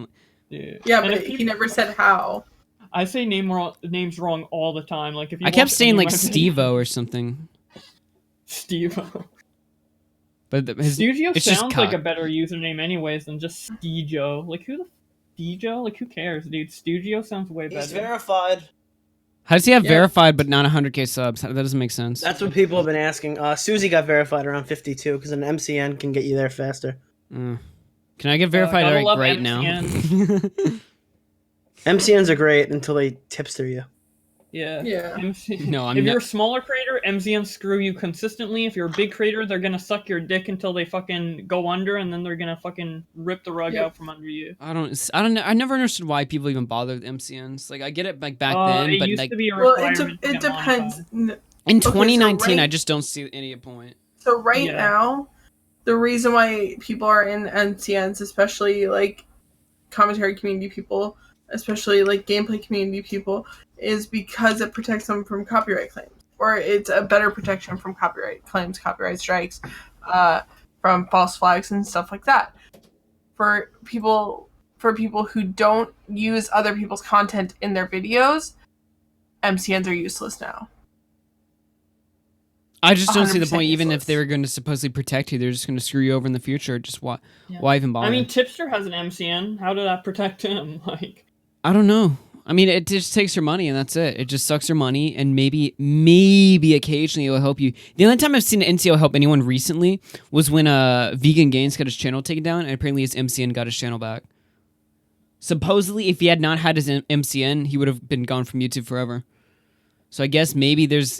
Yeah, And but if he people- never said how. I say names wrong all the time. Like if you I kept watch saying any like of my videos- Steve-O or something. Steve-O. But his, Studio it's just sounds like a cock. better username anyways than just Steejo. Like who the Steejo? Like who cares, dude? Studio sounds way better. He's verified. How does he have Yeah. verified but not 100k subs? That doesn't make sense. That's what people have been asking. Susie got verified around 52 because an MCN can get you there faster. Can I get verified gotta like, love right now? MCNs are great until they tipster you. Yeah. Yeah. No, I'm if not- you're a smaller creator, MZN screw you consistently. If you're a big creator, they're gonna suck your dick until they fucking go under, and then they're gonna fucking rip the rug out from under you. I don't know. I never understood why people even bother with MCNs. Like I get it like back then, It but used like to be a Well, requirement. it depends. in Okay, so 2019, I right- just don't see any point. So right Yeah. now, the reason why people are in NCNs, especially like commentary community people, especially like gameplay community people, is because it protects them from copyright claims, or it's a better protection from copyright claims, copyright strikes, from false flags and stuff like that. For people who don't use other people's content in their videos, MCNs are useless now. I just don't see the 100% point. Even if useless. they were going to supposedly protect you, they're just going to screw you over in the future. Just why even bother? I mean, Tipster has an MCN. How did that protect him? Like, I don't know. I mean, it just takes your money and that's it. It just sucks your money and maybe occasionally it'll help you. The only time I've seen an NCO help anyone recently was when Vegan Gains got his channel taken down and apparently his MCN got his channel back. Supposedly, if he had not had his MCN, he would have been gone from YouTube forever. So I guess maybe there's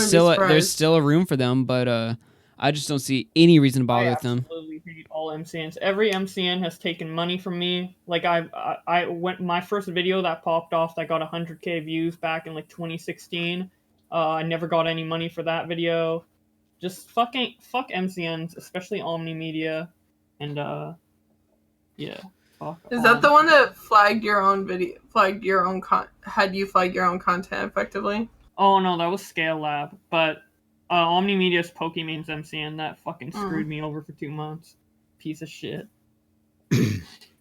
still a room for them, but I just don't see any reason to bother with them. absolutely hate all MCNs. Every MCN has taken money from me. Like I went my first video that popped off that got 100k views back in like 2016. I never got any money for that video. Just fuck MCNs, especially Omni Media, and yeah. Fuck Is that the one that flagged your own video? Had you flag your own content effectively? Oh no, that was Scale Lab, but Omni Media's Pokemon's MCN that fucking screwed me over for 2 months. Piece of shit.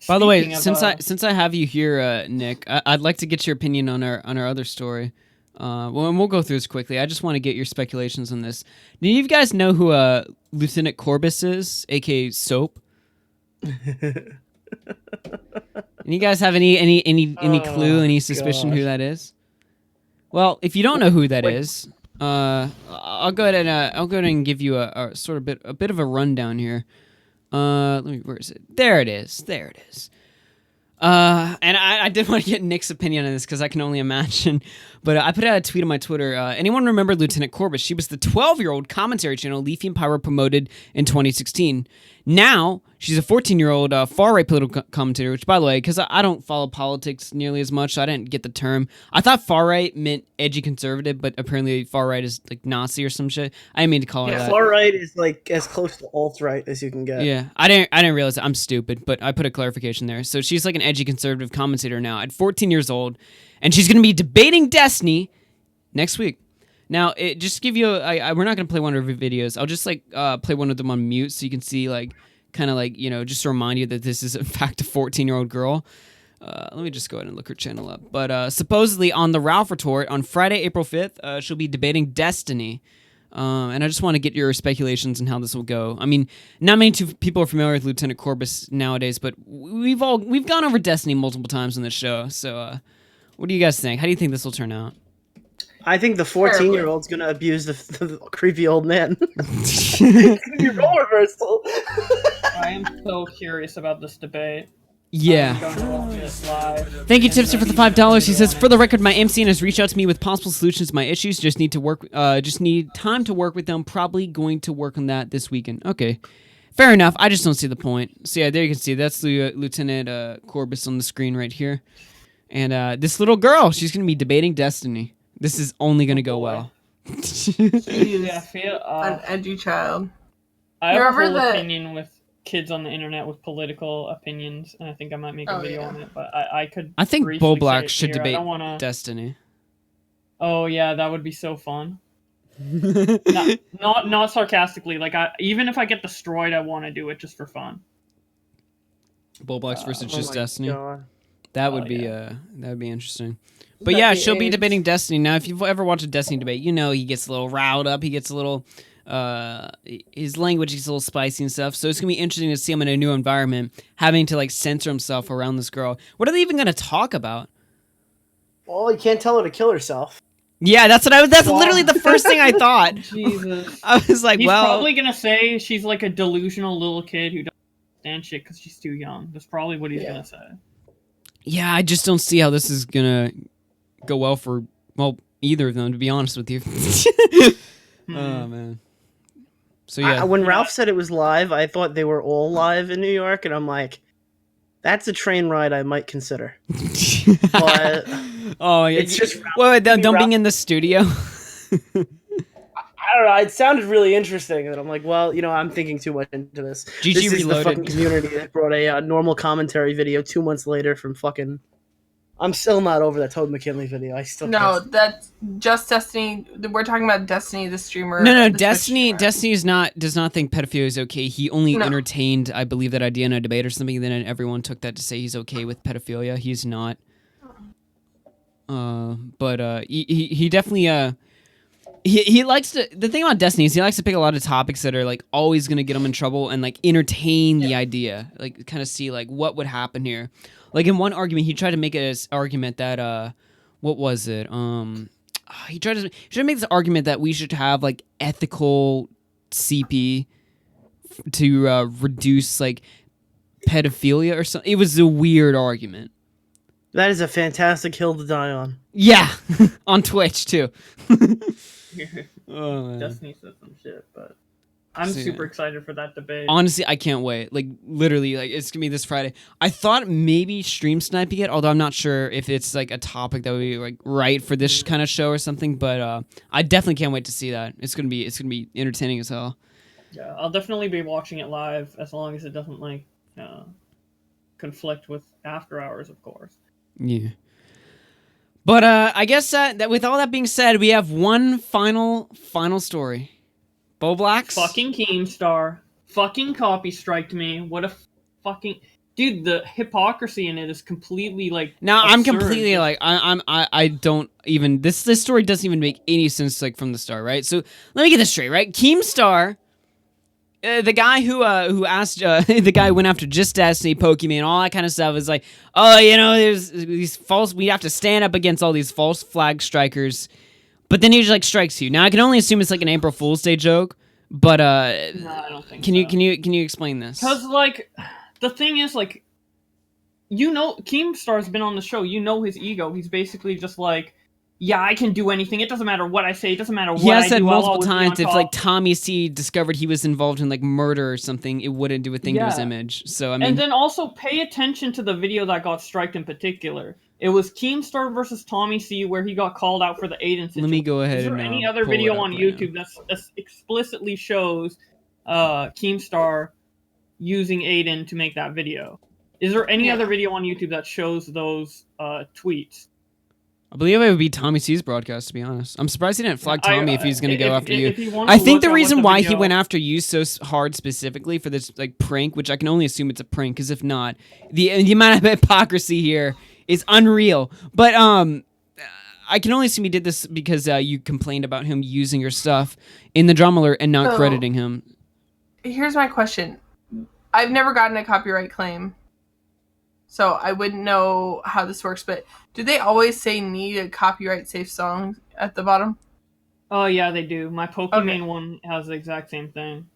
By the way, Speaking of, since I have you here, Nick, I'd like to get your opinion on our other story. Well, and we'll go through this quickly. I just want to get your speculations on this. Do you guys know who Lieutenant Corbus is, aka Soap? You guys have any clue, any suspicion who that is? Well, if you don't know who that is, I'll go ahead and give you a sort of a bit of a rundown here. Where is it? There it is. And I did want to get Nick's opinion on this because I can only imagine. But I put out a tweet on my Twitter. Anyone remember Lieutenant Corbus? She was the 12-year-old commentary channel Leafy and Pyro promoted in 2016. Now, she's a 14-year-old far-right political commentator, which, by the way, because I don't follow politics nearly as much, so I didn't get the term. I thought far-right meant edgy conservative, but apparently far-right is like Nazi or some shit. I didn't mean to call it that. Far right is like as close to alt-right as you can get. Yeah, I didn't realize that. I'm stupid, but I put a clarification there. So she's like an edgy conservative commentator now at 14 years old, and she's going to be debating Destiny next week. Now, just to give you we're not going to play one of her videos. I'll just like play one of them on mute so you can see like kind of like, you know, just to remind you that this is in fact a 14-year-old girl. Let me just go ahead and look her channel up. But supposedly on the Ralph Retort on Friday, April 5th, she'll be debating Destiny. And I just want to get your speculations on how this will go. I mean, not many people are familiar with Lieutenant Corbus nowadays, but we've gone over Destiny multiple times on this show. So, what do you guys think? How do you think this will turn out? I think the 14-year-old's gonna abuse the creepy old man. It's gonna be role reversal. I am so curious about this debate. Yeah. I'm gonna watch this live. Thank you, Tipster, for the $5. He says, for the record, my MCN has reached out to me with possible solutions to my issues. Just need time to work with them. Probably going to work on that this weekend. Okay. Fair enough. I just don't see the point. So yeah, there you can see that's Lieutenant Corbus on the screen right here. And this little girl, she's going to be debating Destiny. This is only going to go well. She's Yeah, I feel an edgy child. I have a Remember whole that- opinion with kids on the internet with political opinions, and I think I might make a video on it. But I could. I think briefly say Bowblax it should here. I debate don't wanna... Destiny. Oh yeah, that would be so fun. not sarcastically. Like even if I get destroyed, I want to do it just for fun. Bowblax versus just Destiny. God. That would be interesting. But yeah, she'll be debating Destiny. Now, if you've ever watched a Destiny debate, you know he gets a little riled up. He gets a little, his language gets a little spicy and stuff. So it's gonna be interesting to see him in a new environment, having to like censor himself around this girl. What are they even gonna talk about? Well, you can't tell her to kill herself. Yeah, that's literally the first thing I thought. Jesus. I was like, He's well, probably gonna say she's like a delusional little kid who doesn't understand shit because she's too young. That's probably what he's gonna say. yeah, I just don't see how this is gonna go well for either of them. To be honest with you. Oh man. So yeah, when Ralph said it was live, I thought they were all live in New York, and I'm like, that's a train ride I might consider. But oh yeah, it's just don't being in the studio. I don't know. It sounded really interesting, and I'm like, well, I'm thinking too much into this. GG this is Reloaded. the fucking community that brought a normal commentary video 2 months later from fucking. I'm still not over that Toad McKinley video. I still that's just Destiny. We're talking about Destiny, the streamer. No, Destiny does not think pedophilia is okay. He only No. entertained, I believe, that idea in a debate or something. Then everyone took that to say he's okay with pedophilia. He's not. But he definitely he likes to. The thing about Destiny is he likes to pick a lot of topics that are like always gonna get him in trouble and like entertain the idea, like kind of see like what would happen here. Like in one argument, he tried to make an argument that what was it? He tried to make this argument that we should have like ethical CP to reduce like pedophilia or something. It was a weird argument. That is a fantastic hill to die on. Yeah, on Twitch too. Oh, man. Destiny said some shit, but I'm So, super excited for that debate. Honestly, I can't wait. Like literally, like it's gonna be this Friday. I thought maybe stream sniping it, although I'm not sure if it's like a topic that would be like right for this kind of show or something. But I definitely can't wait to see that. It's gonna be entertaining as hell. Yeah, I'll definitely be watching it live as long as it doesn't like conflict with after hours, of course. Yeah. But I guess that with all that being said, we have one final story. Bowblax? Fucking Keemstar. Fucking copystriked me. What a fucking... Dude, the hypocrisy in it is completely, like, Now, absurd. I'm completely, like, I don't even... This story doesn't even make any sense, like, from the start, right? So, let me get this straight, right? Keemstar, the guy who asked... the guy who went after Just Destiny, Pokemon, all that kind of stuff, is like, oh, there's these false... We have to stand up against all these false flag strikers. But then he just, like, strikes you. Now, I can only assume it's, like, an April Fool's Day joke, but, No, I don't think Can you explain this? Because, like, the thing is, like, Keemstar's been on the show. You know his ego. He's basically just like, yeah, I can do anything. It doesn't matter what I say. It doesn't matter what I do. He has said I'll multiple always be times on if, top. like, Tommy C discovered he was involved in, like, murder or something, it wouldn't do a thing to his Yeah. image. So, I mean... And then also pay attention to the video that got striked in particular. It was Keemstar versus Tommy C where he got called out for the Aiden situation. Let me go ahead Is there and any other pull it video up on right YouTube that explicitly shows Keemstar using Aiden to make that video? Is there any other video on YouTube that shows those tweets? I believe it would be Tommy C's broadcast, to be honest. I'm surprised he didn't flag Tommy if he's going to go after you. I think the reason why he went after you so hard specifically for this like prank, which I can only assume it's a prank, because if not, the amount of hypocrisy here is unreal. But I can only assume he did this because you complained about him using your stuff in the drama alert and not crediting him. Here's my question. I've never gotten a copyright claim, so I wouldn't know how this works, but do they always say need a copyright safe song at the bottom? Oh yeah, they do. My Pokemon one has the exact same thing.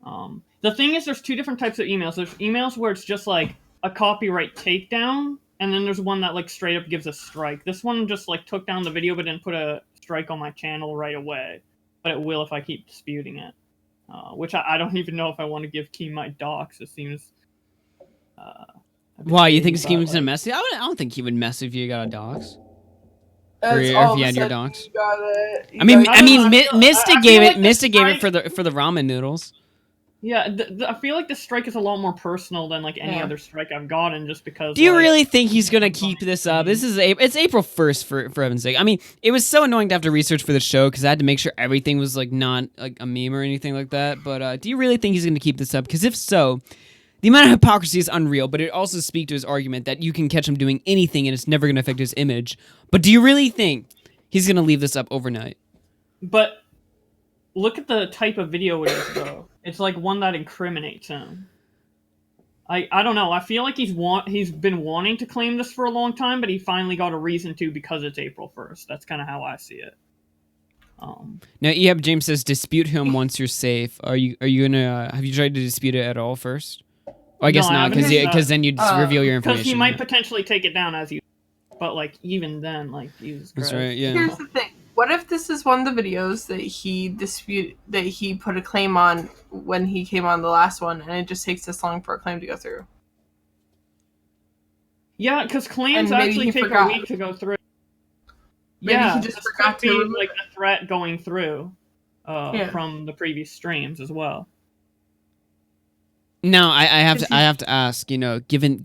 The thing is, there's two different types of emails. There's emails where it's just like a copyright takedown, and then there's one that like straight up gives a strike. This one just like took down the video but didn't put a strike on my channel right away, but it will if I keep disputing it. Which I don't even know if I want to give Keem my docs. It seems... Why, you think Keem's gonna mess with you? I don't think he would mess if you got a docs. Or if you had your docs. Mystic gave it for the ramen noodles. Yeah, I feel like the strike is a lot more personal than like any other strike I've gotten, just because. Do you really think he's gonna keep this up? It's April 1st for heaven's sake. I mean, it was so annoying to have to research for the show because I had to make sure everything was like not like a meme or anything like that. But do you really think he's gonna keep this up? Because if so, the amount of hypocrisy is unreal. But it also speaks to his argument that you can catch him doing anything and it's never gonna affect his image. But do you really think he's gonna leave this up overnight? But look at the type of video it is, though. It's like one that incriminates him. I don't know. I feel like he's been wanting to claim this for a long time, but he finally got a reason to because it's April 1st. That's kind of how I see it. Now, James says, dispute him once you're safe. Are you gonna have you tried to dispute it at all first? Oh, I guess not, because then you just reveal your information. Because he might potentially take it down as you, but like even then, like Jesus Christ. That's right. Yeah. Here's the thing. What if this is one of the videos that he put a claim on when he came on the last one, and it just takes this long for a claim to go through? Yeah, because claims actually take a week to go through. Maybe he just forgot to like a threat going through from the previous streams as well. No, I have to ask. You know, given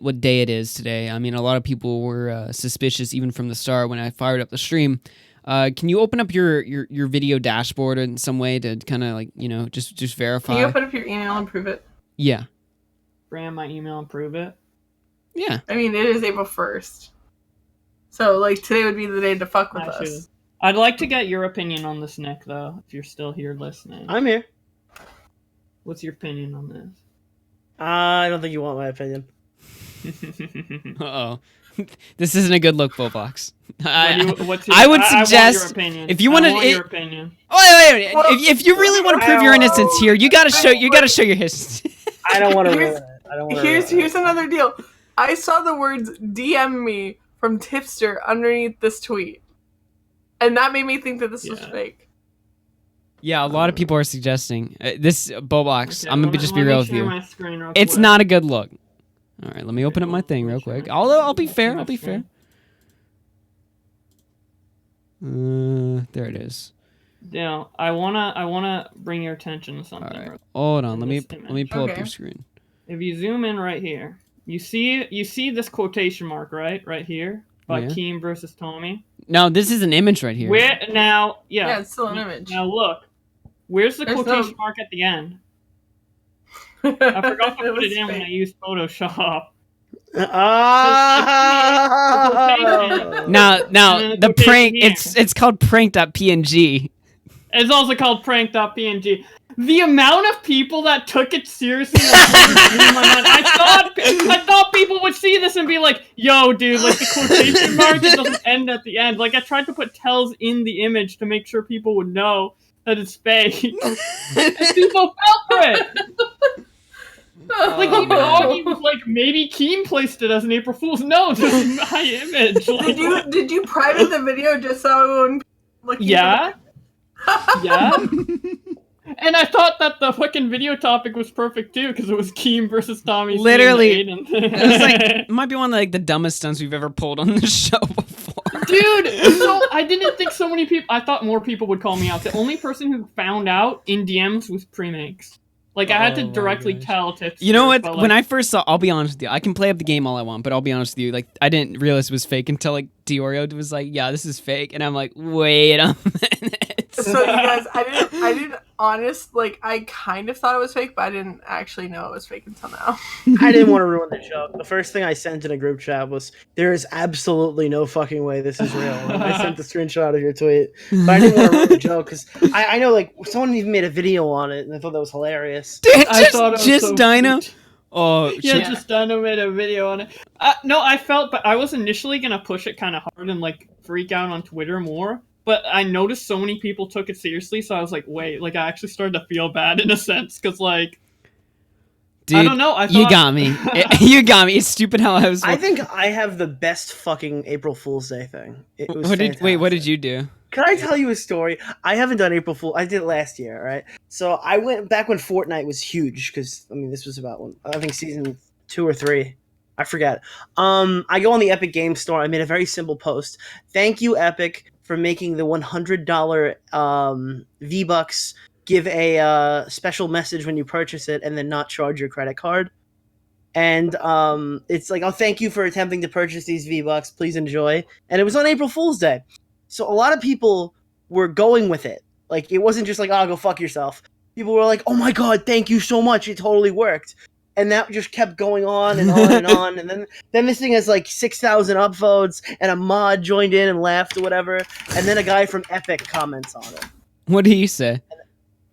what day it is today, I mean, a lot of people were suspicious even from the start when I fired up the stream. Can you open up your video dashboard in some way to kind of like just verify? Can you open up your email and prove it? Yeah. Brand my email and prove it. Yeah. I mean, it is April 1st, so like today would be the day to fuck with us. I'd like to get your opinion on this, Nick. Though, if you're still here listening, I'm here. What's your opinion on this? I don't think you want my opinion. Uh-oh. This isn't a good look, Bowblax. I would suggest if you want your opinion. Wait. If you really want to prove your innocence here, you gotta show your history. I don't want to ruin it. Here's another deal. I saw the words "DM me" from Tipster underneath this tweet, and that made me think that this was fake. Yeah, a lot of people are suggesting this Bowblax. Okay, I'm gonna just be real with you. It's not a good look. All right, let me open up my thing real quick. I'll be fair. I'll be fair. There it is. Yeah, I wanna bring your attention to something. All right, hold on. Let me pull up your screen. If you zoom in right here, you see this quotation mark right here by Keem versus Tommy. No, this is an image right here. Yeah, it's still an image. Now look, where's the quotation mark at the end? I forgot to put it in when I used Photoshop. Now the prank. It's called prank.png. It's also called prank.png. The amount of people that took it seriously, I thought people would see this and be like, "Yo, dude, like the quotation mark it doesn't end at the end." Like I tried to put tells in the image to make sure people would know that it's fake. And people fell for it. Like even Augie was like, maybe Keem placed it as an April Fool's. No, this is my image. Like, did you private the video just so when looking? Yeah. And I thought that the fucking video topic was perfect too, because it was Keem versus Tommy. Literally, it was like it might be one of the dumbest stunts we've ever pulled on the show before. Dude, so I didn't think so many people. I thought more people would call me out. The only person who found out in DMs was Premakes. Like I had to directly tell Tips. You know what? When I first saw, I'll be honest with you. I can play up the game all I want, but I'll be honest with you. Like I didn't realize it was fake until like Diorio was like, "Yeah, this is fake," and I'm like, "Wait a minute." So you guys, I didn't I kind of thought it was fake, but I didn't actually know it was fake until now. I didn't want to ruin the joke. The first thing I sent in a group chat was, "There is absolutely no fucking way this is real." And I sent the screenshot of your tweet, but I didn't want to ruin the joke because I know like someone even made a video on it, and I thought that was hilarious. Dude, just Dino. Sweet. Oh, yeah, just Dino made a video on it. No, but I was initially gonna push it kind of hard and like freak out on Twitter more. But I noticed so many people took it seriously, so I was like, wait, like I actually started to feel bad in a sense, because like, dude, I don't know. You got me. You got me. It's stupid how I was. I think I have the best fucking April Fool's Day thing. It was what did you do? Can I tell you a story? I haven't done April Fool. I did it last year, right? So I went back when Fortnite was huge, because I mean this was about I think season 2 or 3. I forget. I go on the Epic Games Store. I made a very simple post. Thank you, Epic, for making the $100 V-Bucks give a special message when you purchase it and then not charge your credit card. And it's like, oh, thank you for attempting to purchase these V-Bucks. Please enjoy. And it was on April Fool's Day. So a lot of people were going with it. Like, it wasn't just like, oh, go fuck yourself. People were like, oh my god, thank you so much. It totally worked. And that just kept going on and on and on. And then this thing has like 6,000 upvotes, and a mod joined in and laughed or whatever. And then a guy from Epic comments on it. What did he say?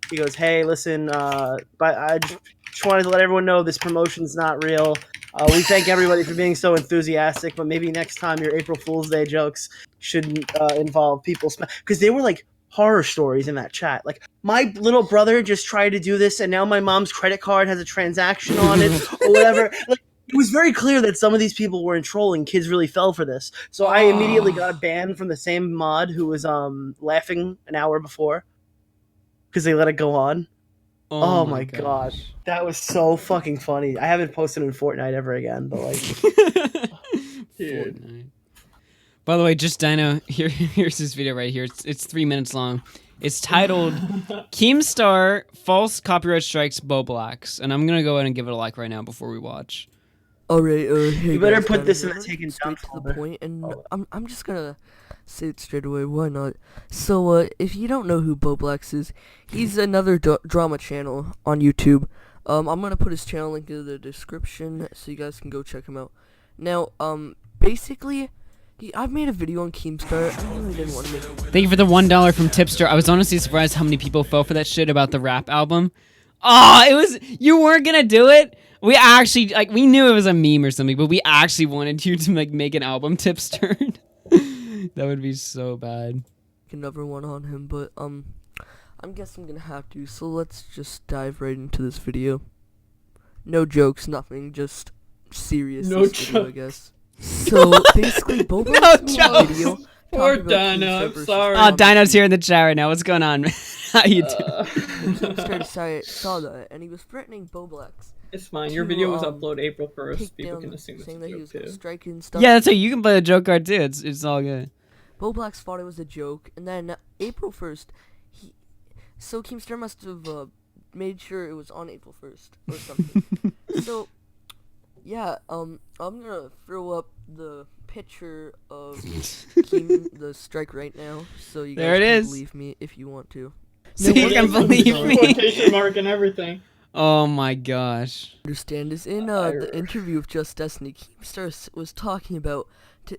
He goes, hey, listen, but I just wanted to let everyone know this promotion's not real. We thank everybody for being so enthusiastic, but maybe next time your April Fool's Day jokes shouldn't involve people. Because they were like horror stories in that chat. Like, my little brother just tried to do this, and now my mom's credit card has a transaction on it, or whatever. Like, it was very clear that some of these people weren't trolling. Kids really fell for this. So I immediately got banned from the same mod who was laughing an hour before. Because they let it go on. Oh my god. That was so fucking funny. I haven't posted in Fortnite ever again, but like... Fortnite. By the way, just Dino, here's this video right here. It's 3 minutes long. It's titled Keemstar False Copyright Strikes Bowblax. And I'm going to go ahead and give it a like right now before we watch. Alright, hey you better guys, put this in the taken down to the point, and I'm just gonna say it straight away, why not? So, if you don't know who Bowblax is, he's another drama channel on YouTube. I'm gonna put his channel link in the description so you guys can go check him out. Now, basically, I've made a video on Keemstar. I really didn't want to make it. Thank you for the $1 from Tipster. I was honestly surprised how many people fell for that shit about the rap album. Oh, it was, you weren't gonna do it? We actually, like, we knew it was a meme or something, but we actually wanted you to, like, make an album, Tipster. That would be so bad. Another one on him, but, I guess I'm gonna have to, so let's just dive right into this video. No jokes, nothing, just serious video, I guess. So, basically, Bowblax made a video. Poor Dino, I'm sorry. Oh, Dino's here in the chat right now. What's going on, man? How you doing? Keemstar saw that, and he was threatening Bowblax. It's fine. Your video was uploaded April 1st. People can assume it's a joke too. Strike and stuff. Yeah, that's how you can play the joke card too. It's all good. Bowblax thought it was a joke, and then April 1st, so Keemstar must have made sure it was on April 1st or something. So, yeah, I'm gonna throw up the picture of the strike right now, so you guys can believe me if you want to. So you can believe me. Quotation mark and everything. Oh my gosh. Understand is in the interview with Just Destiny, Keemstar was talking about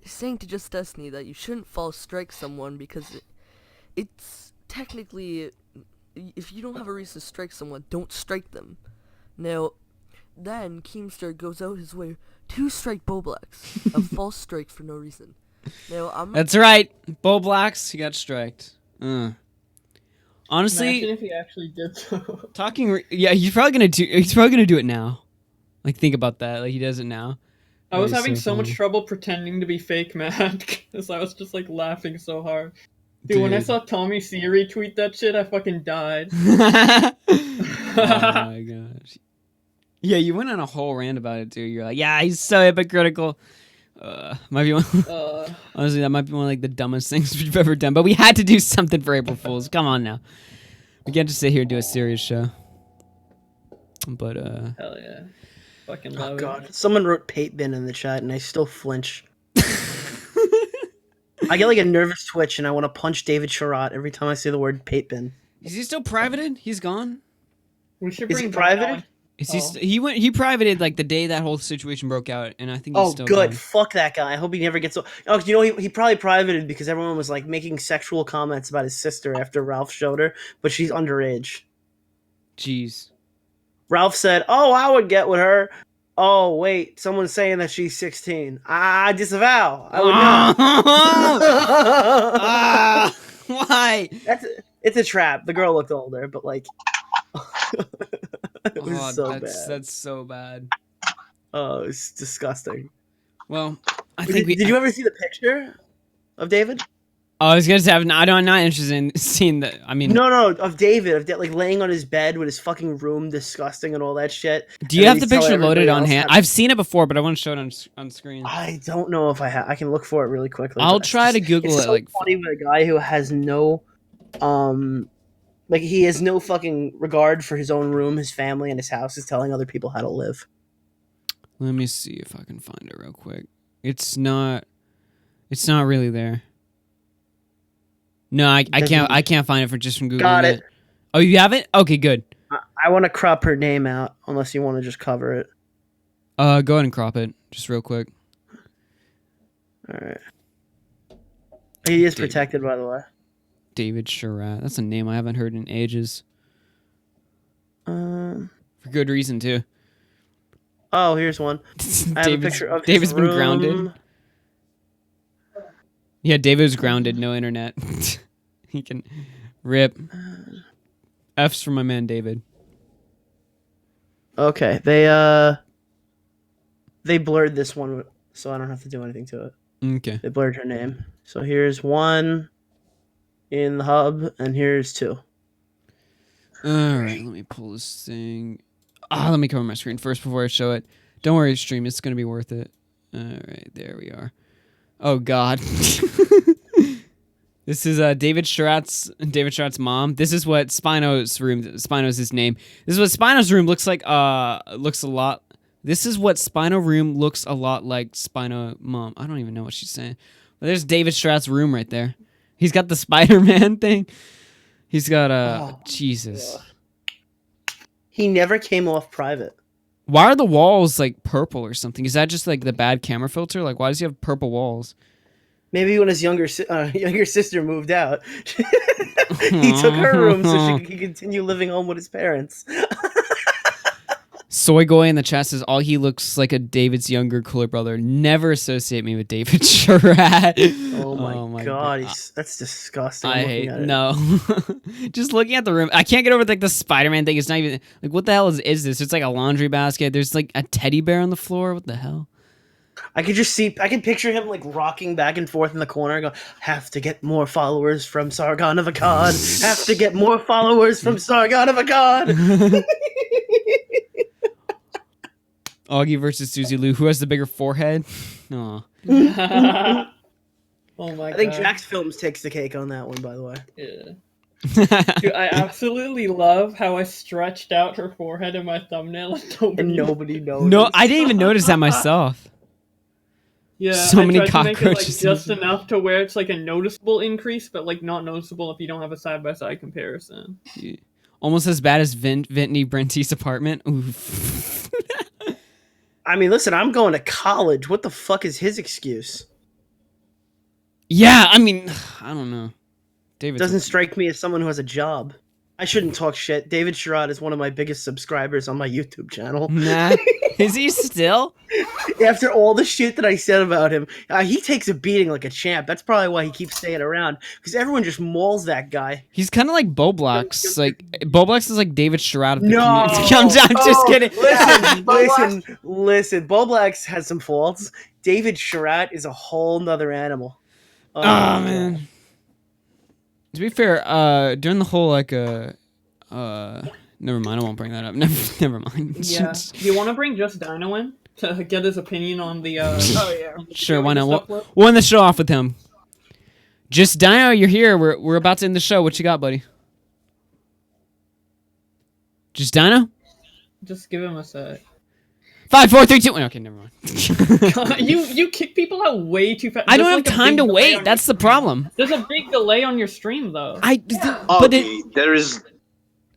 saying to Just Destiny that you shouldn't false strike someone because it's technically, if you don't have a reason to strike someone, don't strike them. Now, then Keemstar goes out his way to strike Bowblax, a false strike for no reason. Now, that's right, Bowblax, he got striked. Honestly, imagine if he actually did so. Yeah, he's probably gonna do it now. Like, think about that. Like, he does it now. I was having so much trouble pretending to be fake mad because I was just like laughing so hard. Dude, when I saw Tommy C retweet that shit, I fucking died. Oh my gosh. Yeah, you went on a whole rant about it, dude. You're like, yeah, he's so hypocritical. Might be one. Honestly, that might be one of like the dumbest things we've ever done. But we had to do something for April Fools. Come on now, we can't just sit here and do a serious show. But hell yeah, fucking love it. Someone wrote "Pate Bin" in the chat, and I still flinch. I get like a nervous twitch, and I want to punch David Sherratt every time I say the word "Pate Bin." Is he still privated? He's gone. We should bring. Is he privated? He privated like the day that whole situation broke out, and I think he's still good. gone. Fuck that guy. I hope he never gets. Oh, you know he probably privated because everyone was like making sexual comments about his sister after Ralph showed her, but she's underage. Jeez. Ralph said, "Oh, I would get with her." Oh wait, someone's saying that she's 16. I disavow. I would not. Why? It's a trap. The girl looked older, but like. It was so bad. That's so bad. Oh, it's disgusting. Well, I think did you ever see the picture of David? Oh, I was gonna say I'm not interested in seeing that. I mean, no, of David, like laying on his bed with his fucking room disgusting and all that shit. Do you have the picture loaded on hand? I've seen it before, but I want to show it on screen. I don't know if I have. I can look for it really quickly. I'll try to Google it. It's so funny with a guy who has no, Like, he has no fucking regard for his own room, his family, and his house. Is telling other people how to live. Let me see if I can find it real quick. It's not really there. No, I can't find it from Google. Got it. Oh, you have it? Okay, good. I want to crop her name out, unless you want to just cover it. Go ahead and crop it, just real quick. All right. He is protected, by the way. David Sharat. That's a name I haven't heard in ages. For good reason, too. Oh, here's one. I have a picture of David's his been room. grounded. Yeah, David was grounded. No internet. He can rip. F's for my man David. Okay, they blurred this one, so I don't have to do anything to it. Okay. They blurred her name. So here's one in the hub, and here's two. All right, let me pull this thing. Let me cover my screen first before I show it. Don't worry, stream. It's gonna be worth it. All right, there we are. Oh God. This is David Sharat's mom. This is what Spino's room. Spino's his name. This is what Spino's room looks like. Looks a lot. This is what Spino room looks a lot like Spino mom. I don't even know what she's saying. But there's David Sharat's room right there. He's got the Spider-Man thing. He's got Jesus. God. He never came off private. Why are the walls like purple or something? Is that just like the bad camera filter? Like, why does he have purple walls? Maybe when his younger sister moved out, he took her room so she could continue living home with his parents. Soygoy in the chat says, all he looks like a David's younger, cooler brother. Never associate me with David Sharat. Oh my God. That's disgusting. I hate no. Just looking at the room. I can't get over like the Spider-Man thing. It's not even like, what the hell is this? It's like a laundry basket. There's like a teddy bear on the floor. What the hell? I can picture him like rocking back and forth in the corner, going, have to get more followers from Sargon of Akkad. Have to get more followers from Sargon of Akkad. Augie versus Susie Lou. Who has the bigger forehead? Aw. Oh my God. I think Jax Films takes the cake on that one, by the way. Yeah. Dude, I absolutely love how I stretched out her forehead in my thumbnail and nobody knows. No, I didn't even notice that myself. Yeah, so I many tried to make it, like, cockroaches. just enough to where it's like a noticeable increase, but like not noticeable if you don't have a side-by-side comparison. Yeah. Almost as bad as Vintney Brenty's apartment. Oof. I mean, listen, I'm going to college. What the fuck is his excuse? Yeah, I mean, I don't know. David doesn't strike me as someone who has a job. I shouldn't talk shit. David Sharat is one of my biggest subscribers on my YouTube channel. Nah. Is he still? After all the shit that I said about him, he takes a beating like a champ. That's probably why he keeps staying around, because everyone just mauls that guy. He's kind of like Bowblax. Like Bowblax is like David Sharat of the No, community. I'm just kidding. Listen. Bowblax has some faults. David Sharat is a whole nother animal. Oh man. To be fair, during the whole like never mind, I won't bring that up. Never mind. Yeah. Do you want to bring Just Dino in to get his opinion on the? Oh yeah. Sure, why not? We'll end the show off with him. Just Dino, you're here. We're about to end the show. What you got, buddy? Just Dino? Just give him a sec. 5, 4, 3, 2. Okay, never mind. you kick people out way too fast. I don't have time to wait. That's the problem. There's a big delay on your stream, though. There is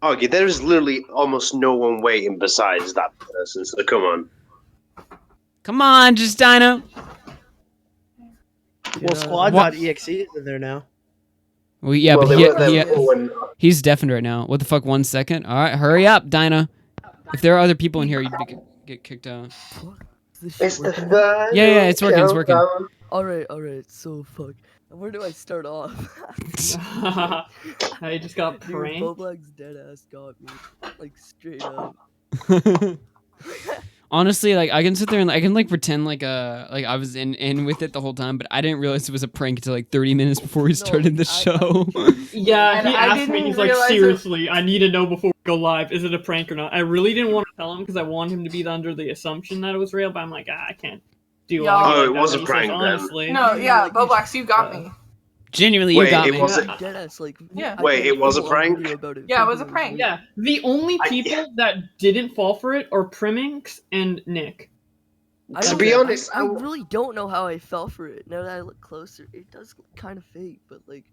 literally almost no one waiting besides that person. So come on. Come on, Just Dino. Well, Squad.exe is in there now. Well, yeah, but he's deafened right now. What the fuck? 1 second. All right, hurry up, Dino. If there are other people in here, you'd get kicked out. Yeah, it's working. It's working. Alright. So fuck. Where do I start off? I just got pranked. Bowblax dead ass got me, like straight up. Honestly, like I can sit there and I can like pretend like I was in with it the whole time, but I didn't realize it was a prank until like 30 minutes before we started the show. Yeah, he asked me. He's like, seriously, I need to know before we go live. Is it a prank or not? I really didn't want to tell him because I want him to be under the assumption that it was real. But I'm like, I can't do. It was a prank. Honestly, no, yeah, Bowblax, you got me. Genuinely, you Wait, got it me. wasn't- Deadass, like, Yeah. I Wait, made it was a whole prank? video about it Yeah, it was a videos, prank. Yeah, the only people that didn't fall for it are Priminx and Nick. To be honest, I really don't know how I fell for it. Now that I look closer, it does look kind of fake, but like.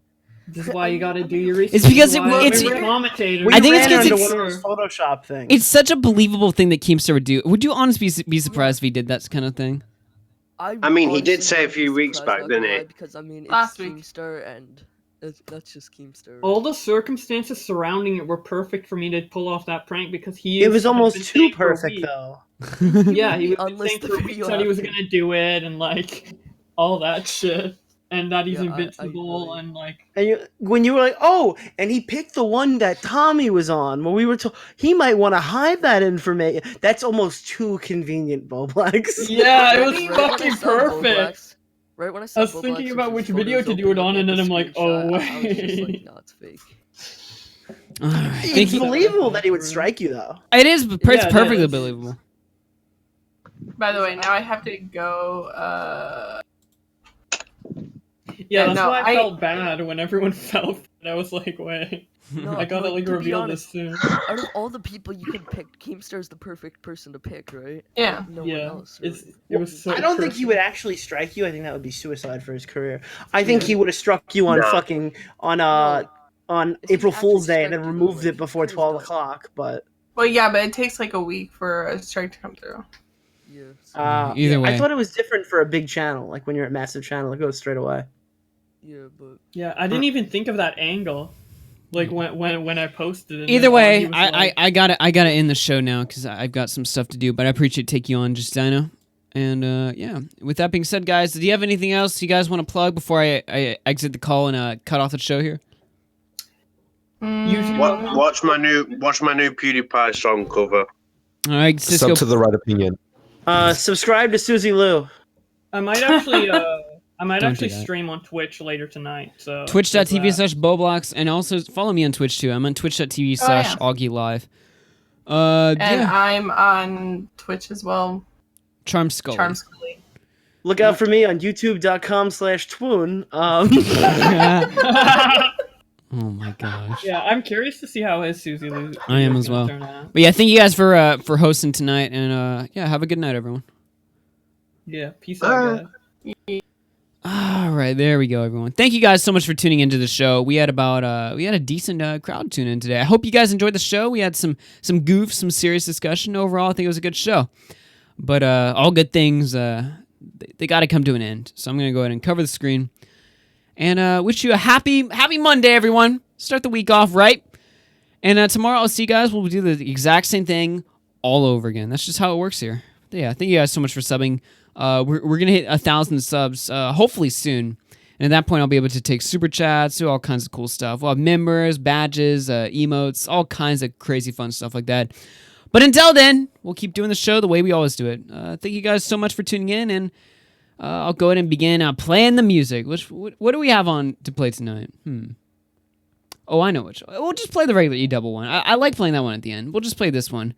This is why you gotta do your research. It's because This is why it's- we're commentators. I think it's because into it's- one of those Photoshop things. It's such a believable thing that Keemstar would do. Would you honestly be surprised if he did that kind of thing? I mean, he did honestly say a wouldn't be few weeks surprised, back, not gonna didn't he? lie, Because I mean, Last it's week. Keemstar and that's just Keemstar. All the circumstances surrounding it were perfect for me to pull off that prank because he. It was had almost been too saying for a perfect, week- though. Yeah, he was Unless saying the for weeks video that he was happened. gonna do it and like all that shit, and that he's Yeah, I invincible really- and like. And when you were like, oh, and he picked the one that Tommy was on, when we were told he might want to hide that information. That's almost too convenient, Bowblax. Yeah, it was Right when I fucking saw perfect. Bowblax- Right when I saw I was Bowblax thinking with about his which video photos to do it open, on, like, and then the I'm like, oh screenshot, I was just wait. like, no, it's fake. All right. It's Thank you. believable that he would strike you, though. It is. It's Yeah, it perfectly is. believable. By the way, now I have to go. Yeah, that's no, why I felt bad when everyone fell. I was like, wait, No, I gotta like to be reveal honest, this soon. Out of all the people you could pick, Keemstar's the perfect person to pick, right? Yeah. No Yeah, one else. it's- Really. it was so. I don't think perfect. he would actually strike you. I think that would be suicide for his career. I think he would have struck you on No. fucking on If he April Fool's actually Day and then struck you, removed like, it before he could've 12 done it. o'clock. But Well, yeah, but it takes like a week for a strike to come through. Yeah. Either way. I thought it was different for a big channel. Like when you're at massive channel, it goes straight away. Yeah, but Yeah, I didn't even think of that angle. Like when I posted it. Either and way, Augie was like- I gotta end the show now because I've got some stuff to do. But I appreciate taking you on, SoCyno. And yeah, with that being said, guys, do you have anything else you guys want to plug before I exit the call and cut off the show here? Watch my new PewDiePie song cover. All right, Cisco. Sub to the right opinion. Subscribe to Susie Lou. I might actually Don't do that. stream on Twitch later tonight. So Twitch.tv/Bowblax, and also follow me on Twitch too. I'm on Twitch.tv/AugieLive. And Yeah. I'm on Twitch as well. Charm Skully. Charm Skully. Look out for me on youtube.com/twoon. Oh my gosh. Yeah, I'm curious to see how his Susie Lou. I am video's as gonna well. turn out. But yeah, thank you guys for hosting tonight, and yeah, have a good night, everyone. Yeah, peace out, guys. All right, there we go, everyone. Thank you guys so much for tuning into the show. We had a decent crowd tune in today. I hope you guys enjoyed the show. We had some goofs, some serious discussion. Overall, I think it was a good show. But all good things, they got to come to an end. So I'm gonna go ahead and cover the screen, and wish you a happy Monday, everyone. Start the week off right. And tomorrow I'll see you guys. We'll do the exact same thing all over again. That's just how it works here. But yeah, thank you guys so much for subbing. We're gonna hit 1,000 subs hopefully soon, and at that point I'll be able to take super chats, do all kinds of cool stuff. We'll have members, badges, emotes, all kinds of crazy fun stuff like that. But until then, we'll keep doing the show the way we always do it. Thank you guys so much for tuning in, and I'll go ahead and begin playing the music. What do we have on to play tonight? Oh, I know which. We'll just play the regular E-double one. I like playing that one at the end. We'll just play this one.